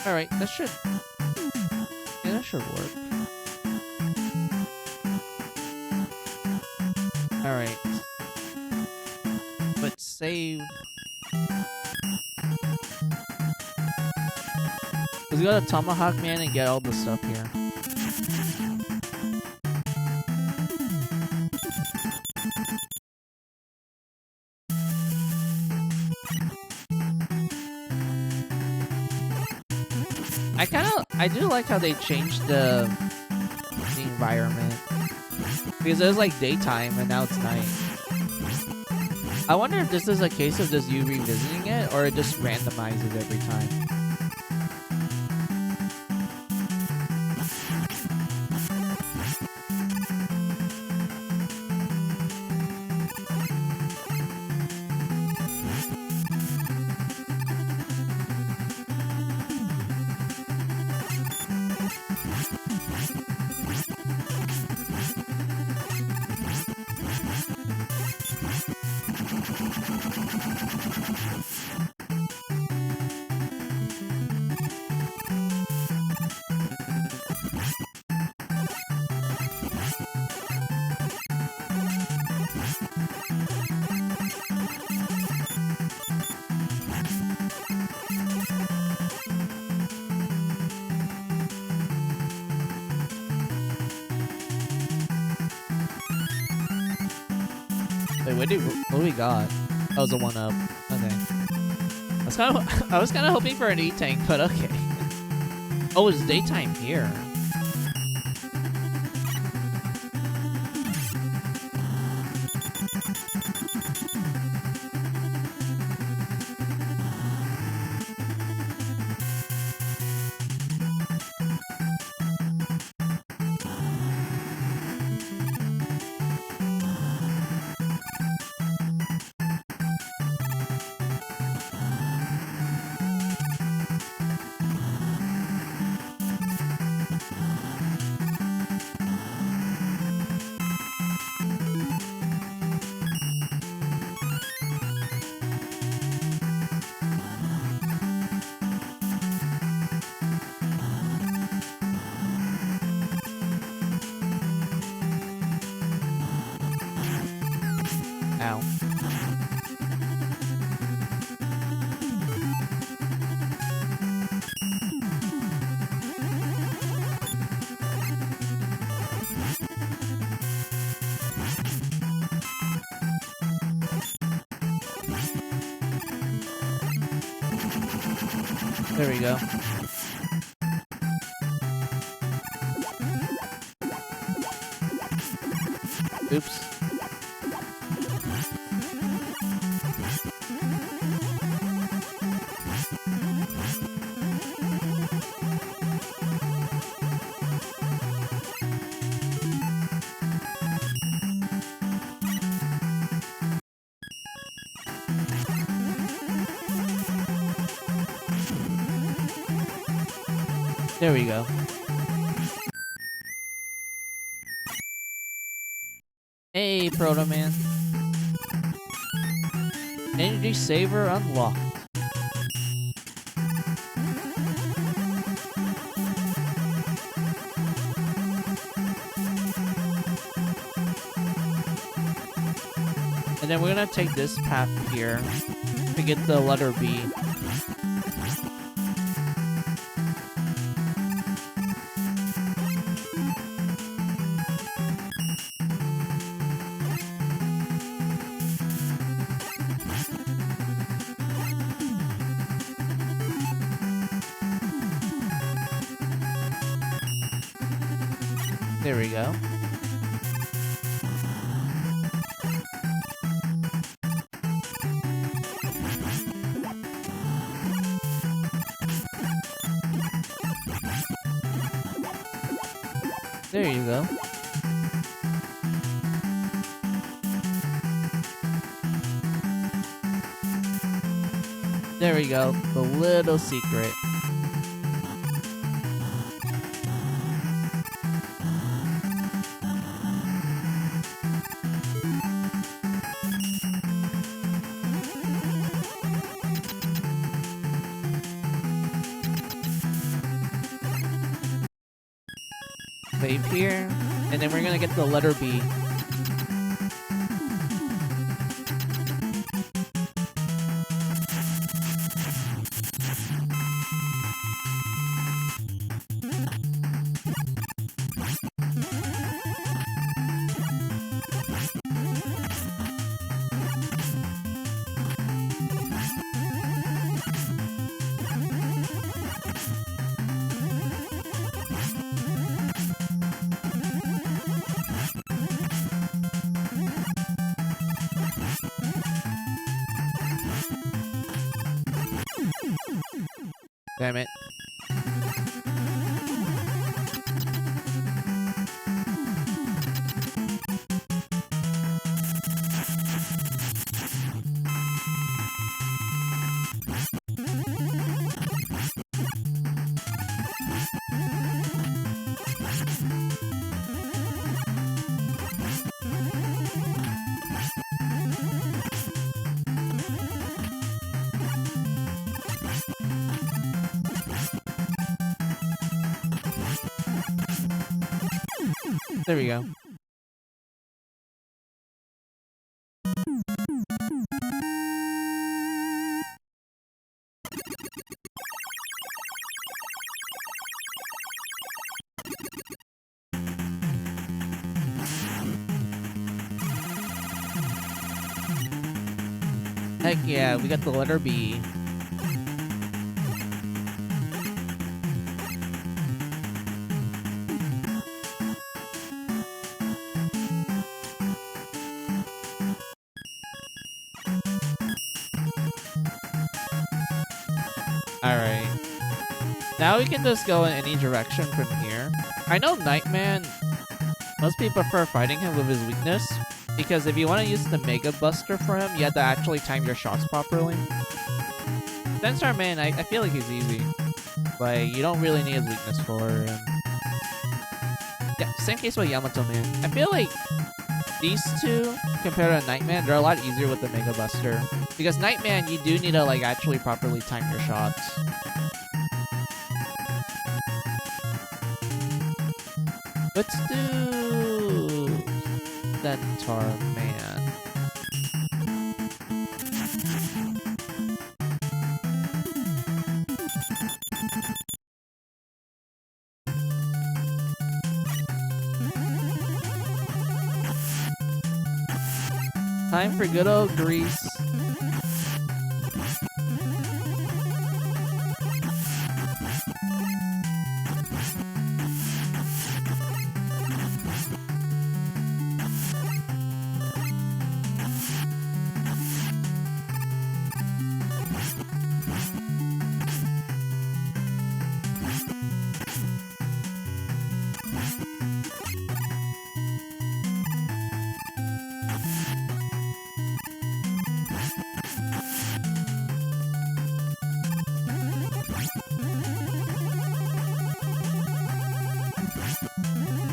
S1: Alright, that should work. Alright. Let's save. Let's go to Tomahawk Man and get all the stuff here. I do like how they changed the environment. Because it was like daytime and now it's night. I wonder if this is a case of just you revisiting it or it just randomizes every time. Wait, what do we got? That was a 1-up. Okay. I was kind of hoping for an E-tank, but okay. Oh, it's daytime here. Ow. There we go. Oops. There we go. Hey, Proto Man. Energy saver unlocked. And then we're gonna take this path here to get the letter B. There we go. There you go. There we go. The little secret. Vape here, and then we're gonna get the letter B. Damn it. There we go. Heck yeah, we got the letter B. Alright. Now we can just go in any direction from here. I know Nightman, most people prefer fighting him with his weakness, because if you want to use the Mega Buster for him, you have to actually time your shots properly. Sensor Man, I feel like he's easy. Like, you don't really need his weakness for him. Yeah, same case with Yamato Man. I feel like these two, compared to Nightman, they're a lot easier with the Mega Buster. Because Nightman, you do need to, like, actually properly time your shots. Let's do Centaur Man. Time for good old Grease.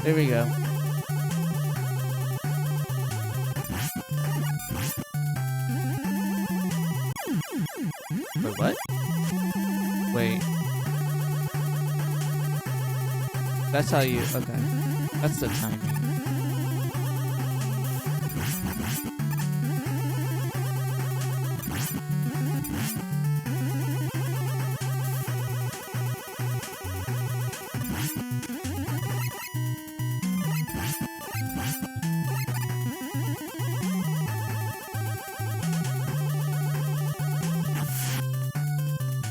S1: There we go. Wait, what? Wait. That's how you... Okay. That's the timing.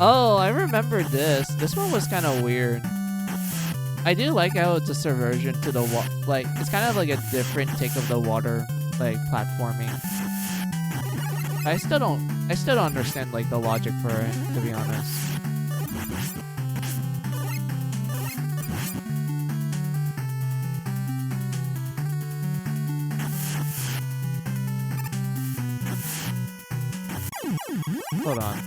S1: Oh, I remember this. This one was kind of weird. I do like how it's a subversion to the like, it's kind of like a different take of the water, like, platforming. I still don't understand, like, the logic for it, to be honest. Hold on.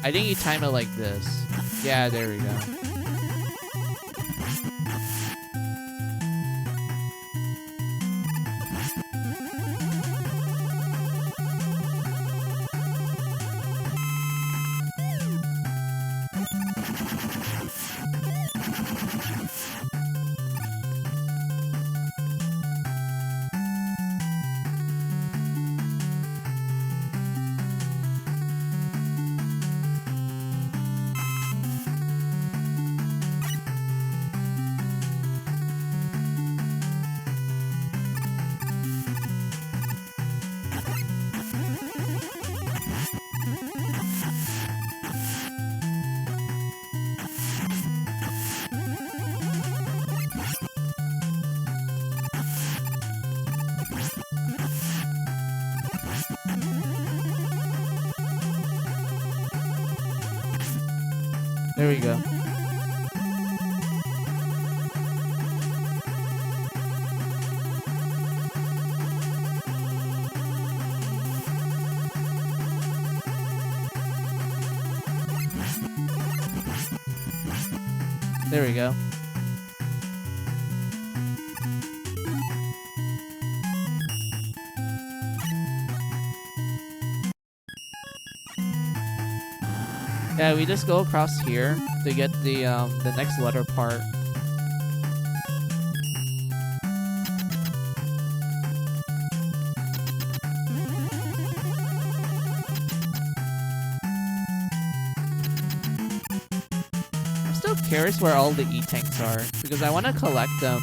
S1: I think you time it like this. Yeah, there we go. There we go. There we go. Yeah, we just go across here to get the next letter part. I'm still curious where all the E-tanks are, because I want to collect them.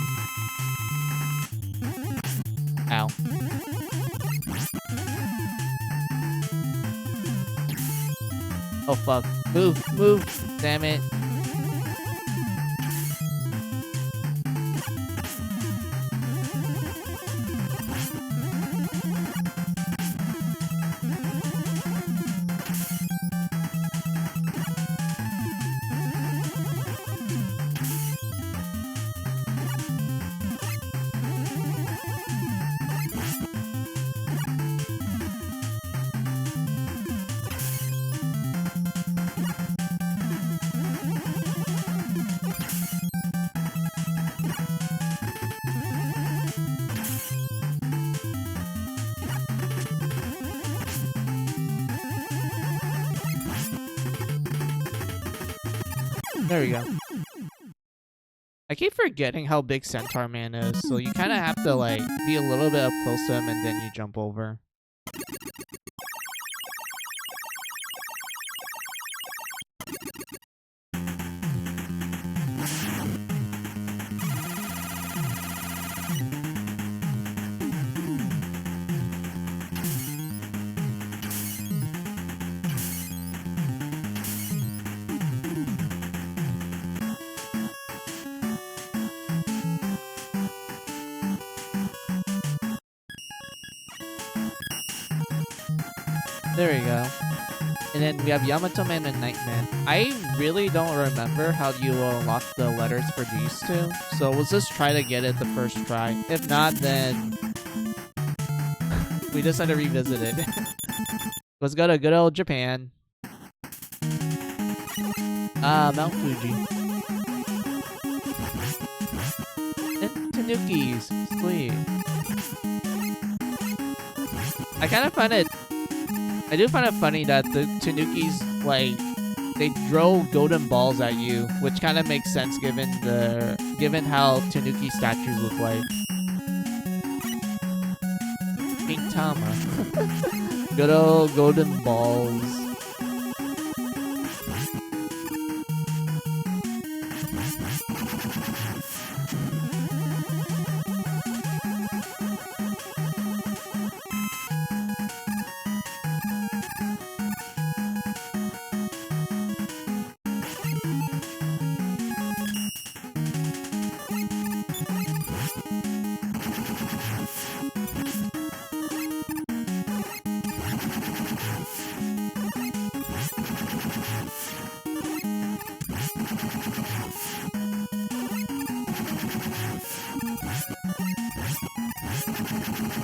S1: Ow. Oh fuck. Move, move. Damn it. There we go. I keep forgetting how big Centaur Man is, so you kind of have to like be a little bit up close to him and then you jump over. There we go. And then we have Yamato Man and Nightman. I really don't remember how you unlock the letters for these two, so we'll just try to get it the first try. If not, then we just have to revisit it. Let's go to good old Japan. Mount Fuji. And Tanukis. Sweet. I do find it funny that the Tanukis, like, they throw golden balls at you, which kind of makes sense given how Tanuki statues look like. King Tama. Good old golden balls.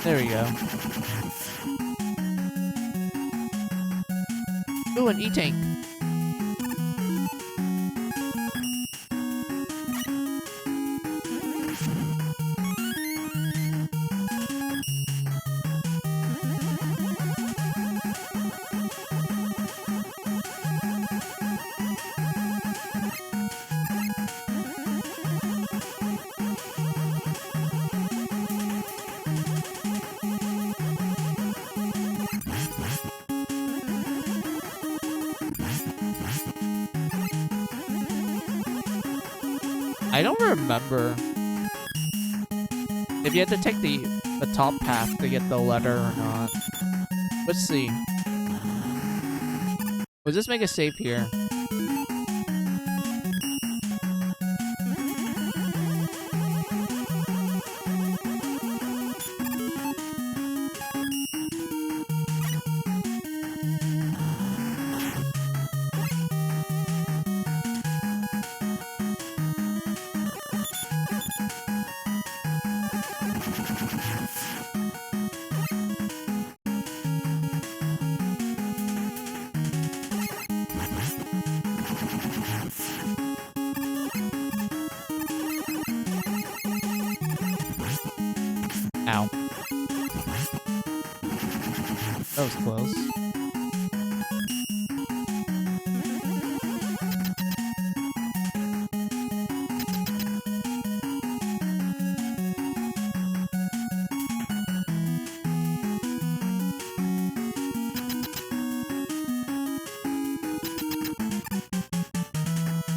S1: There we go. Ooh, an E-tank. I don't remember if you had to take the top path to get the letter or not. Let's see. Let's just make a save here. Ow. That was close.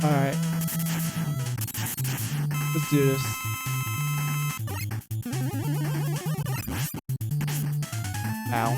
S1: Alright. Let's do this. Ow.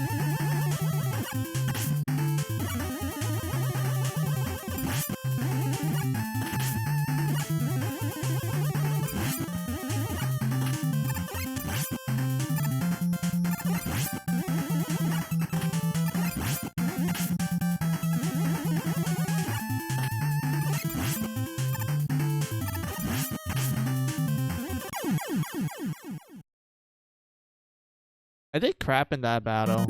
S1: I did crap in that battle.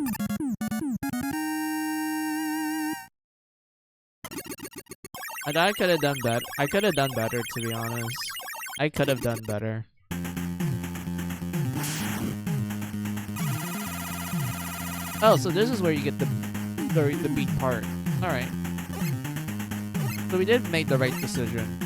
S1: I thought I could have done better. I could have done better, to be honest. I could have done better. Oh, so this is where you get the beat part. All right. So we did make the right decision.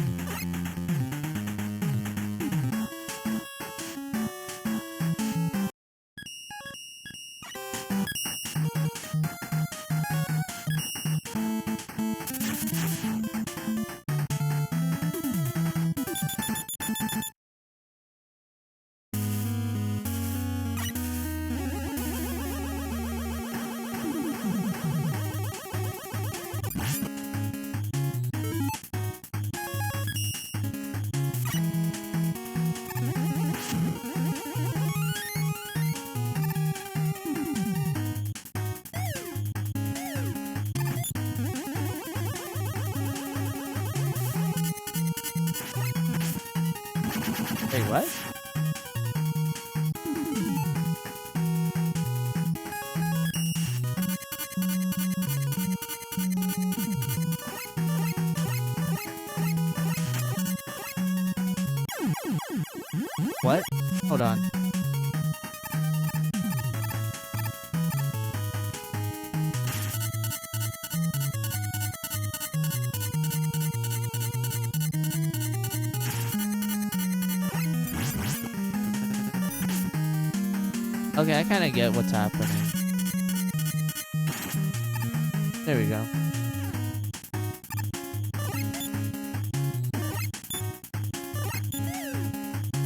S1: Wait, what? What? Hold on. Okay, I kind of get what's happening. There we go.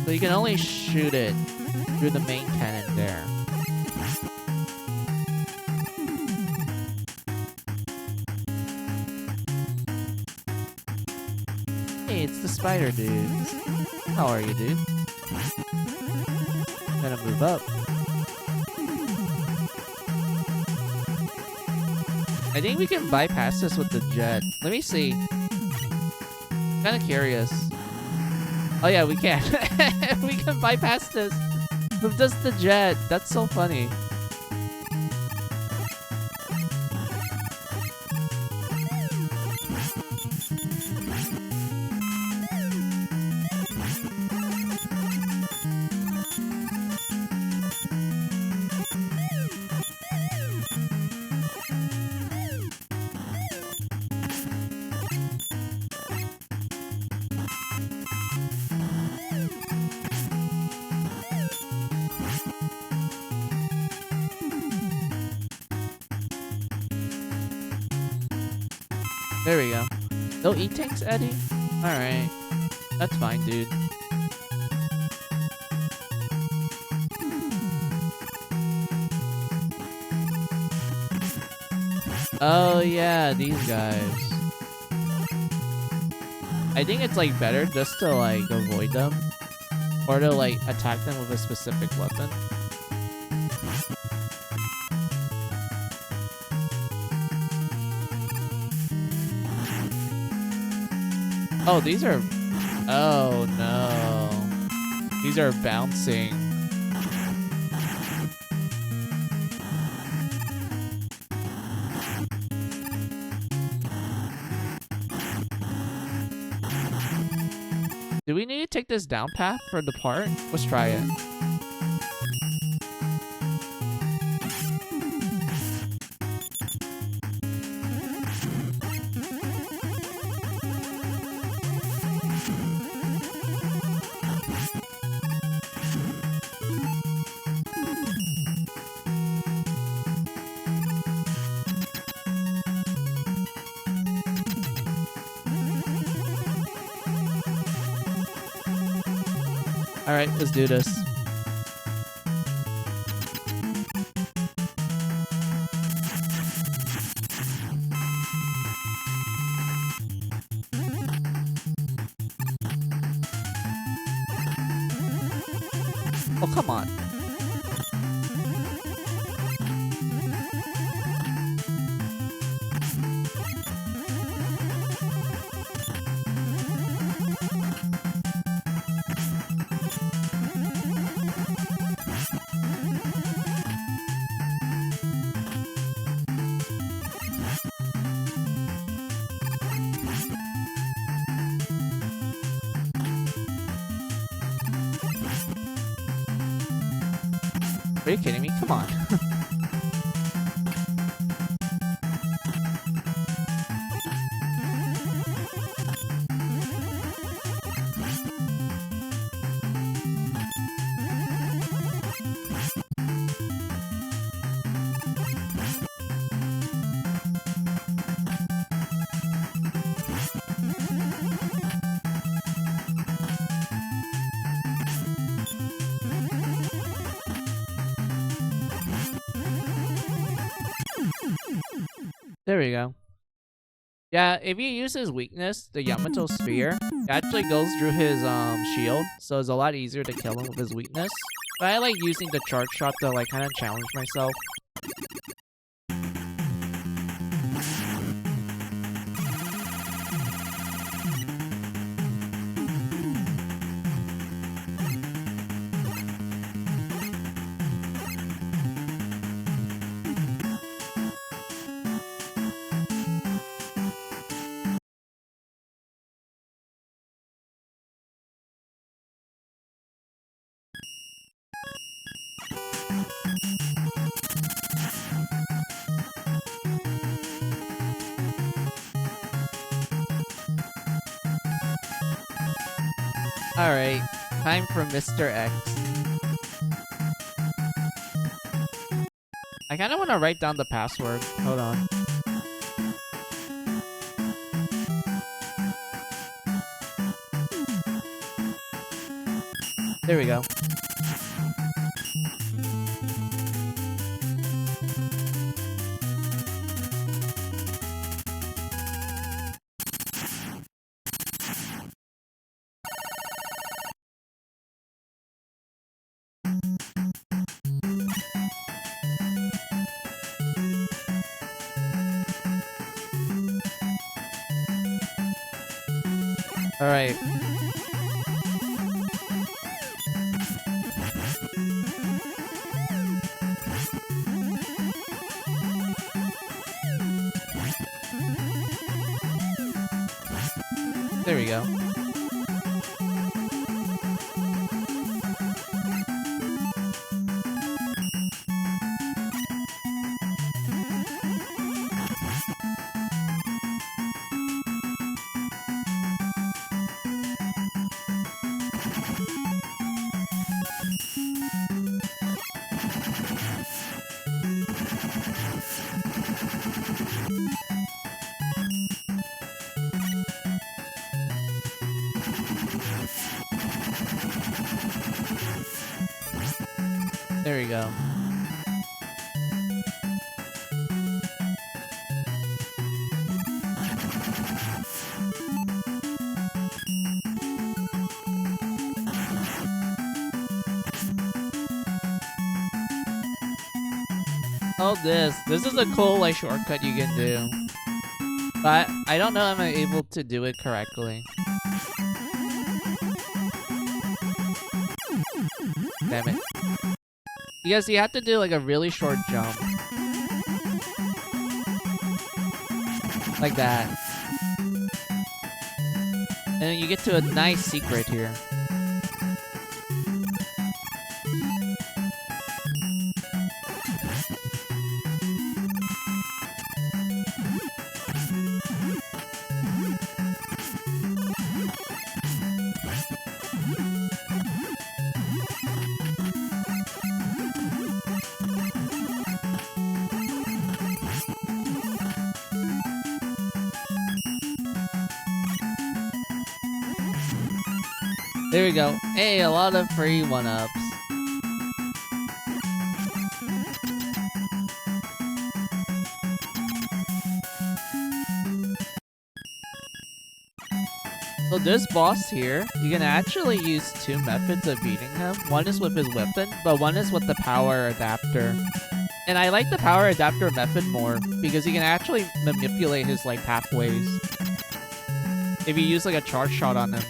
S1: So you can only shoot it through the main cannon there. Hey, it's the spider dudes. How are you, dude? I'm gonna move up. I think we can bypass this with the jet. Let me see. Kind of curious. Oh yeah, we can. We can bypass this with just the jet. That's so funny. There we go. No E-tanks, Eddie? Alright. That's fine, dude. Oh yeah, these guys. I think it's like better just to like avoid them. Or to like attack them with a specific weapon. Oh, these are... Oh, no. These are bouncing. Do we need to take this down path for the part? Let's try it. Alright, let's do this. Oh, come on. Are you kidding me? Come on. There we go. Yeah, if you use his weakness, the Yamato Sphere, it actually goes through his shield, so it's a lot easier to kill him with his weakness. But I like using the charge shot to like kind of challenge myself. Alright, time for Mr. X. I kind of want to write down the password. Hold on. There we go. Alright. There we go. There we go. Oh, this is a cool like shortcut you can do, but I don't know if I'm able to do it correctly. Damn it. Because you have to do like a really short jump. Like that. And then you get to a nice secret here. There we go. Hey, a lot of free one-ups. So this boss here, you can actually use two methods of beating him. One is with his weapon, but one is with the power adapter. And I like the power adapter method more because you can actually manipulate his like pathways if you use like a charge shot on him.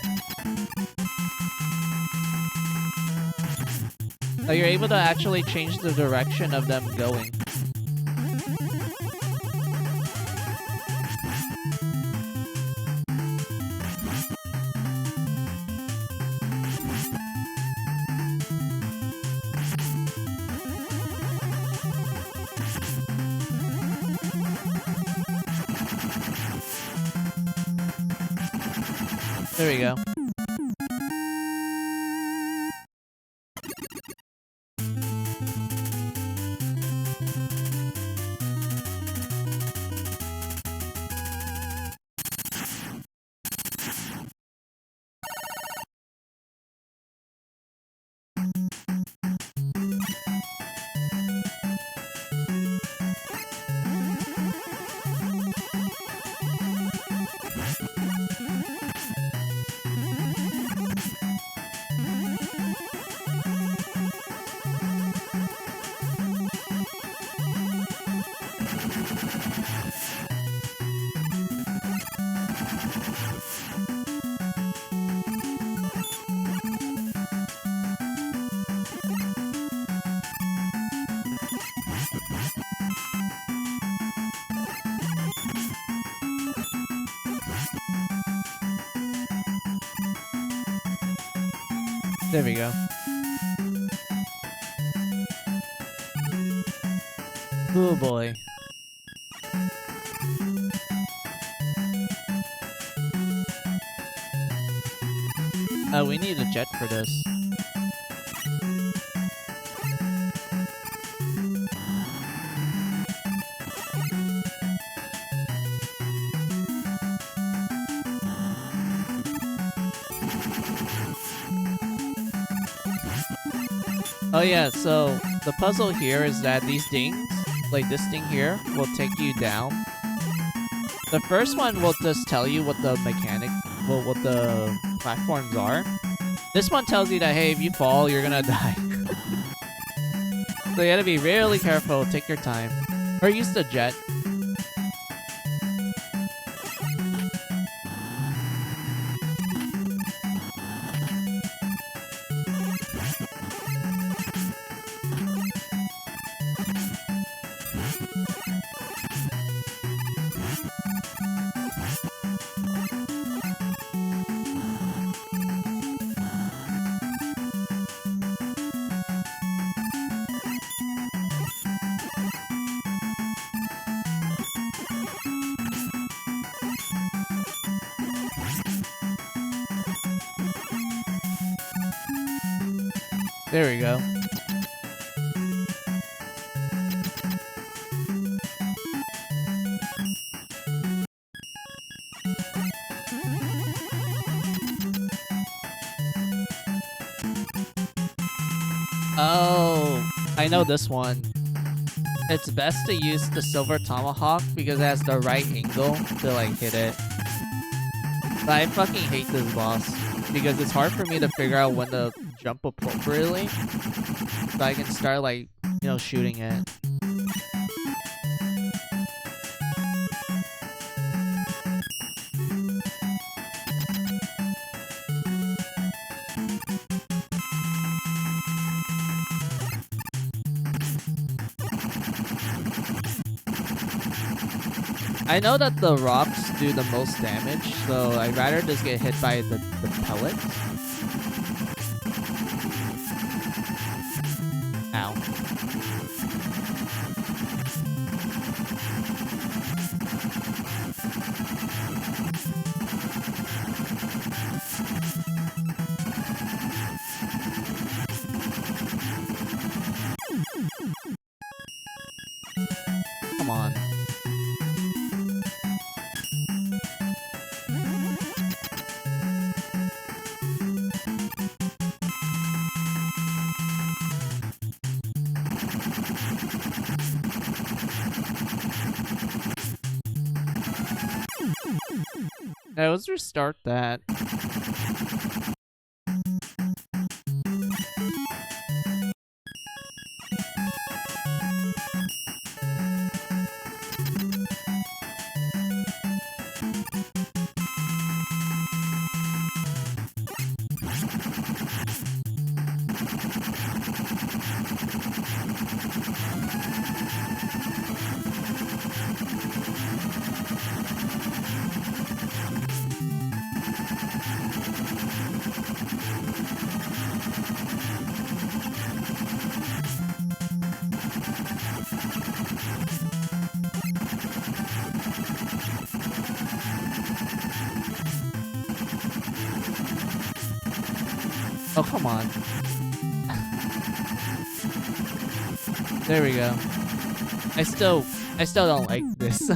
S1: So you're able to actually change the direction of them going. There we go. There we go. Oh boy. We need a jet for this. Oh yeah, so the puzzle here is that these dings, like this thing here, will take you down. The first one will just tell you what the what the platforms are. This one tells you that, hey, if you fall, you're gonna die. So you gotta be really careful, take your time. Or use the jet. There we go. Oh, I know this one. It's best to use the silver tomahawk because it has the right angle to like hit it. But I fucking hate this boss because it's hard for me to figure out when to jump appropriately so I can start like, you know, shooting it. I know that the rocks do the most damage, so I'd rather just get hit by the pellets. Ow. Come on. Now let's restart that. Oh, come on. There we go. I still don't like this.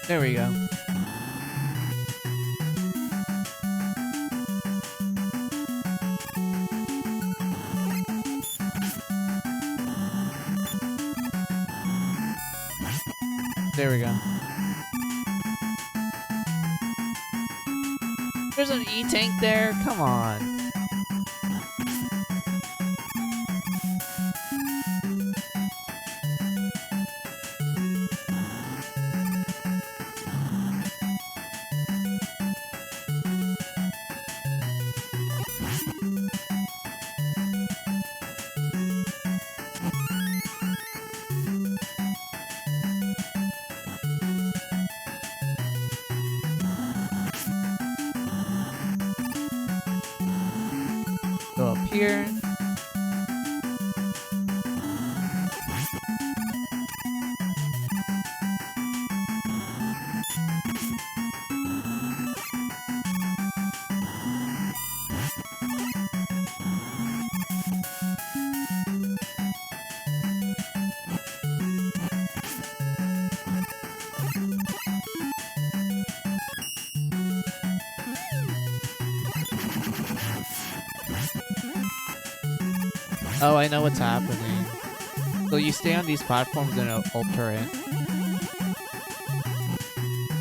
S1: There we go. There we go. There's an E-tank there? Come on. Go up here. Oh, I know what's happening. So you stay on these platforms and it'll turret. I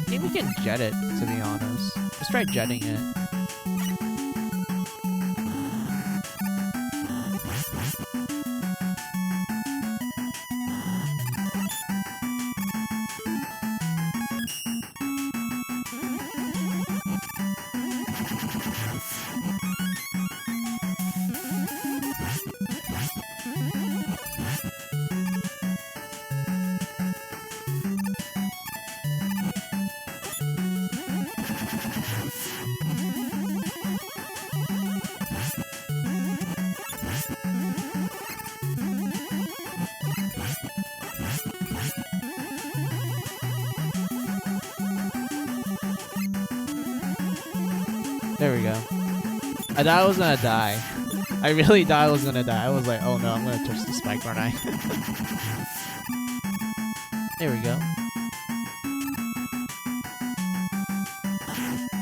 S1: think we can jet it, to be honest. Let's try jetting it. There we go. I thought I was gonna die. I really thought I was gonna die. I was like, oh no, I'm gonna touch the spike, aren't I? There we go.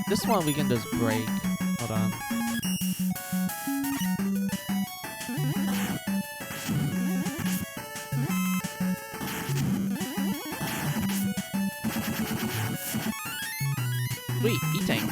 S1: This one we can just break. Hold on. Sweet, E-tank.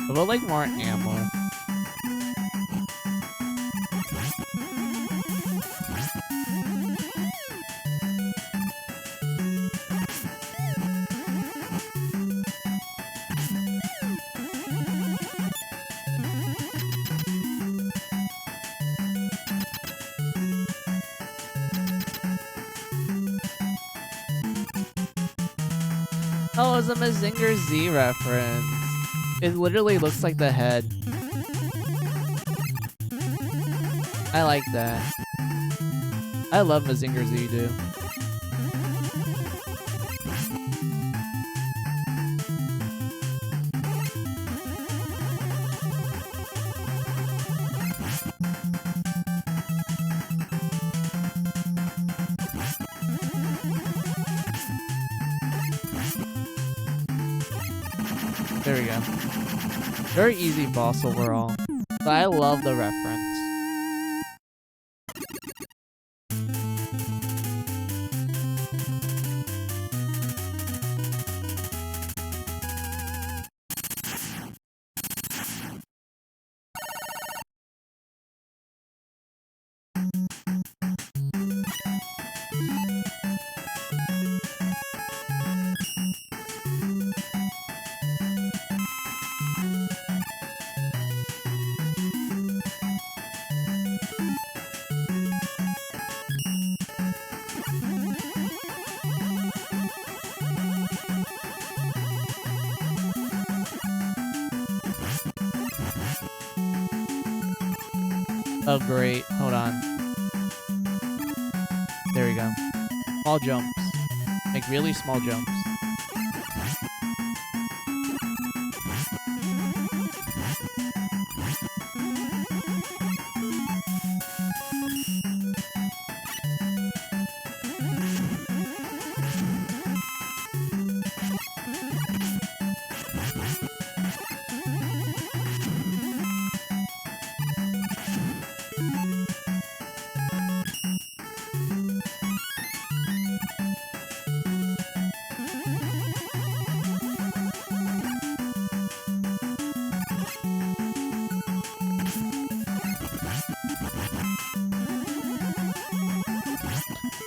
S1: I would like more ammo. Oh, it's a Mazinger Z reference. It literally looks like the head. I like that. I love Mazinger Z, dude. There we go. Very easy boss overall. But I love the reference. Oh, great. Hold on. There we go. Small jumps. Like, really small jumps.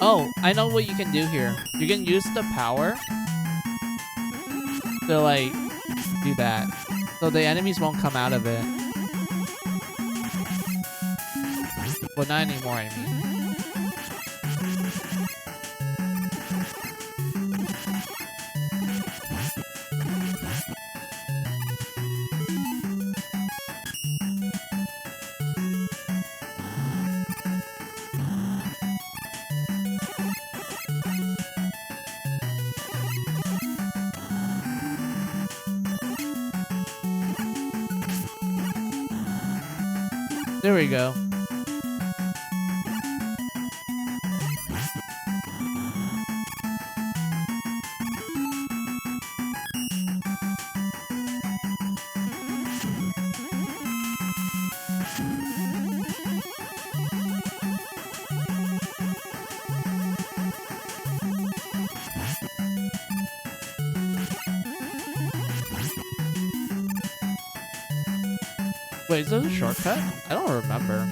S1: Oh, I know what you can do here. You can use the power to, like, do that. So the enemies won't come out of it. Well, not anymore, I mean. There we go. Wait, is this a shortcut? I don't remember.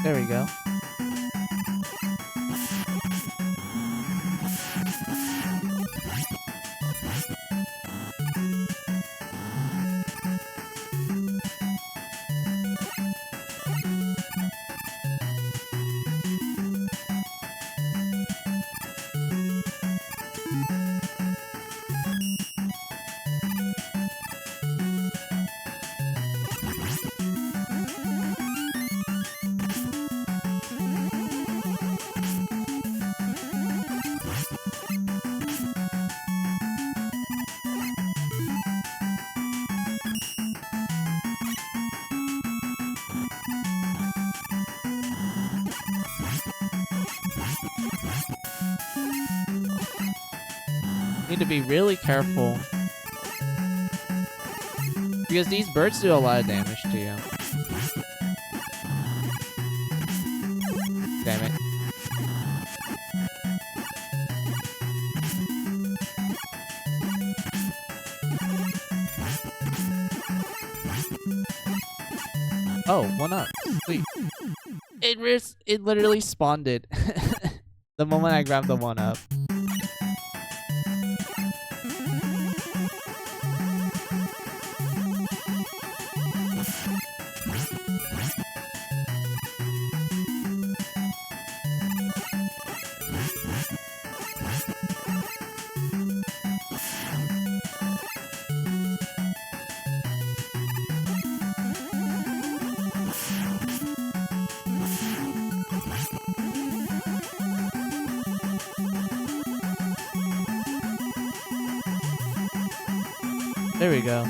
S1: There we go. Need to be really careful. Because these birds do a lot of damage to you. Damn it. Oh, 1 up. Sweet. it literally spawned it the moment I grabbed the 1-up. There we go.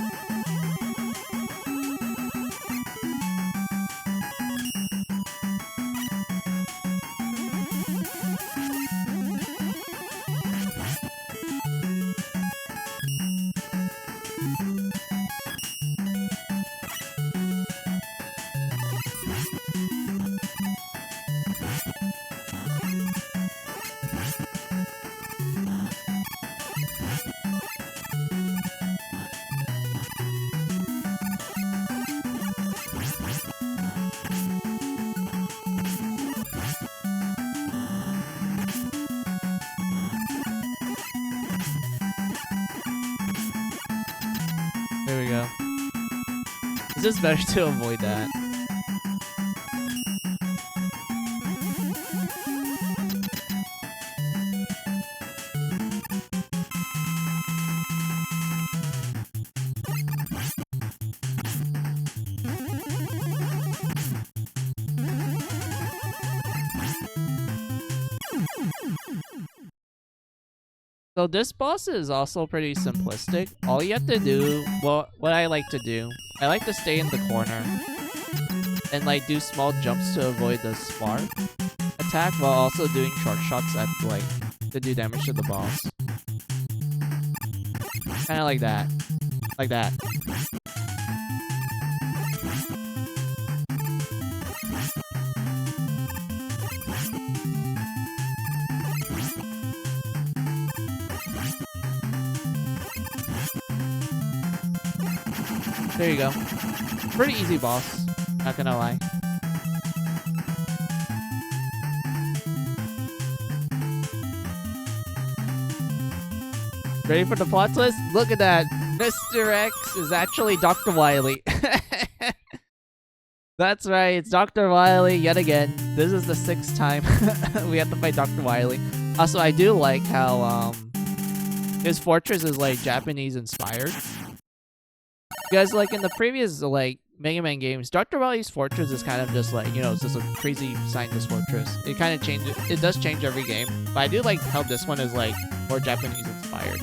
S1: There we go. It's just better to avoid that. So this boss is also pretty simplistic. All you have to do, well, what I like to do, I like to stay in the corner and like do small jumps to avoid the spark attack while also doing short shots at like to do damage to the boss. Kind of like that. Like that. There you go. Pretty easy boss, not gonna lie. Ready for the plot twist? Look at that! Mr. X is actually Dr. Wily. That's right, it's Dr. Wily yet again. This is the 6th time we have to fight Dr. Wily. Also, I do like how his fortress is like Japanese inspired. Because like in the previous like Mega Man games, Dr. Wily's fortress is kind of just like, you know, it's just a crazy scientist fortress. It kind of changes, it does change every game. But I do like how this one is like more Japanese inspired.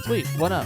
S1: Sweet, 1-up.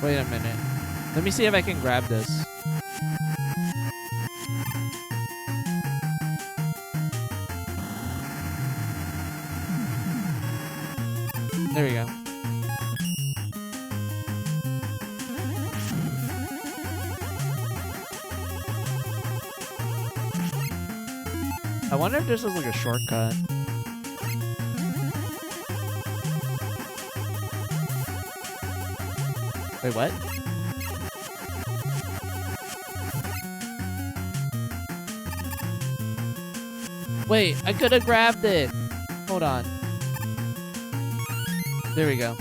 S1: Wait a minute. Let me see if I can grab this. There we go. I wonder if this is like a shortcut. Wait, what? Wait, I could have grabbed it. Hold on. There we go.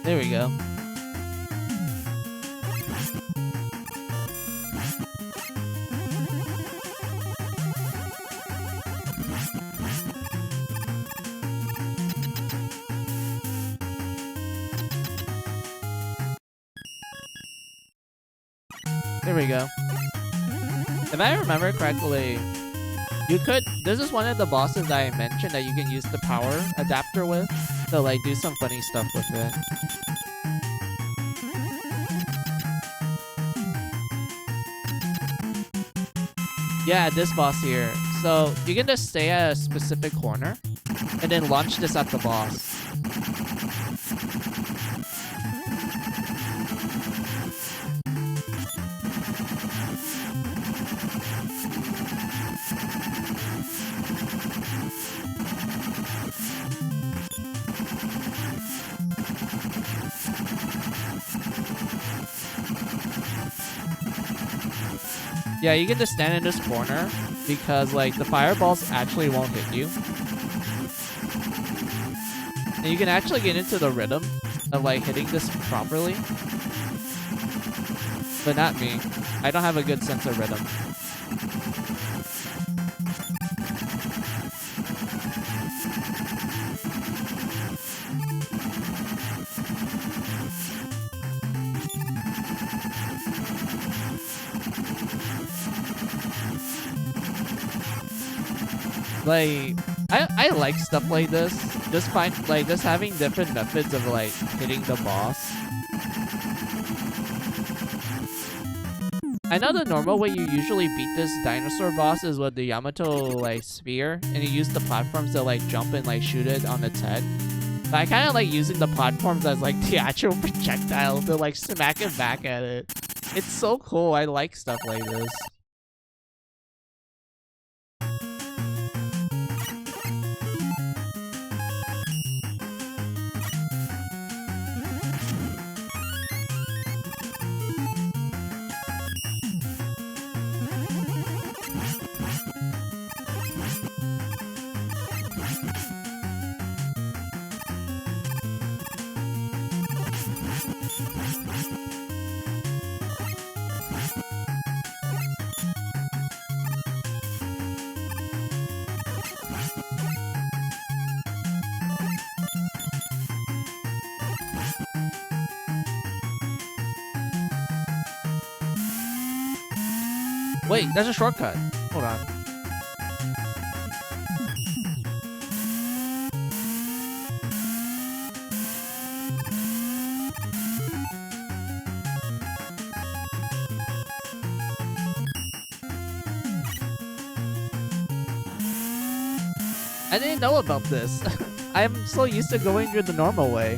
S1: There we go. There we go. If I remember correctly, you could... This is one of the bosses that I mentioned that you can use the power adapter with to like do some funny stuff with it. Yeah, this boss here. So you can just stay at a specific corner and then launch this at the boss. Yeah, you can just stand in this corner because like the fireballs actually won't hit you. And you can actually get into the rhythm of like hitting this properly. But not me. I don't have a good sense of rhythm. Like, I like stuff like this. Just having different methods of like hitting the boss. I know the normal way you usually beat this dinosaur boss is with the Yamato like sphere, and you use the platforms to like jump and like shoot it on its head. But I kind of like using the platforms as like the actual projectile to like smack it back at it. It's so cool. I like stuff like this. Wait, that's a shortcut. Hold on. I didn't know about this. I'm so used to going through the normal way.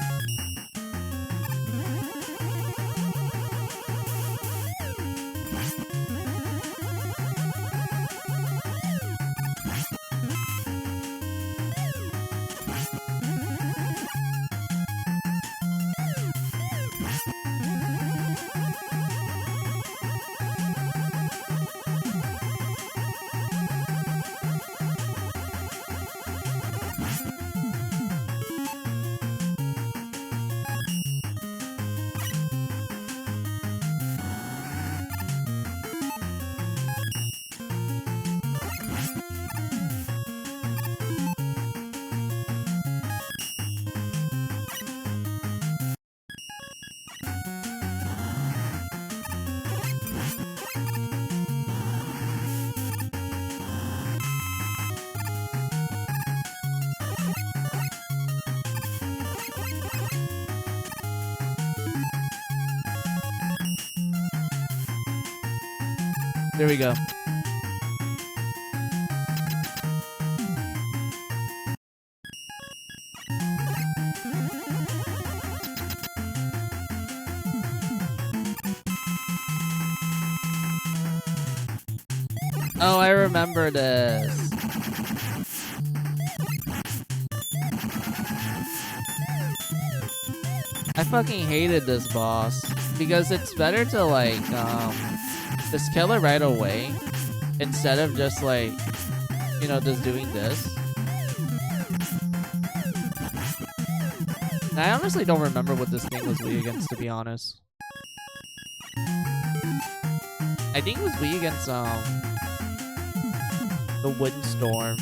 S1: There we go. Oh, I remember this. I fucking hated this boss because it's better to like just kill it right away instead of just like, you know, just doing this. And I honestly don't remember what this thing was weak against, to be honest. I think it was weak against the Wooden Storm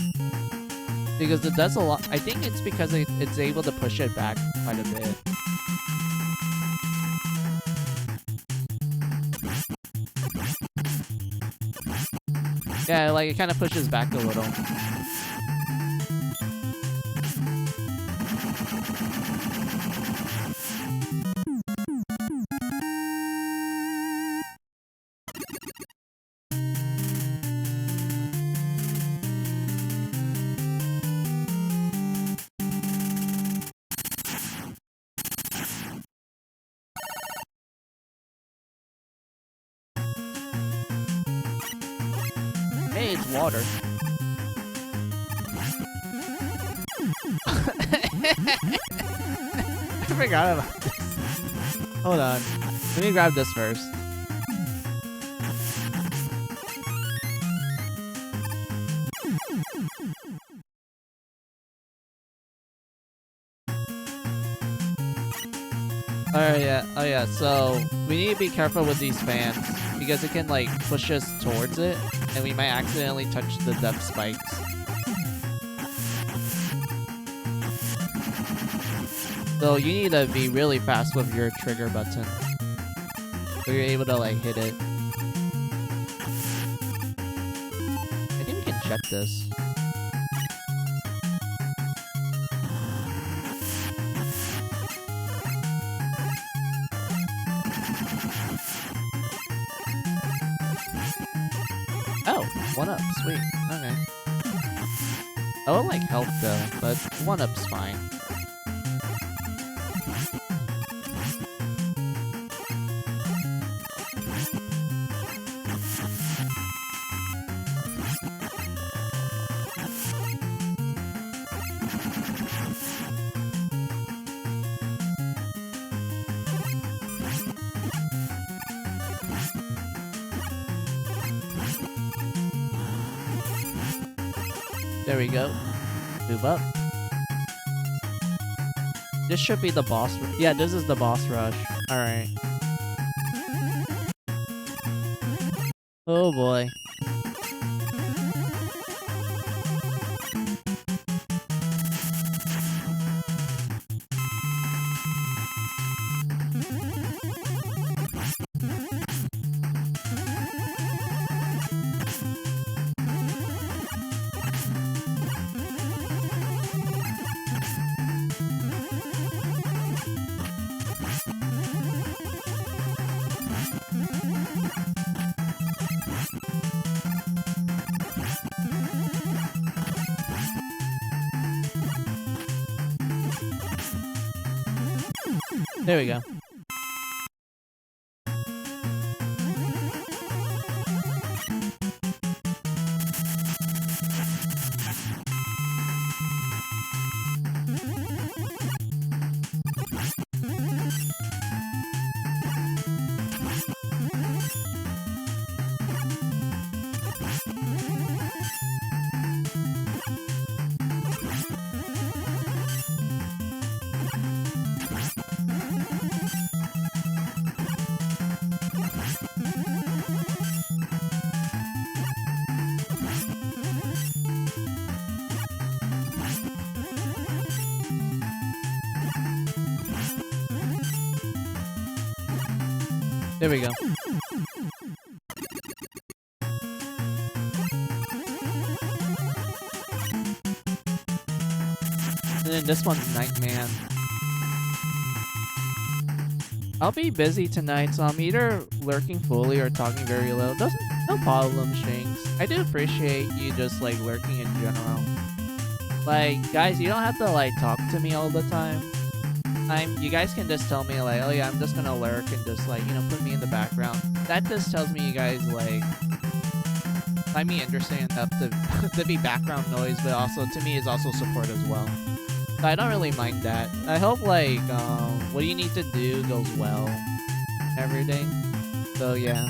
S1: because it does a lot. I think it's because it's able to push it back quite a bit. Yeah, like it kind of pushes back a little. Hey, it's water. I forgot about this. Hold on. Let me grab this first. Oh yeah, so we need to be careful with these fans because it can like push us towards it and we might accidentally touch the depth spikes. So you need to be really fast with your trigger button so you're able to like hit it. I think we can check this. Oh, 1-up, sweet. Okay. I would like help though, but 1-up's fine. There we go. Move up. This should be the boss. Yeah, this is the boss rush. Alright. Oh boy. There we go. There we go. And then this one's Nightman. I'll be busy tonight, so I'm either lurking fully or talking very low. Doesn't no problem, Shinx. I do appreciate you just like lurking in general. Like, guys, you don't have to like talk to me all the time. You guys can just tell me like, oh yeah, I'm just gonna lurk and just like, you know, put me in the background. That just tells me you guys like find me interesting enough to to be background noise, but also to me is also support as well. So I don't really mind that. I hope like what you need to do goes well, everything. So yeah.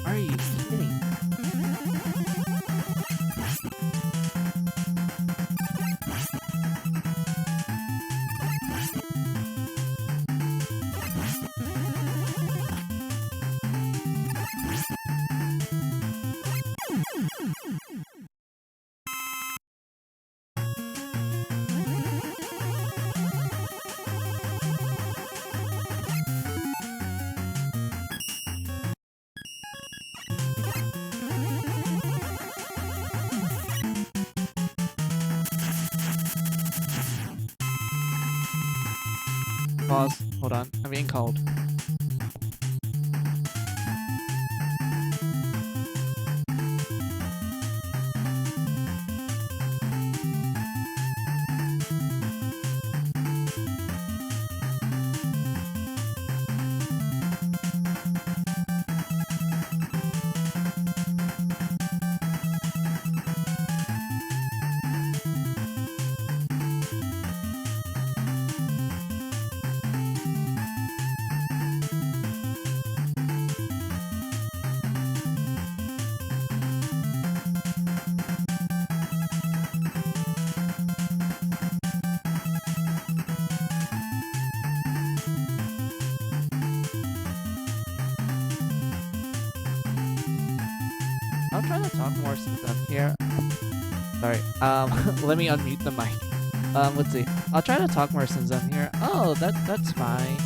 S1: Are you kidding? Pause. Hold on. I'm being called. I'll try to talk more since I'm here. Sorry. Let me unmute the mic. Let's see. I'll try to talk more since I'm here. Oh, that's fine.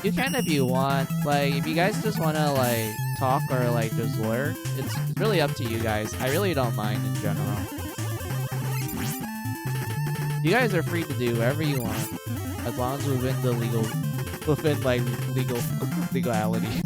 S1: You can if you want. Like, if you guys just wanna like talk or like just lurk, it's really up to you guys. I really don't mind in general. You guys are free to do whatever you want, as long as within the legality.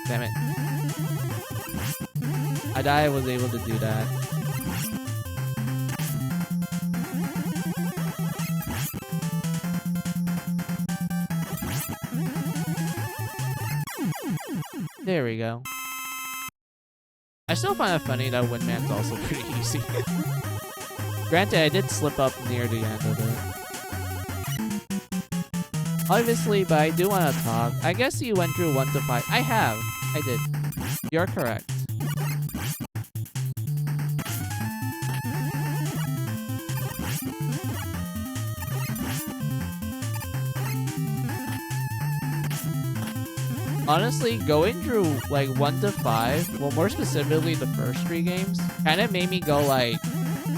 S1: Damn it. I was able to do that. There we go. I still find it funny that Windman's also pretty easy. Granted, I did slip up near the end of it. Obviously, but I do want to talk. I guess you went through 1 to 5. I have. I did. You're correct. Honestly, going through like 1 to 5, well, more specifically the first 3 games, kind of made me go like,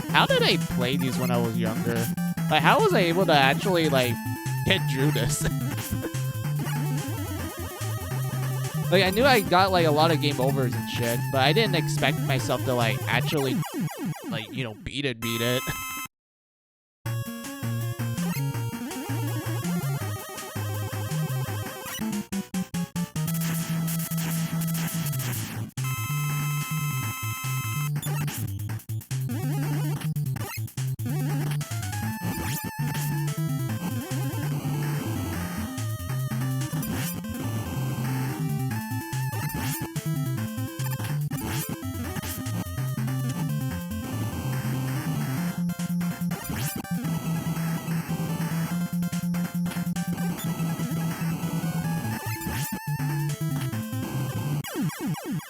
S1: how did I play these when I was younger? Like, how was I able to actually like get through this? Like, I knew I got like a lot of game overs and shit, but I didn't expect myself to like actually like, you know, beat it.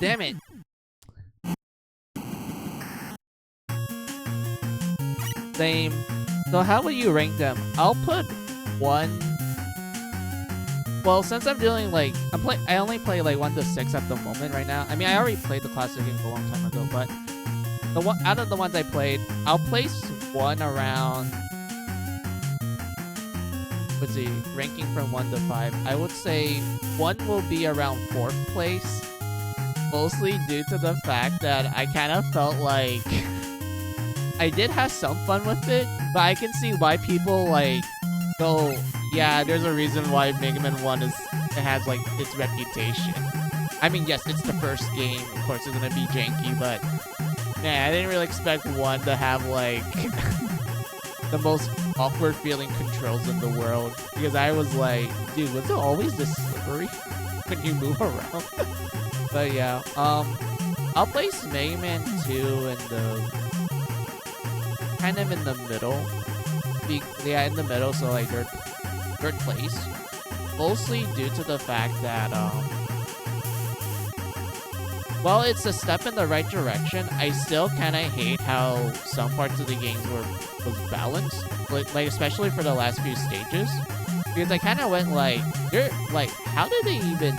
S1: Damn it. Same. So how would you rank them? I'll put 1. Well, since I'm doing like I only play like 1 to 6 at the moment right now. I mean, I already played the classic game a long time ago, but the one out of the ones I played, I'll place 1 around. Let's see, ranking from 1 to 5. I would say 1 will be around 4th place, mostly due to the fact that I kind of felt like I did have some fun with it, but I can see why people like go, yeah, there's a reason why Mega Man 1 has like its reputation. I mean, yes, it's the first game, of course it's gonna be janky, but man, I didn't really expect 1 to have like the most awkward feeling controls in the world, because I was like, dude, was it always this slippery when you move around? But yeah, I'll place Mega Man 2 in the kind of in the middle. Yeah, in the middle, so like third place. Mostly due to the fact that while it's a step in the right direction, I still kind of hate how some parts of the games was balanced, like especially for the last few stages, because I kind of went like, they're like, how did they even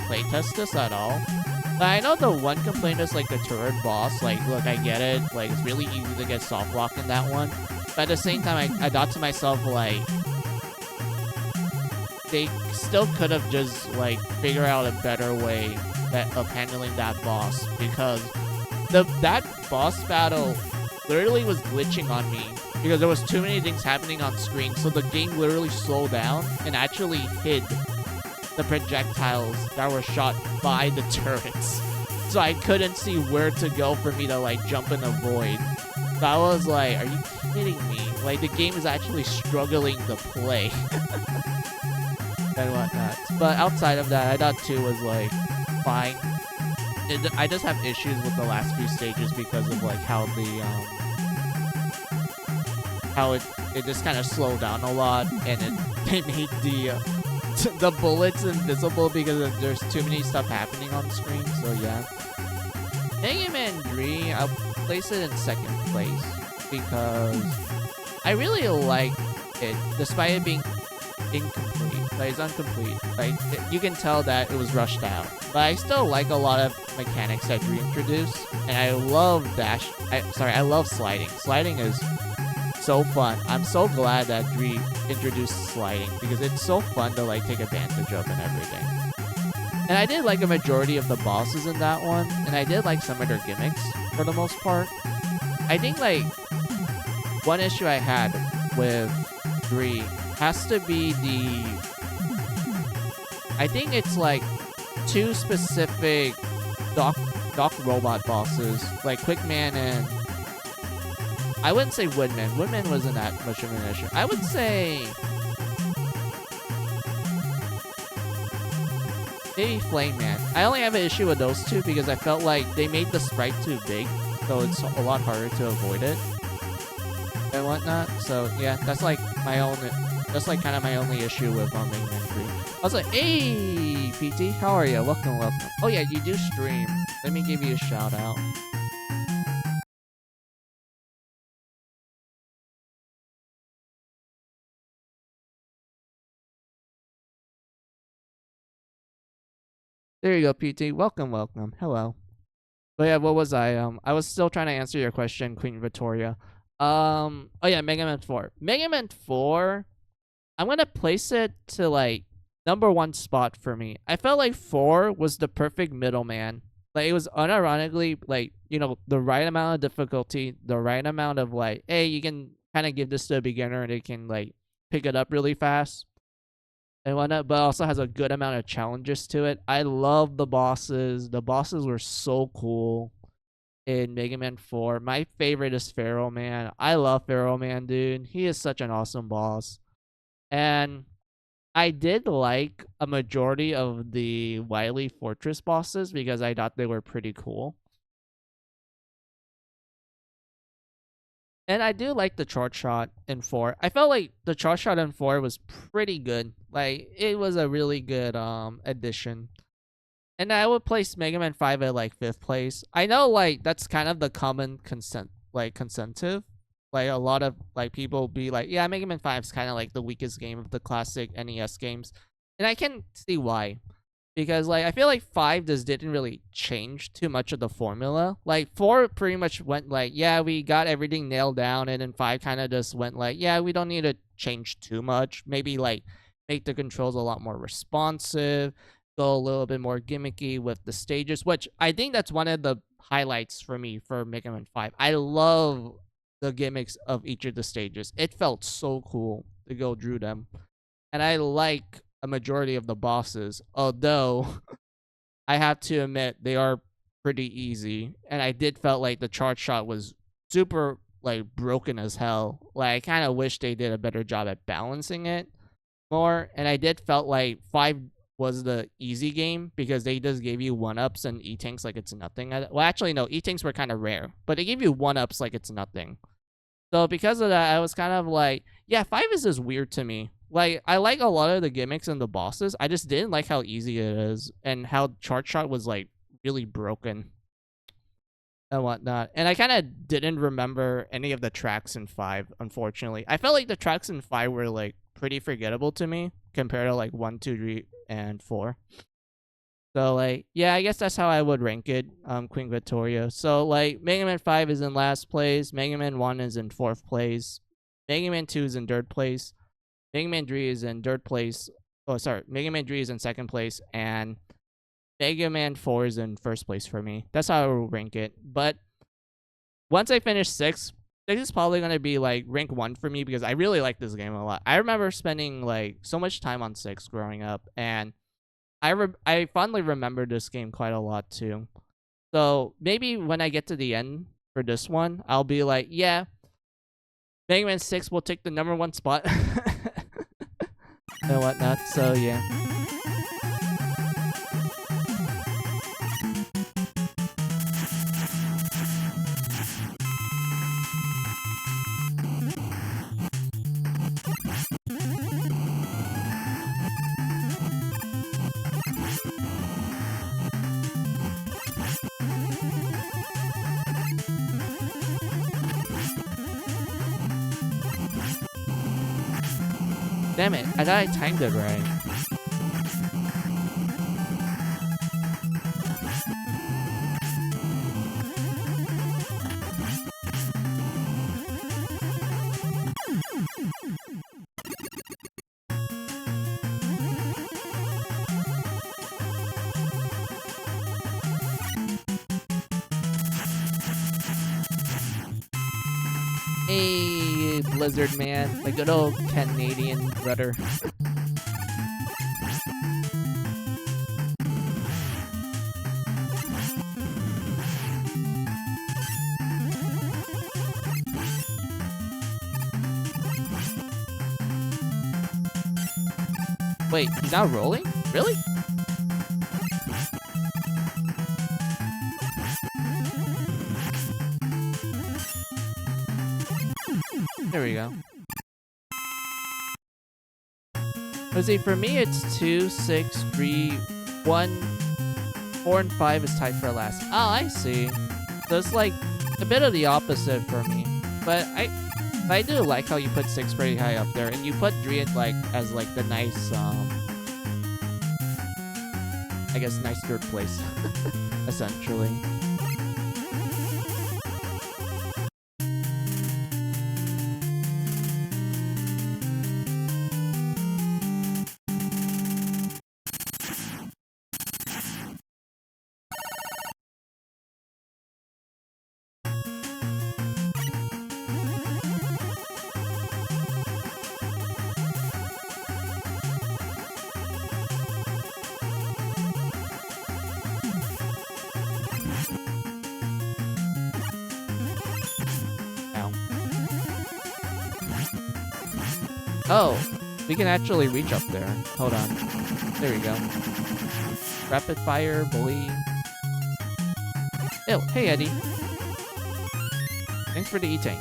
S1: playtest this at all? But I know the one complaint is like the turret boss. Like, look, I get it. Like, it's really easy to get soft locked in that one. But at the same time, I thought to myself, like, they still could have just like figured out a better way of handling that boss, because that boss battle literally was glitching on me because there was too many things happening on screen. So the game literally slowed down and actually hid the projectiles that were shot by the turrets, so I couldn't see where to go for me to like jump and avoid. So I was like, are you kidding me? Like, the game is actually struggling to play. And whatnot. But outside of that, I thought 2 was like fine. I just have issues with the last few stages because of like how it just kind of slowed down a lot, and they made the bullets invisible because there's too many stuff happening on screen. So yeah, Mega Man 3, I'll place it in 2nd place because I really like it, despite it being incomplete. Like, it's incomplete. Like, you can tell that it was rushed out. But I still like a lot of mechanics that Dre introduced, and I love I love sliding. Sliding is so fun. I'm so glad that Dre introduced sliding, because it's so fun to like take advantage of and everything. And I did like a majority of the bosses in that one, and I did like some of their gimmicks for the most part. I think like one issue I had with Dre has to be I think it's like 2 specific Doc robot bosses, like Quickman and I wouldn't say Woodman. Woodman wasn't that much of an issue. I would say maybe Flame Man. I only have an issue with those 2 because I felt like they made the sprite too big, so it's a lot harder to avoid it and whatnot. So yeah, that's like my own. That's like kind of my only issue with Mega Man 3. I was like, hey, PT, how are you? Welcome, welcome. Oh yeah, you do stream. Let me give you a shout out. There you go, PT. Welcome, welcome. Hello. But yeah, what was I? I was still trying to answer your question, Queen Victoria. Oh yeah, Mega Man 4. Mega Man 4, I'm gonna place it to like number 1 spot for me. I felt like 4 was the perfect middleman. Like, it was unironically like, you know, the right amount of difficulty, the right amount of like, hey, you can kind of give this to a beginner and it can like pick it up really fast and whatnot, but also has a good amount of challenges to it. I love the bosses. The bosses were so cool in Mega Man 4. My favorite is Pharaoh Man. I love Pharaoh Man, dude. He is such an awesome boss. And I did like a majority of the Wily Fortress bosses because I thought they were pretty cool. And I do like the charge shot in 4. I felt like the charge shot in 4 was pretty good. Like, it was a really good addition. And I would place Mega Man 5 at like 5th place. I know like that's kind of the common consensus. Like a lot of like people be like, yeah, Mega Man 5 is kind of like the weakest game of the classic NES games. And I can see why. Because like I feel like 5 just didn't really change too much of the formula. Like 4 pretty much went like, yeah, we got everything nailed down, and then 5 kind of just went like, yeah, we don't need to change too much. Maybe like make the controls a lot more responsive, go a little bit more gimmicky with the stages, which I think that's one of the highlights for me for Mega Man 5. I love the gimmicks of each of the stages. It felt so cool to go through them. And I like a majority of the bosses, although I have to admit they are pretty easy. And I did felt like the charge shot was super like broken as hell. Like I kind of wish they did a better job at balancing it more. And I did felt like 5 was the easy game because they just gave you 1-ups and E-tanks like it's nothing. Well, actually, no, E-tanks were kind of rare, but they gave you 1-ups like it's nothing. So because of that, I was kind of like, yeah, 5 is just weird to me. Like, I like a lot of the gimmicks and the bosses. I just didn't like how easy it is and how charge shot was like really broken and whatnot. And I kind of didn't remember any of the tracks in 5, unfortunately. I felt like the tracks in 5 were like pretty forgettable to me compared to like 1, 2, 3, and 4. So like, yeah, I guess that's how I would rank it, Queen Victoria. So like, Mega Man 5 is in last place, Mega Man 1 is in 4th place, Mega Man 2 is in 3rd place, Mega Man 3 is in 3rd place. Oh, sorry, Mega Man 3 is in 2nd place, and Mega Man 4 is in 1st place for me. That's how I will rank it. But once I finish 6, 6 is probably gonna be like rank 1 for me because I really like this game a lot. I remember spending like so much time on 6 growing up, and I fondly remember this game quite a lot too. So maybe when I get to the end for this one, I'll be like, yeah, Mega Man 6 will take the number 1 spot and whatnot. So yeah. Damn it, I thought I timed it right. Hey, Blizzard man, my good old Canadian brother. Wait, he's not rolling? Really? There we go. Let's see, for me it's 2, 6, 3, 1, 4, and 5 is tied for last. Oh, I see. So it's like a bit of the opposite for me. But I do like how you put 6 pretty high up there, and you put 3 at like as like the nice I guess nice 3rd place essentially. Oh, we can actually reach up there. Hold on. There we go. Rapid fire, bully. Oh, hey, Eddie. Thanks for the E-tank.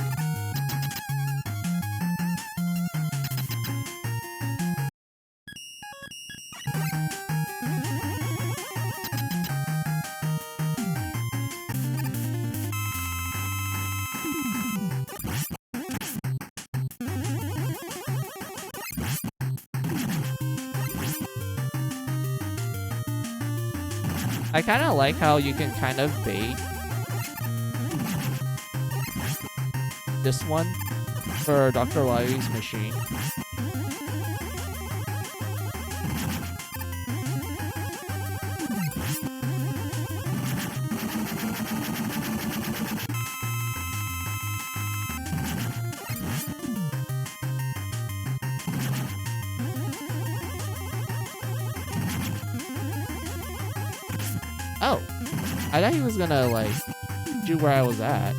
S1: I kind of like how you can kind of bait this one for Dr. Wily's machine. Oh, I thought he was gonna like shoot where I was at.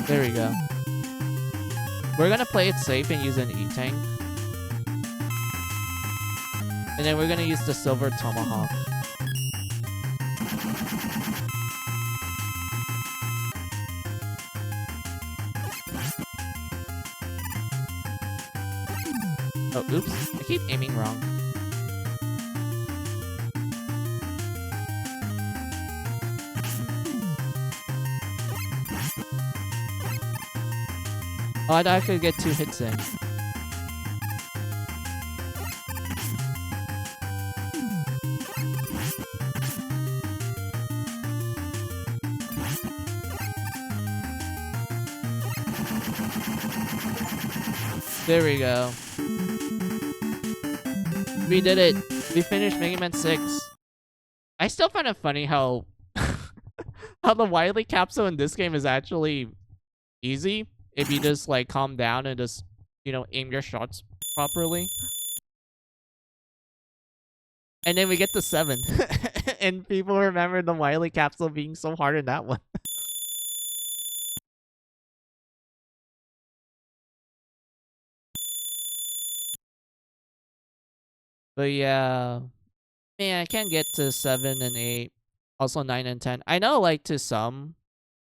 S1: There we go. We're gonna play it safe and use an E-Tank. And then we're gonna use the Silver Tomahawk. Oh, oops. I keep aiming wrong. Oh, I thought I could get 2 hits in. There we go. We did it. We finished Mega Man 6. I still find it funny how how the Wily capsule in this game is actually easy if you just like calm down and just, you know, aim your shots properly. And then we get to 7. And people remember the Wily capsule being so hard in that one. But yeah, man, I can't get to 7 and 8. Also 9 and 10. I know, like, to some,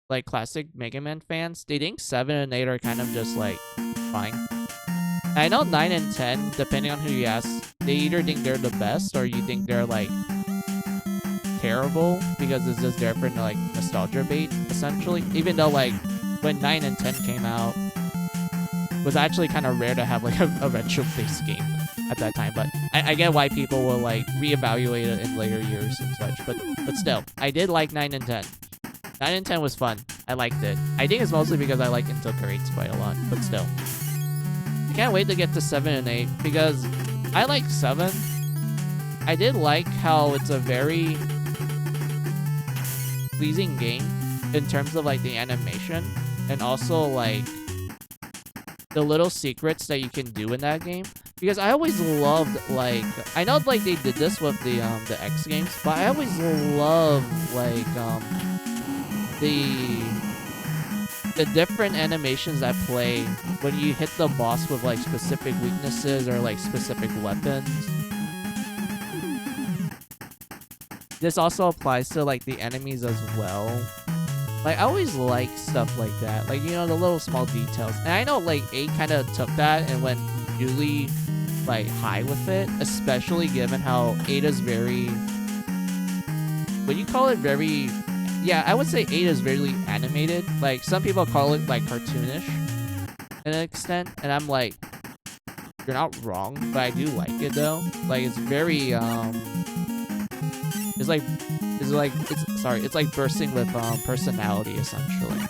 S1: like, classic Mega Man fans, they think 7 and 8 are kind of just, like, fine. I know 9 and 10, depending on who you ask, they either think they're the best or you think they're, like, terrible because it's just there for, like, nostalgia bait, essentially. Even though, like, when 9 and 10 came out, it was actually kind of rare to have, like, a retro-based game at that time, but I get why people will like reevaluate it in later years and such, but still, I did like 9 and 10. 9 and 10 was fun. I liked it. I think it's mostly because I like Intel Crates quite a lot, but still. I can't wait to get to 7 and 8 because I like 7. I did like how it's a very pleasing game in terms of like the animation and also like the little secrets that you can do in that game. Because I always loved, like, I know, like, they did this with the X games, but I always loved, like, the different animations that play when you hit the boss with, like, specific weaknesses or, like, specific weapons. This also applies to, like, the enemies as well. Like, I always like stuff like that. Like, you know, the little small details. And I know, like, 8 kind of took that and went really, like, high with it. Especially given how 8 is very... Would you call it very... Yeah, I would say 8 is very animated. Like, some people call it, like, cartoonish. To an extent. And I'm like... You're not wrong. But I do like it, though. Like, it's very, It's like bursting with personality, essentially.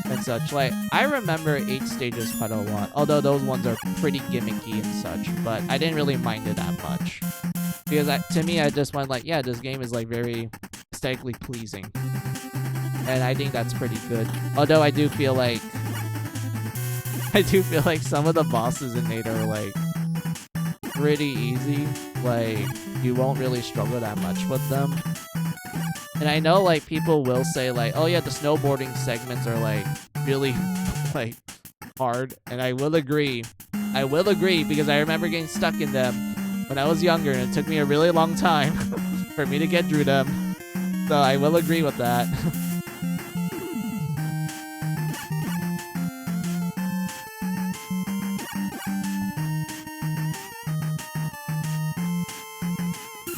S1: And such. Like, I remember 8 stages quite a lot. Although those ones are pretty gimmicky and such. But I didn't really mind it that much. Because to me, I just went like, yeah, this game is like very aesthetically pleasing. And I think that's pretty good. Although I do feel like... some of the bosses in 8 are like... pretty easy. Like, you won't really struggle that much with them. And I know, like, people will say, like, oh yeah, the snowboarding segments are, like, really, like, hard. And I will agree. I will agree, because I remember getting stuck in them when I was younger, and it took me a really long time for me to get through them. So I will agree with that.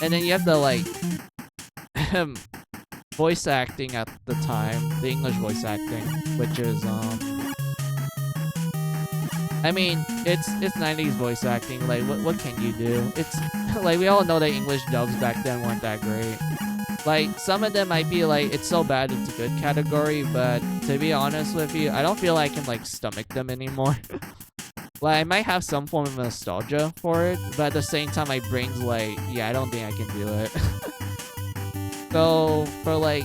S1: And then you have the like voice acting at the time, the English voice acting, which is I mean, it's 90s voice acting. Like, what can you do? It's like we all know that English dubs back then weren't that great. Like, some of them might be like, it's so bad it's a good category, but to be honest with you, I don't feel like I can like stomach them anymore. Like, I might have some form of nostalgia for it, but at the same time, my brain's like, yeah, I don't think I can do it. So for like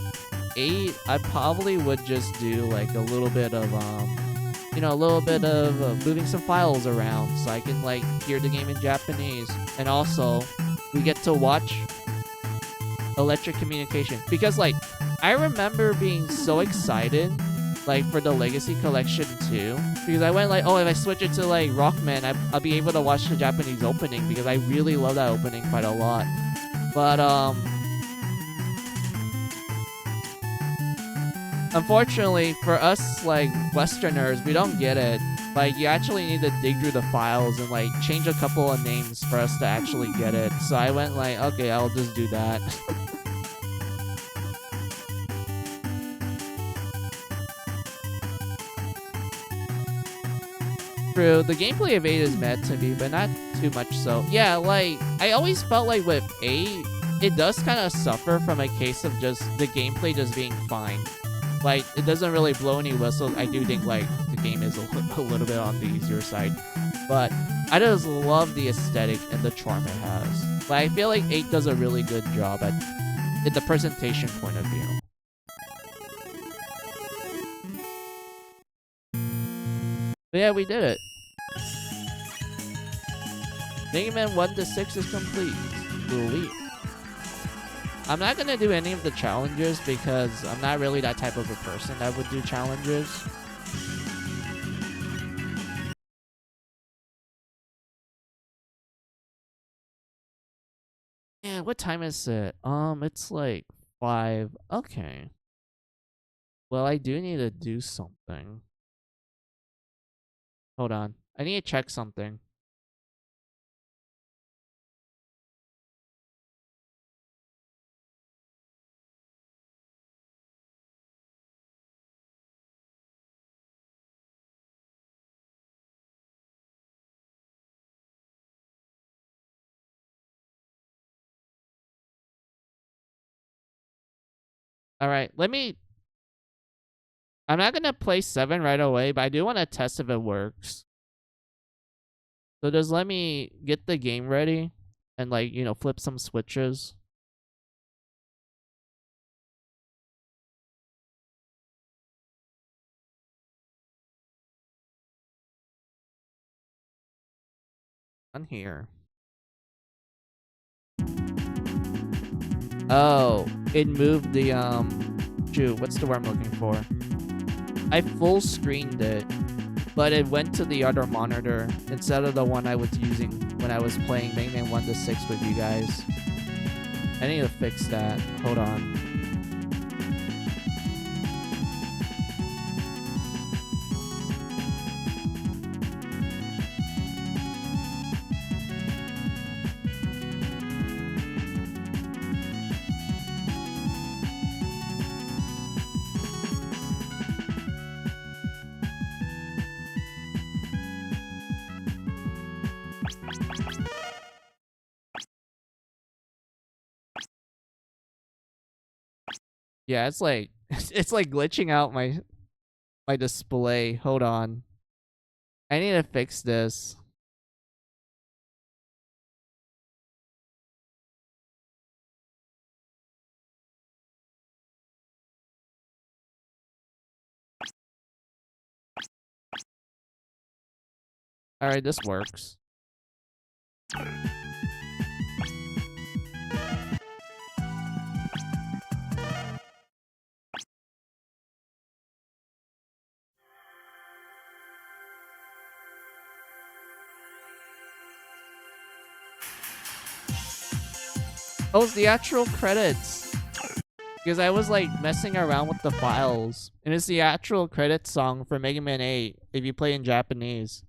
S1: 8, I probably would just do like a little bit of you know, a little bit of moving some files around so I can like hear the game in Japanese. And also, we get to watch electric communication, because like I remember being so excited like for the Legacy Collection too, because I went like, oh, if I switch it to like Rockman, I'll be able to watch the Japanese opening, because I really love that opening quite a lot. But unfortunately for us like Westerners, we don't get it. Like, you actually need to dig through the files and like change a couple of names for us to actually get it. So I went like, okay, I'll just do that. True, the gameplay of 8 is meant to be, but not too much so. Yeah, like, I always felt like with 8, it does kind of suffer from a case of just the gameplay just being fine. Like, it doesn't really blow any whistles. I do think, like, the game is a little bit on the easier side. But I just love the aesthetic and the charm it has. Like, I feel like 8 does a really good job at the presentation point of view. But yeah, we did it. Mega Man 1 to 6 is complete. Sweet. I'm not gonna do any of the challenges because I'm not really that type of a person that would do challenges. Yeah, what time is it? It's like 5. Okay. Well, I do need to do something. Hold on. I need to check something. Alright, I'm not gonna play 7 right away, but I do want to test if it works. So just let me get the game ready and, like, you know, flip some switches. On here. Oh, it moved the, shoot, what's the word I'm looking for? I full screened it, but it went to the other monitor instead of the one I was using when I was playing Mega Man 1 to 6 with you guys. I need to fix that. Hold on. Yeah, it's like it's like glitching out my display. Hold on. I need to fix this. Alright, this works. Oh, it's the actual credits. Because I was like messing around with the files. And it's the actual credits song for Mega Man 8 if you play in Japanese.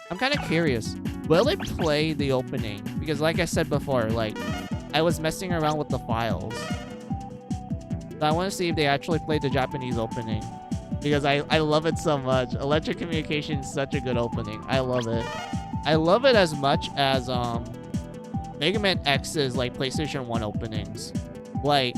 S1: I'm kind of curious. Will it play the opening? Because like I said before, like, I was messing around with the files. So I want to see if they actually play the Japanese opening. Because I love it so much. Electric Communication is such a good opening. I love it. I love it as much as Mega Man X's like PlayStation 1 openings. Like,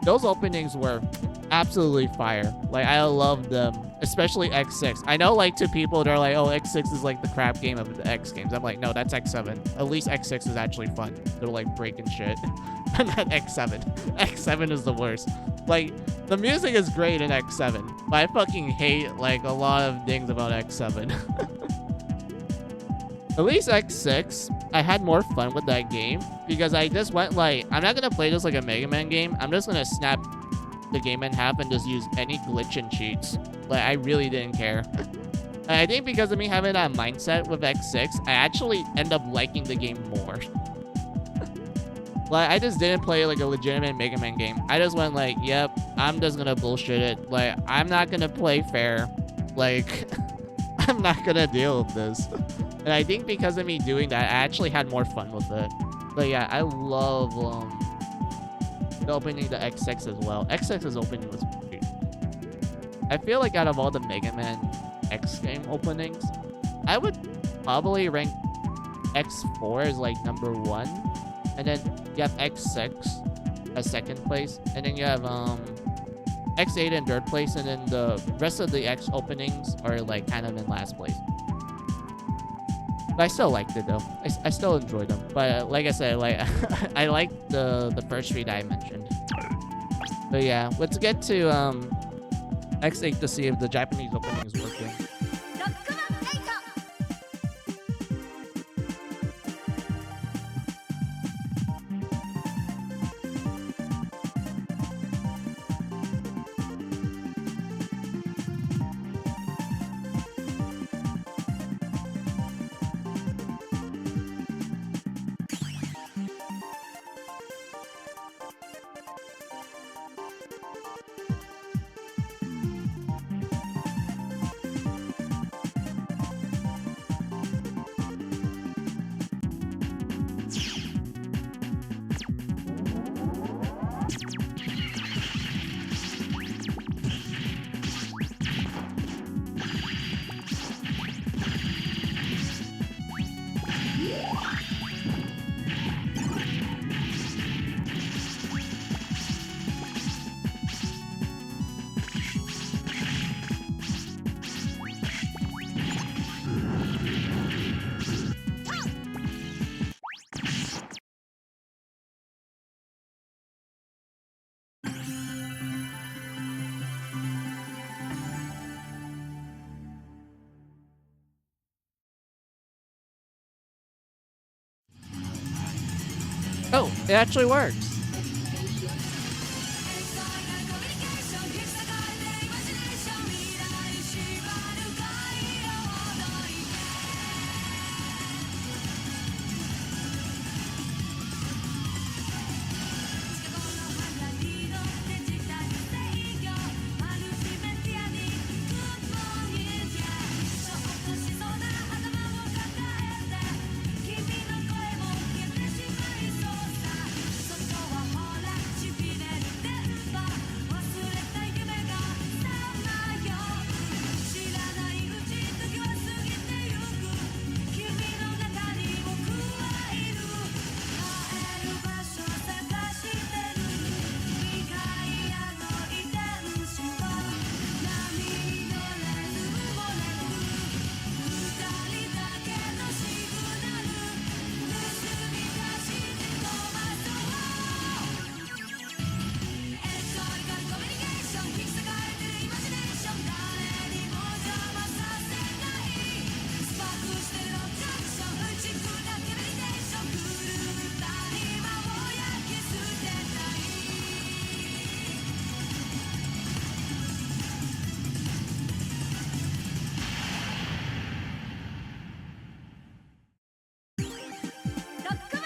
S1: those openings were absolutely fire. Like, I love them. Especially X6. I know, like, to people, they're like, oh, X6 is like the crap game of the X games. I'm like, no, that's X7. At least X6 is actually fun. They're like breaking shit. Not X7. X7 is the worst. Like, the music is great in X7, but I fucking hate, like, a lot of things about X7. At least X6, I had more fun with that game because I just went like, I'm not gonna play this like a Mega Man game. I'm just gonna snap the game in half and just use any glitch and cheats. Like, I really didn't care. And I think because of me having that mindset with X6, I actually end up liking the game more. Like, I just didn't play like a legitimate Mega Man game. I just went like, yep, I'm just gonna bullshit it. Like, I'm not gonna play fair. Like, I'm not gonna deal with this. And I think because of me doing that, I actually had more fun with it. But yeah, I love the opening to X6 as well. X6's opening was great. I feel like out of all the Mega Man X game openings, I would probably rank X4 as like number 1. And then you have X6 as second place. And then you have X8 in third place. And then the rest of the X openings are like kind of in last place. But I still liked it though. I still enjoyed them. But like I said, like I liked the first 3 that I mentioned. But yeah, let's get to X8 to see if the Japanese opening is working. Oh, it actually works.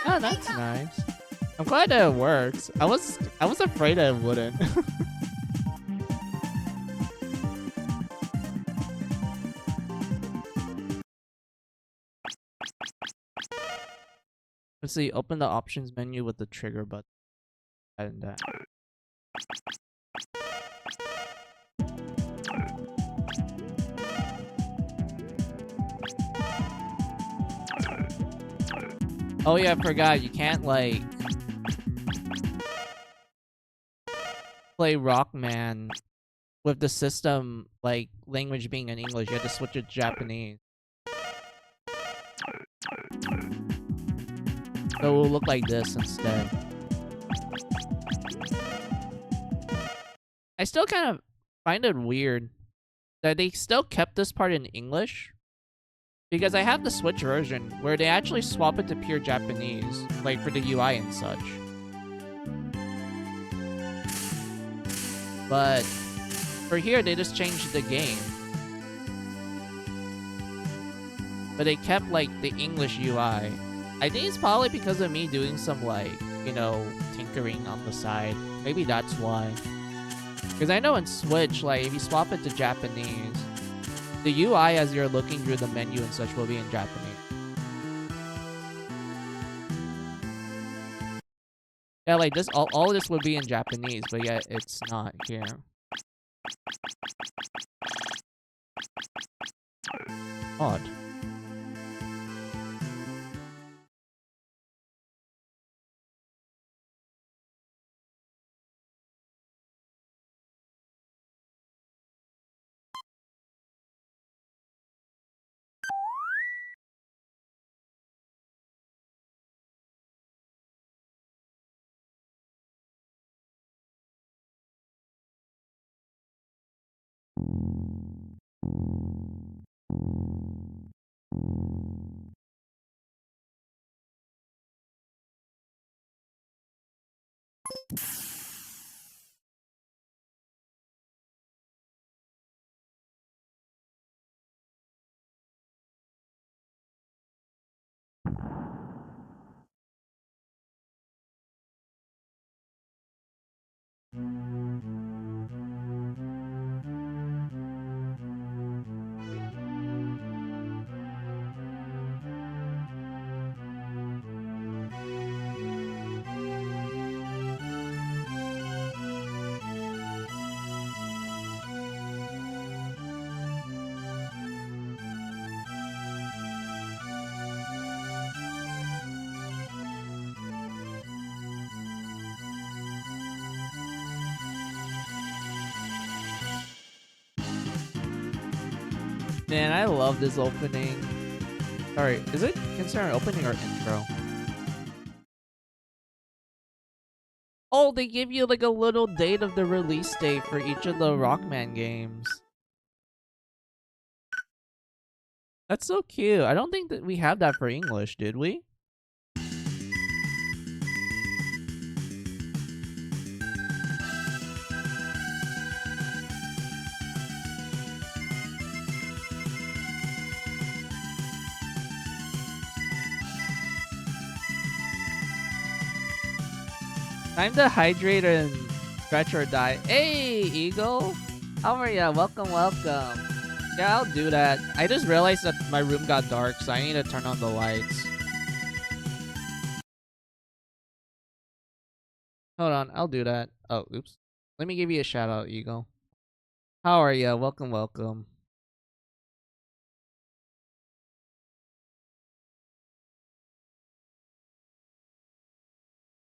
S1: Oh, that's nice. I'm glad that it works. I was afraid that it wouldn't. see, open the options menu with the trigger button. And oh yeah, I forgot. You can't like play Rockman with the system like language being in English. You have to switch it to Japanese. So it will look like this instead. I still kind of find it weird that they still kept this part in English. Because I have the Switch version where they actually swap it to pure Japanese, like for the UI and such. But for here, they just changed the game. But they kept like the English UI. I think it's probably because of me doing some like, you know, tinkering on the side. Maybe that's why. Because I know in Switch, like if you swap it to Japanese, the UI as you're looking through the menu and such will be in Japanese. Yeah, like this, all of this would be in Japanese, but yet it's not here. Odd. Man, I love this opening. Sorry, is it considered opening or intro? Oh, they give you like a little date of the release date for each of the Rockman games. That's so cute. I don't think that we have that for English, did we? Time to hydrate and stretch or die. Hey, Eagle. How are ya? Welcome, welcome. Yeah, I'll do that. I just realized that my room got dark, so I need to turn on the lights. Hold on, I'll do that. Oh, oops. Let me give you a shout out, Eagle. How are ya? Welcome, welcome.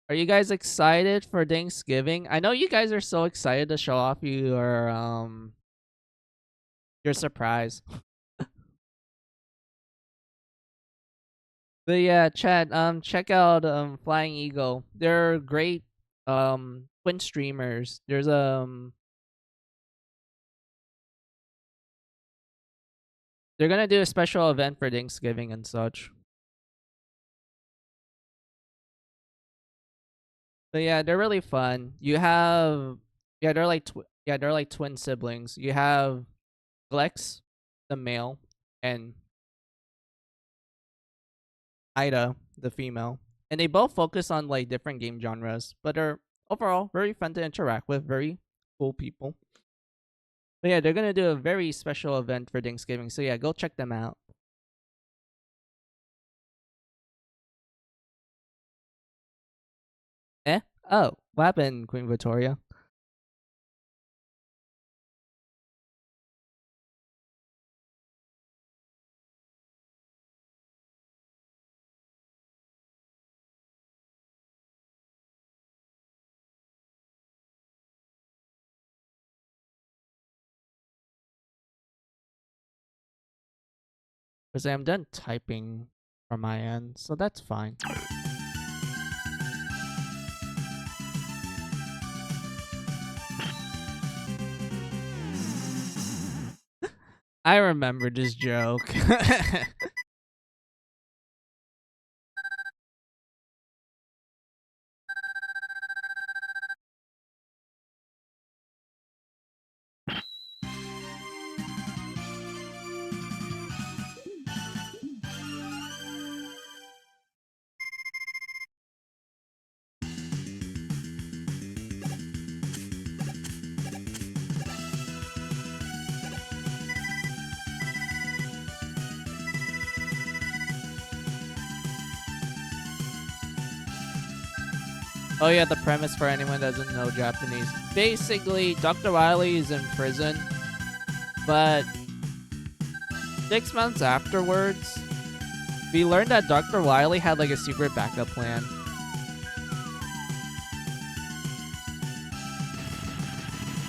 S1: Are you guys excited for Thanksgiving? I know you guys are so excited to show off your surprise. But yeah, chat, check out Flying Eagle. They're great twin streamers. They're gonna do a special event for Thanksgiving and such. But yeah, they're really fun. You have they're like twin siblings. You have Glex, the male, and Ida, the female. And they both focus on like different game genres, but are overall very fun to interact with, very cool people. But yeah, they're gonna do a very special event for Thanksgiving. So yeah, go check them out. Eh? Oh, what happened, Queen Victoria? Because I'm done typing from my end, so that's fine. I remember this joke. Oh yeah, the premise for anyone that doesn't know Japanese. Basically, Dr. Wily is in prison, but 6 months afterwards, we learned that Dr. Wily had like a secret backup plan.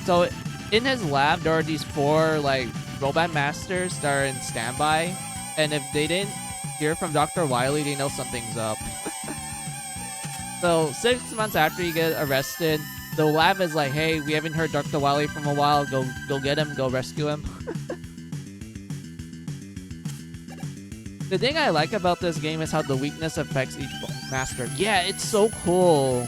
S1: So in his lab, there are these 4 like robot masters that are in standby, and if they didn't hear from Dr. Wily, they know something's up. So 6 months after you get arrested, the lab is like, "Hey, we haven't heard Dr. Wily from a while. Go get him. Go rescue him." The thing I like about this game is how the weakness affects each master. Yeah, it's so cool.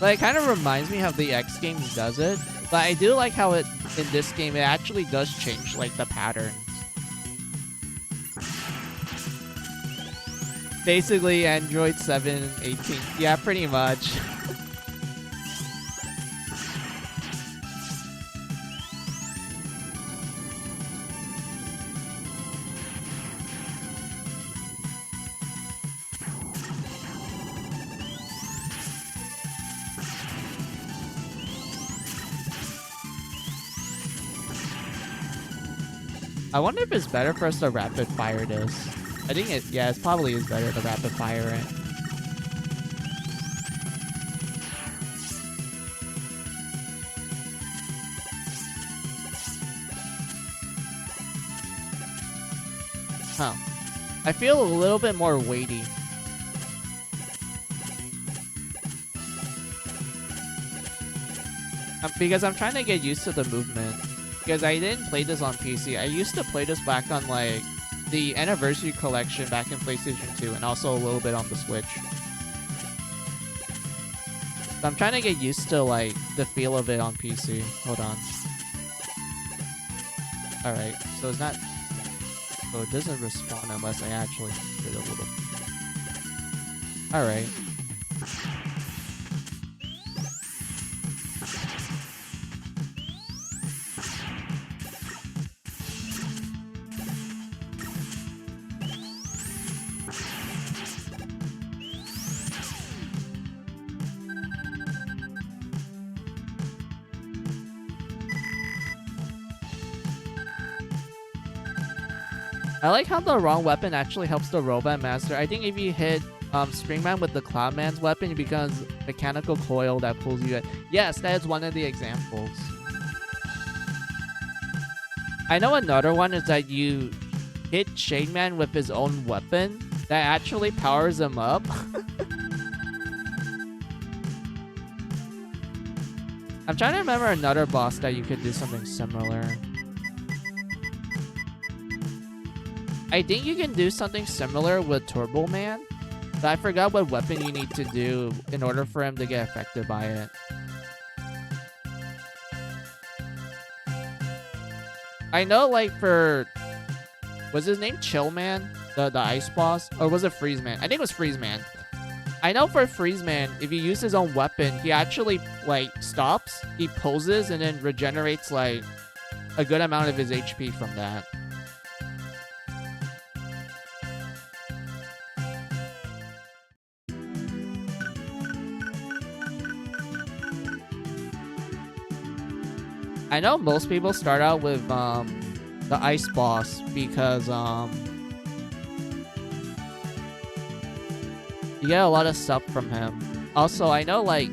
S1: Like, it kind of reminds me how the X games does it, but I do like how it in this game it actually does change like the patterns. Basically, Android 7 and 18. Yeah, pretty much. I wonder if it's better for us to rapid fire this. I think it, yeah, it probably is better to rapid fire it. Huh. I feel a little bit more weighty. Because I'm trying to get used to the movement. Because I didn't play this on PC. I used to play this back on like the Anniversary Collection back in PlayStation 2 and also a little bit on the Switch. So I'm trying to get used to like the feel of it on PC. Hold on. Alright, so it's not... So it doesn't respawn unless I actually did a little... Alright. I like how the wrong weapon actually helps the Robot Master. I think if you hit Springman with the Cloudman's weapon, it becomes mechanical coil that pulls you in. Yes, that is one of the examples. I know another one is that you hit Shademan with his own weapon that actually powers him up. I'm trying to remember another boss that you could do something similar. I think you can do something similar with Turbo Man, but I forgot what weapon you need to do in order for him to get affected by it. I know, like, for... Was his name Chill Man? The ice boss? Or was it Freeze Man? I think it was Freeze Man. I know for Freeze Man, if you use his own weapon, he actually, like, stops, he pulses, and then regenerates, like, a good amount of his HP from that. I know most people start out with the ice boss because you get a lot of stuff from him. Also, I know like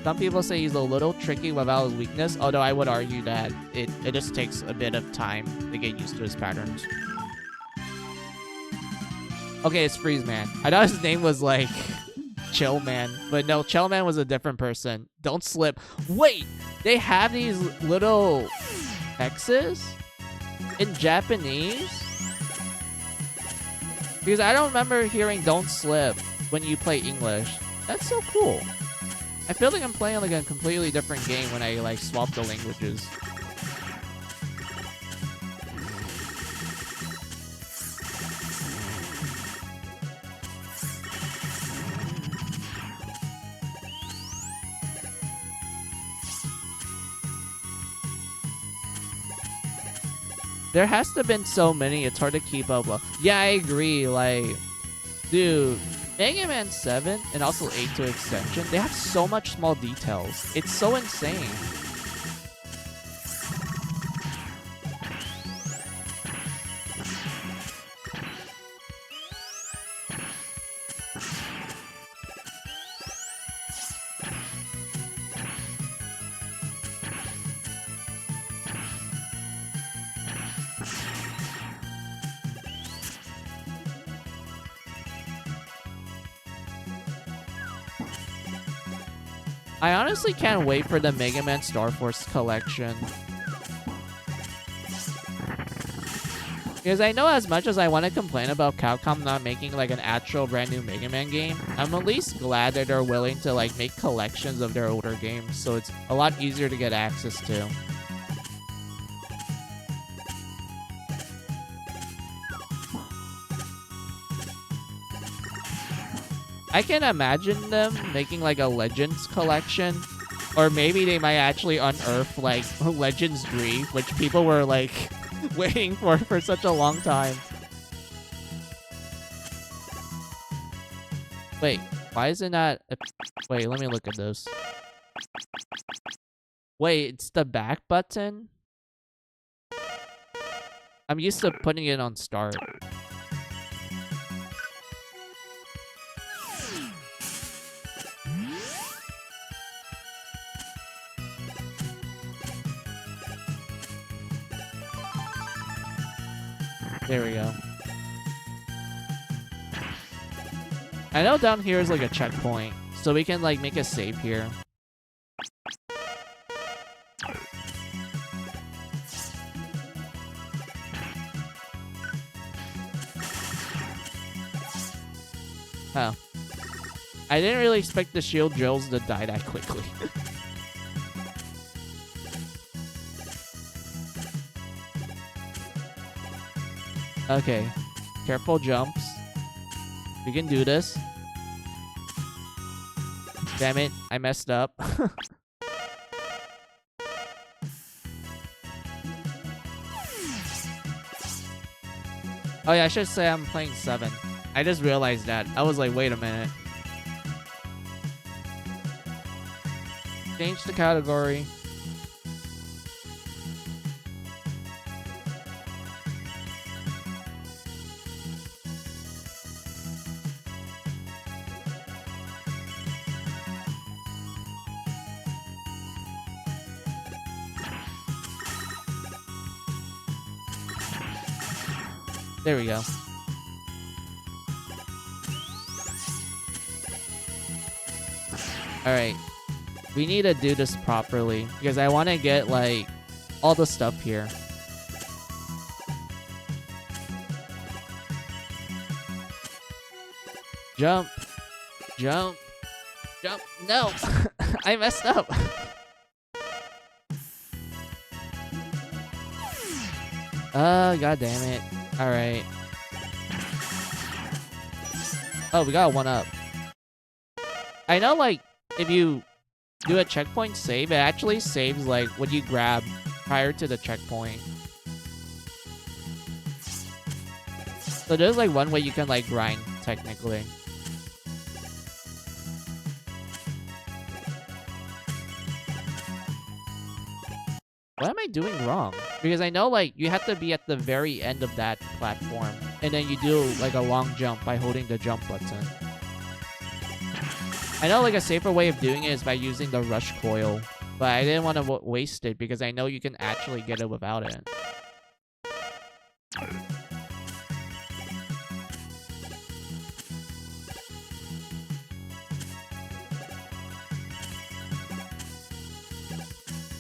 S1: some people say he's a little tricky without his weakness, although I would argue that it just takes a bit of time to get used to his patterns. Okay, it's Freeze Man. I thought his name was like Chill Man, but no, Chill Man was a different person. Don't slip. Wait, they have these little X's in Japanese? Because I don't remember hearing Don't Slip when you play English. That's so cool. I feel like I'm playing like a completely different game when I like swap the languages. There has to have been so many, it's hard to keep up with. Yeah, I agree. Like, dude, Mega Man 7 and also 8 to Extension, they have so much small details. It's so insane. I honestly can't wait for the Mega Man Star Force collection. Because I know as much as I want to complain about Capcom not making like an actual brand new Mega Man game, I'm at least glad that they're willing to like make collections of their older games, so it's a lot easier to get access to. I can imagine them making like a Legends collection, or maybe they might actually unearth like Legends 3, which people were like waiting for such a long time. Wait, why is it not? Wait, let me look at this. Wait, it's the back button? I'm used to putting it on start. There we go. I know down here is like a checkpoint, so we can like make a save here. Oh. I didn't really expect the shield drills to die that quickly. Okay, careful jumps. We can do this. Damn it, I messed up. Oh yeah, I should say I'm playing 7. I just realized that. I was like, wait a minute. Change the category. There we go. Alright. We need to do this properly because I want to get, like, all the stuff here. Jump. Jump. Jump. No! I messed up. God damn it. Alright. Oh, we got one up. I know, like, if you do a checkpoint save, it actually saves, like, what you grab prior to the checkpoint. So there's, like, one way you can, like, grind, technically. What am I doing wrong? Because I know, like, you have to be at the very end of that platform. And then you do, like, a long jump by holding the jump button. I know, like, a safer way of doing it is by using the rush coil. But I didn't want to waste it because I know you can actually get it without it.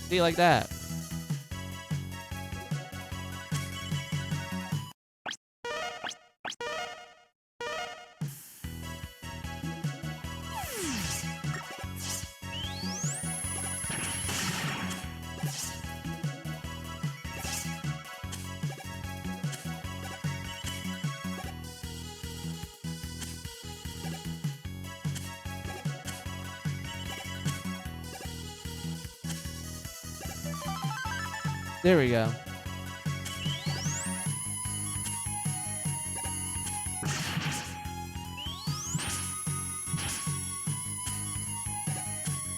S1: See, like that. There we go.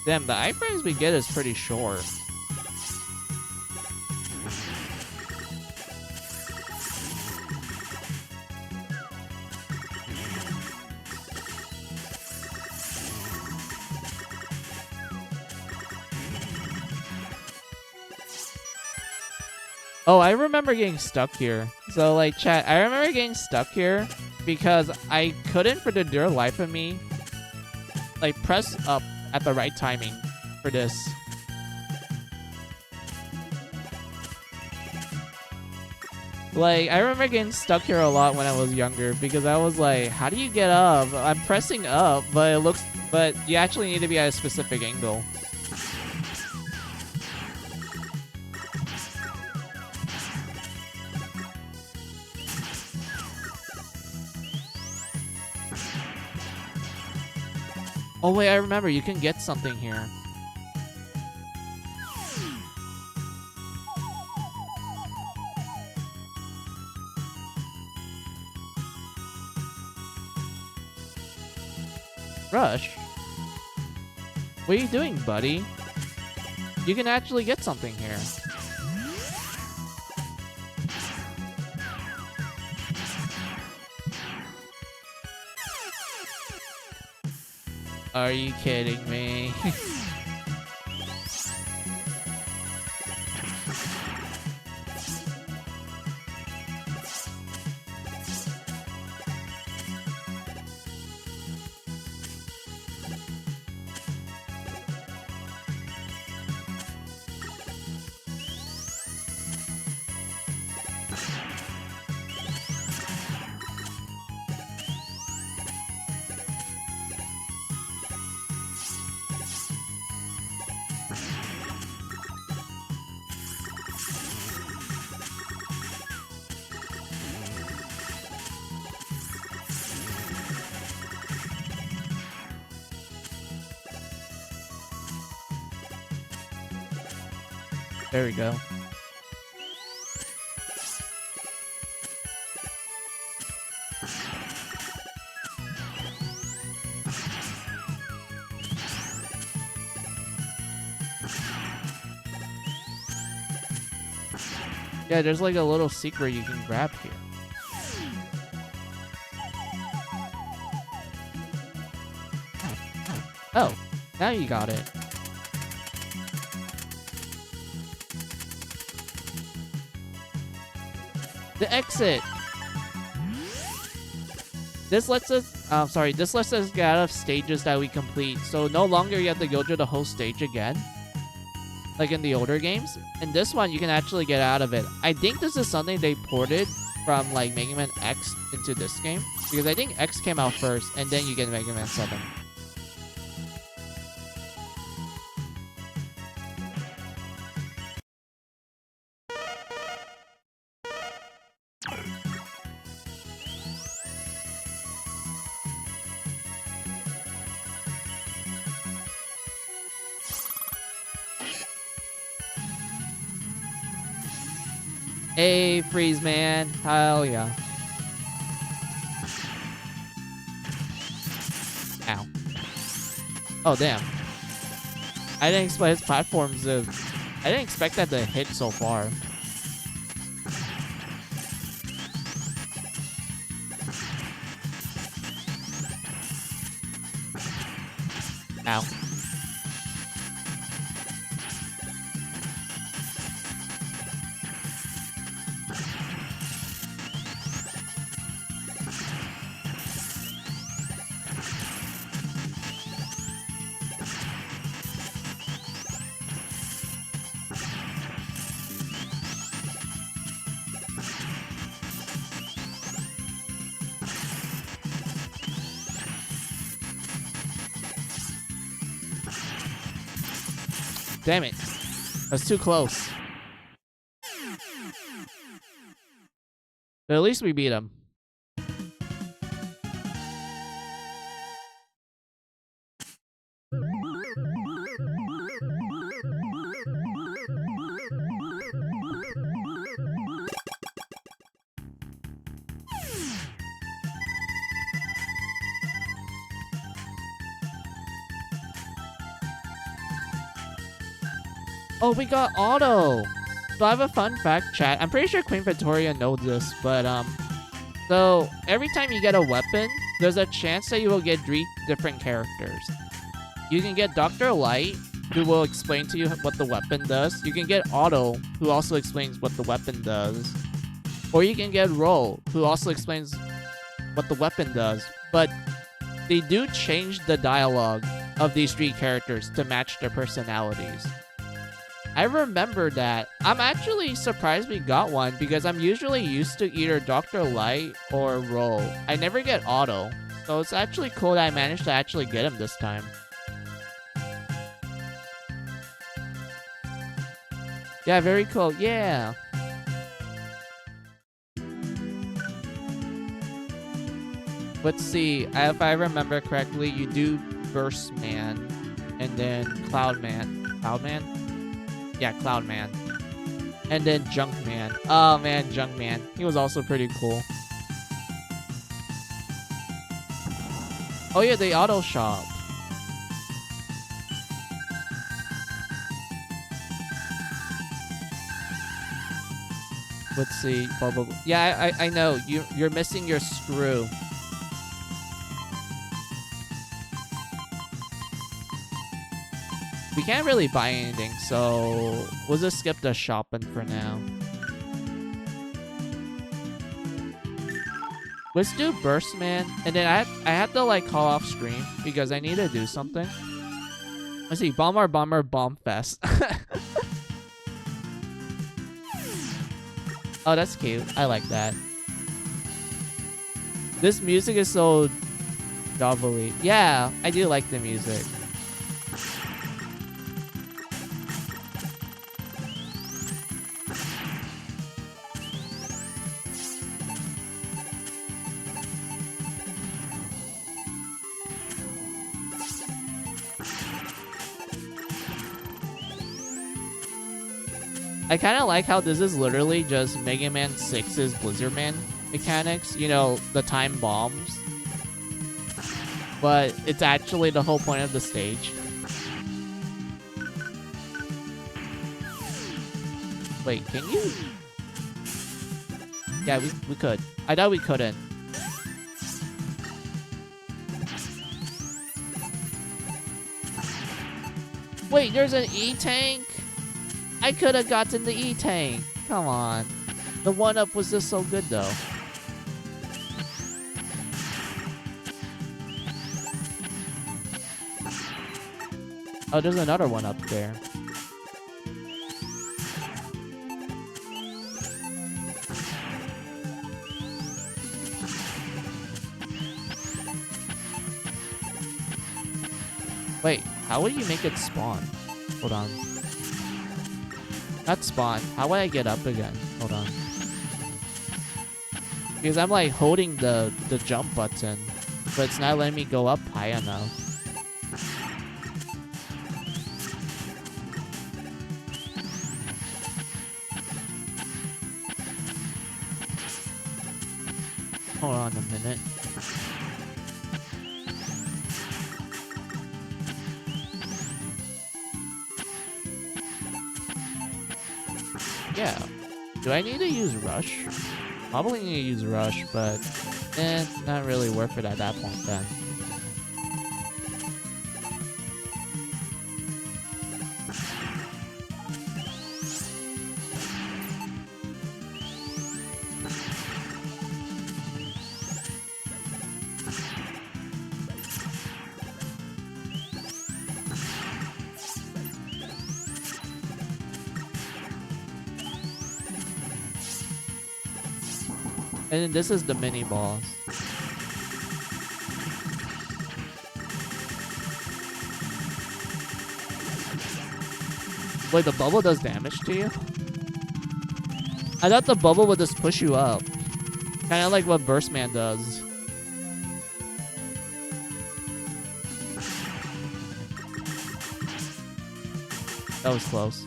S1: Damn, the iframes we get is pretty short. Oh, I remember getting stuck here. So, like, chat, I remember getting stuck here because I couldn't, for the dear life of me, like, press up at the right timing for this. Like, I remember getting stuck here a lot when I was younger because I was like, how do you get up? I'm pressing up, but you actually need to be at a specific angle. Oh wait, I remember, you can get something here. Rush? What are you doing, buddy? You can actually get something here. Are you kidding me? There we go. Yeah, there's like a little secret you can grab here. Oh, now you got it. The exit. This lets us get out of stages that we complete. So no longer you have to go through the whole stage again, like in the older games. In this one, you can actually get out of it. I think this is something they ported from like Mega Man X into this game, because I think X came out first, and then you get Mega Man 7. Hey, freeze, man. Hell yeah. Ow. Oh, damn. I didn't expect his platforms to I didn't expect that to hit so far. Ow. Damn it. That's too close. But at least we beat him. Oh, we got auto. So I have a fun fact, chat. I'm pretty sure Queen Victoria knows this, but so every time you get a weapon, there's a chance that you will get 3 different characters. You can get Dr. Light, who will explain to you what the weapon does. You can get Otto, who also explains what the weapon does. Or you can get Roll, who also explains what the weapon does. But they do change the dialogue of these 3 characters to match their personalities. I remember that. I'm actually surprised we got one because I'm usually used to either Dr. Light or Roll. I never get Otto. So it's actually cool that I managed to actually get him this time. Yeah, very cool. Yeah. Let's see. If I remember correctly, you do Burst Man and then Cloud Man. Cloud Man? Yeah, Cloud Man. And then Junk Man. Oh man, Junk Man. He was also pretty cool. Oh yeah, the auto shop. Let's see. Blah, blah, blah. Yeah, I know. You're missing your screw. We can't really buy anything, so we'll just skip the shopping for now. Let's do Burst Man, and then I have to like call off stream because I need to do something. Let's see, Bomber Bomb Fest. Oh, that's cute. I like that. This music is so doubly. Yeah, I do like the music. I kind of like how this is literally just Mega Man 6's Blizzard Man mechanics. You know, the time bombs. But it's actually the whole point of the stage. Wait, can you? Yeah, we could. I thought we couldn't. Wait, there's an E-Tank? I could have gotten the E-Tank. Come on. The 1-up was just so good, though. Oh, there's another one up there. Wait, how would you make it spawn? Hold on. Not spawn. How would I get up again? Hold on. Because I'm like holding the jump button, but it's not letting me go up high enough. Hold on a minute. Yeah. Do I need to use Rush? Probably need to use Rush, but not really worth it at that point then. And then this is the mini boss. Wait, the bubble does damage to you? I thought the bubble would just push you up. Kind of like what Burstman does. That was close.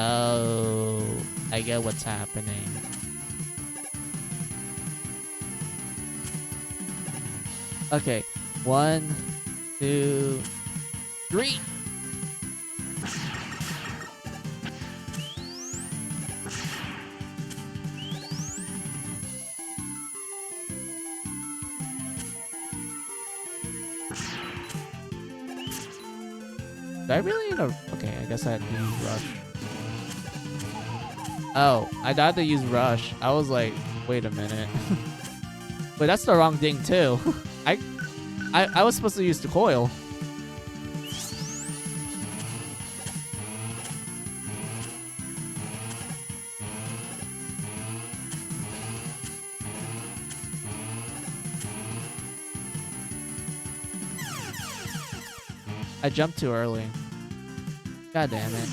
S1: Oh, I get what's happening. Okay, 1, 2, 3. Do I really need a... Okay, I guess I had to use Rush. Oh, I thought to use Rush. I was like, wait a minute. Wait, that's the wrong thing too. I was supposed to use the coil. I jumped too early. God damn it.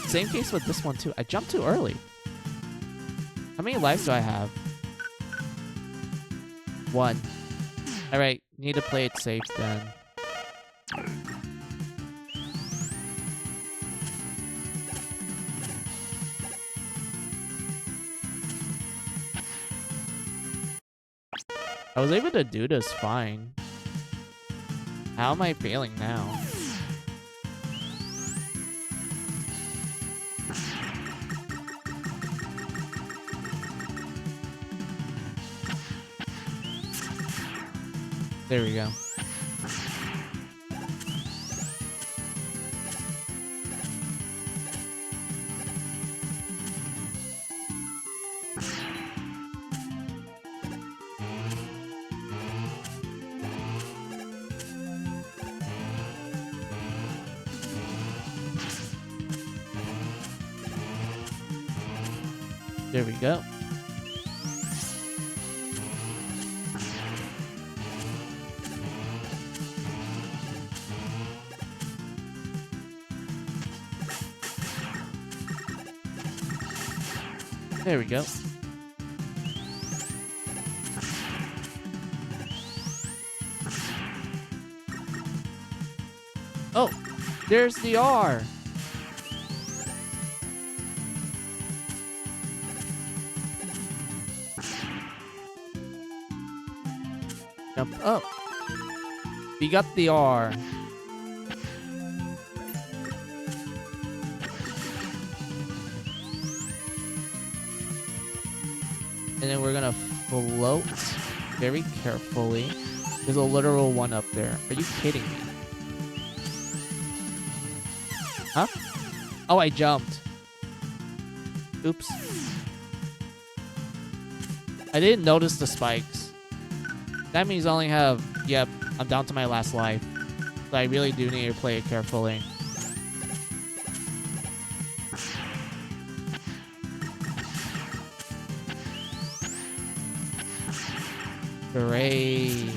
S1: Same case with this one too. I jumped too early. How many lives do I have? 1. Alright, need to play it safe then. I was able to do this fine. How am I failing now? There we go. There we go. There we go. Oh, there's the R. Jump up. We got the R. And then we're gonna float very carefully. There's a literal one up there. Are you kidding me? Huh? Oh, I jumped. Oops. I didn't notice the spikes. That means I only have... Yep, I'm down to my last life. So I really do need to play it carefully. Great.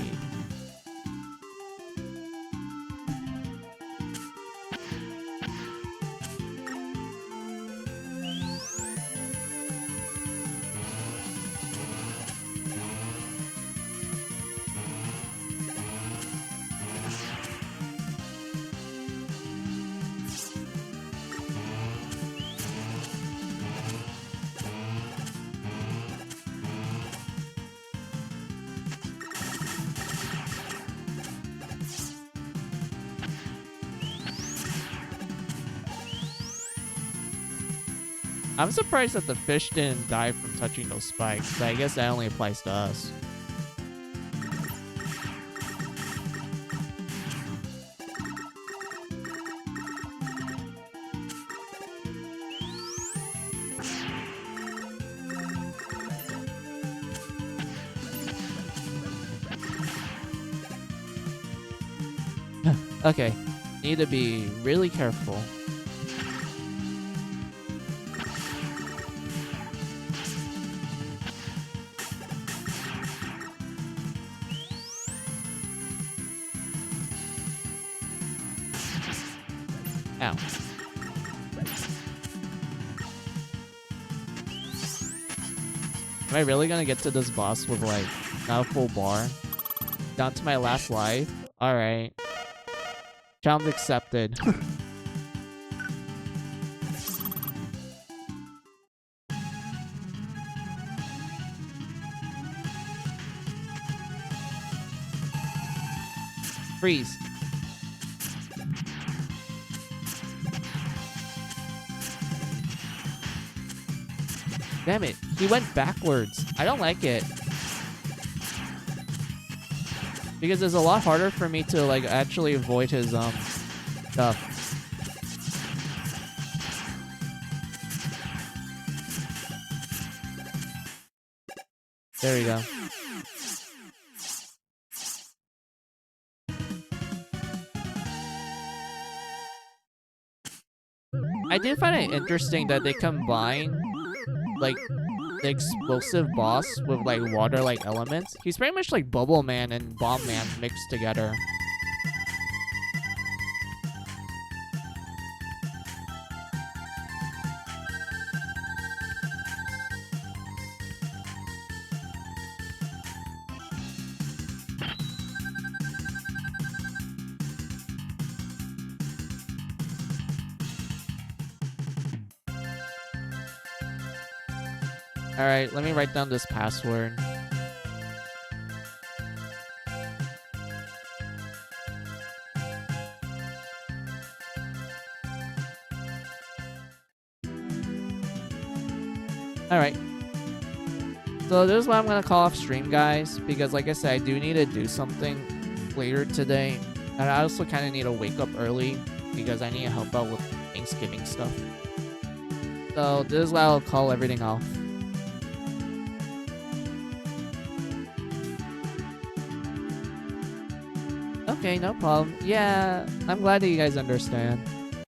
S1: I'm surprised that the fish didn't die from touching those spikes, but I guess that only applies to us. Okay, need to be really careful. Ow. Am I really gonna get to this boss with like not a full bar? Down to my last life? Alright. Challenge accepted. Freeze. Damn it. He went backwards. I don't like it. Because it's a lot harder for me to like actually avoid his stuff. There we go. I did find it interesting that they combine like the explosive boss with like water like elements. He's pretty much like Bubble Man and Bomb Man mixed together. Alright, let me write down this password. Alright. So this is what I'm going to call off stream, guys. Because like I said, I do need to do something later today. And I also kind of need to wake up early. Because I need to help out with Thanksgiving stuff. So this is why I'll call everything off. Okay, no problem. Yeah, I'm glad that you guys understand.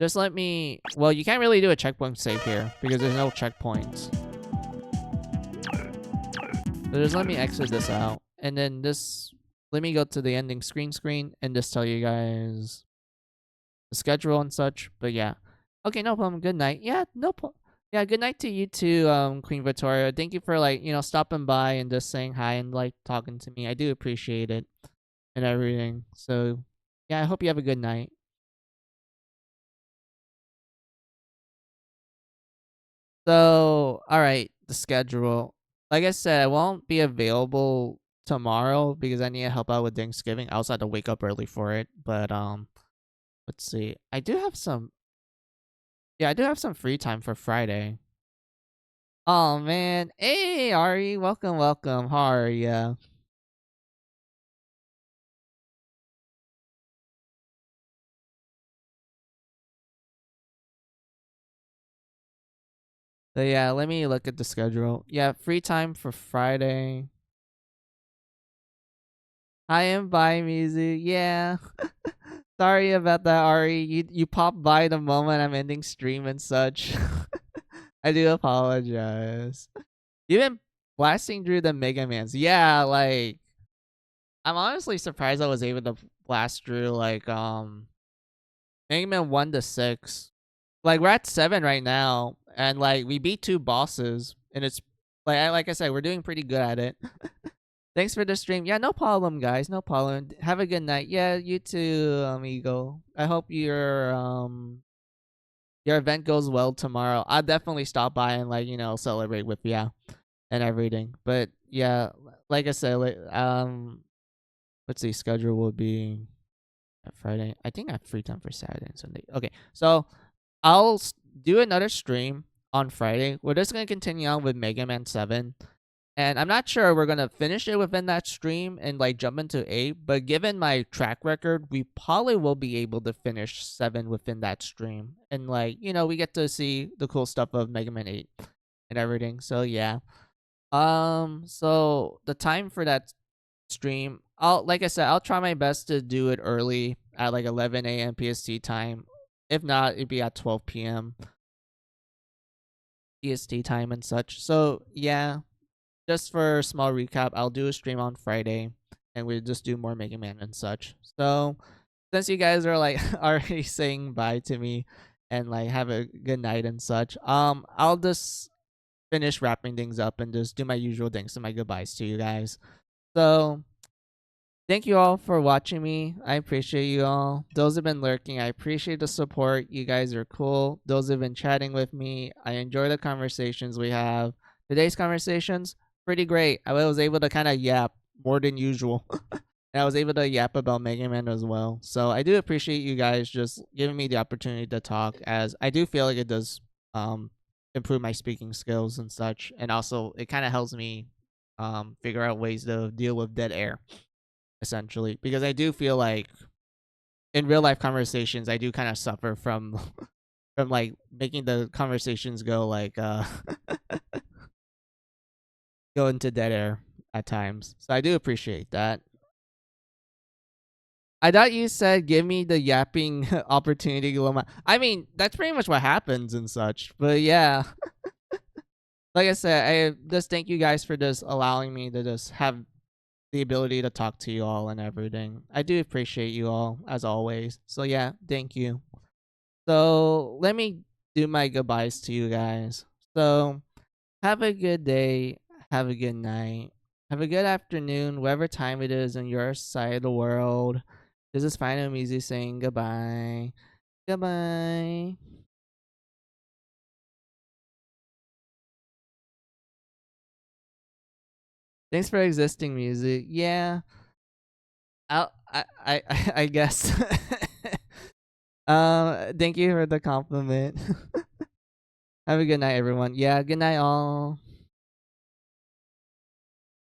S1: Just let me... Well, you can't really do a checkpoint save here because there's no checkpoints. So just let me exit this out. And then this... Let me go to the ending screen and just tell you guys the schedule and such. But yeah. Okay, no problem. Good night. Yeah, no problem. Yeah, good night to you too, Queen Victoria. Thank you for like, stopping by and just saying hi and like talking to me. I do appreciate it. And everything. So, yeah, I hope you have a good night. So, alright, the schedule. Like I said, I won't be available tomorrow because I need to help out with Thanksgiving. I also had to wake up early for it. But, let's see. I do have some... Yeah, I do have some free time for Friday. Oh, man. Hey, Ari. Welcome, welcome. How are ya? So yeah, let me look at the schedule. Yeah, free time for Friday. I am by music. Yeah. Sorry about that, Ari. You popped by the moment I'm ending stream and such. I do apologize. You've been blasting through the Mega Mans. Yeah, like I'm honestly surprised I was able to blast through like Mega Man 1 to 6. Like we're at 7 right now, and like we beat 2 bosses, and it's like I said, we're doing pretty good at it. Thanks for the stream. Yeah, no problem, guys. No problem. Have a good night. Yeah, you too, amigo. I hope your event goes well tomorrow. I'll definitely stop by and like, celebrate with you and everything. But yeah, like I said, like, let's see, schedule will be Friday. I think I have free time for Saturday and Sunday. Okay, so I'll do another stream on Friday. We're just gonna continue on with Mega Man 7. And I'm not sure we're gonna finish it within that stream and like jump into 8, but given my track record, we probably will be able to finish 7 within that stream. And like, we get to see the cool stuff of Mega Man 8 and everything. So yeah. So the time for that stream, like I said, I'll try my best to do it early at like 11 a.m. PST time. If not, it'd be at 12 p.m. PST time and such. So yeah, just for a small recap, I'll do a stream on Friday, and we just do more Mega Man and such. So since you guys are like already saying bye to me and like have a good night and such, I'll just finish wrapping things up and just do my usual things and my goodbyes to you guys. So thank you all for watching me. I appreciate you all. Those who've been lurking, I appreciate the support. You guys are cool. Those who've been chatting with me, I enjoy the conversations we have. Today's conversations, pretty great. I was able to kind of yap more than usual. And I was able to yap about Mega Man as well. So I do appreciate you guys just giving me the opportunity to talk, as I do feel like it does improve my speaking skills and such. And also it kind of helps me figure out ways to deal with dead air, essentially, because I do feel like in real life conversations I do kind of suffer from from like making the conversations go like go into dead air at times. So I do appreciate that. I thought you said give me the yapping opportunity, Gloma. I mean, that's pretty much what happens and such. But yeah, like I said, I just thank you guys for just allowing me to just have the ability to talk to you all and everything. I do appreciate you all as always. So yeah, thank you. So let me do my goodbyes to you guys. So have a good day, have a good night, have a good afternoon, whatever time it is on your side of the world. This is Final Music saying goodbye. Goodbye. Thanks for existing, music. Yeah, I guess. Thank you for the compliment. Have a good night, everyone. Yeah, good night, all.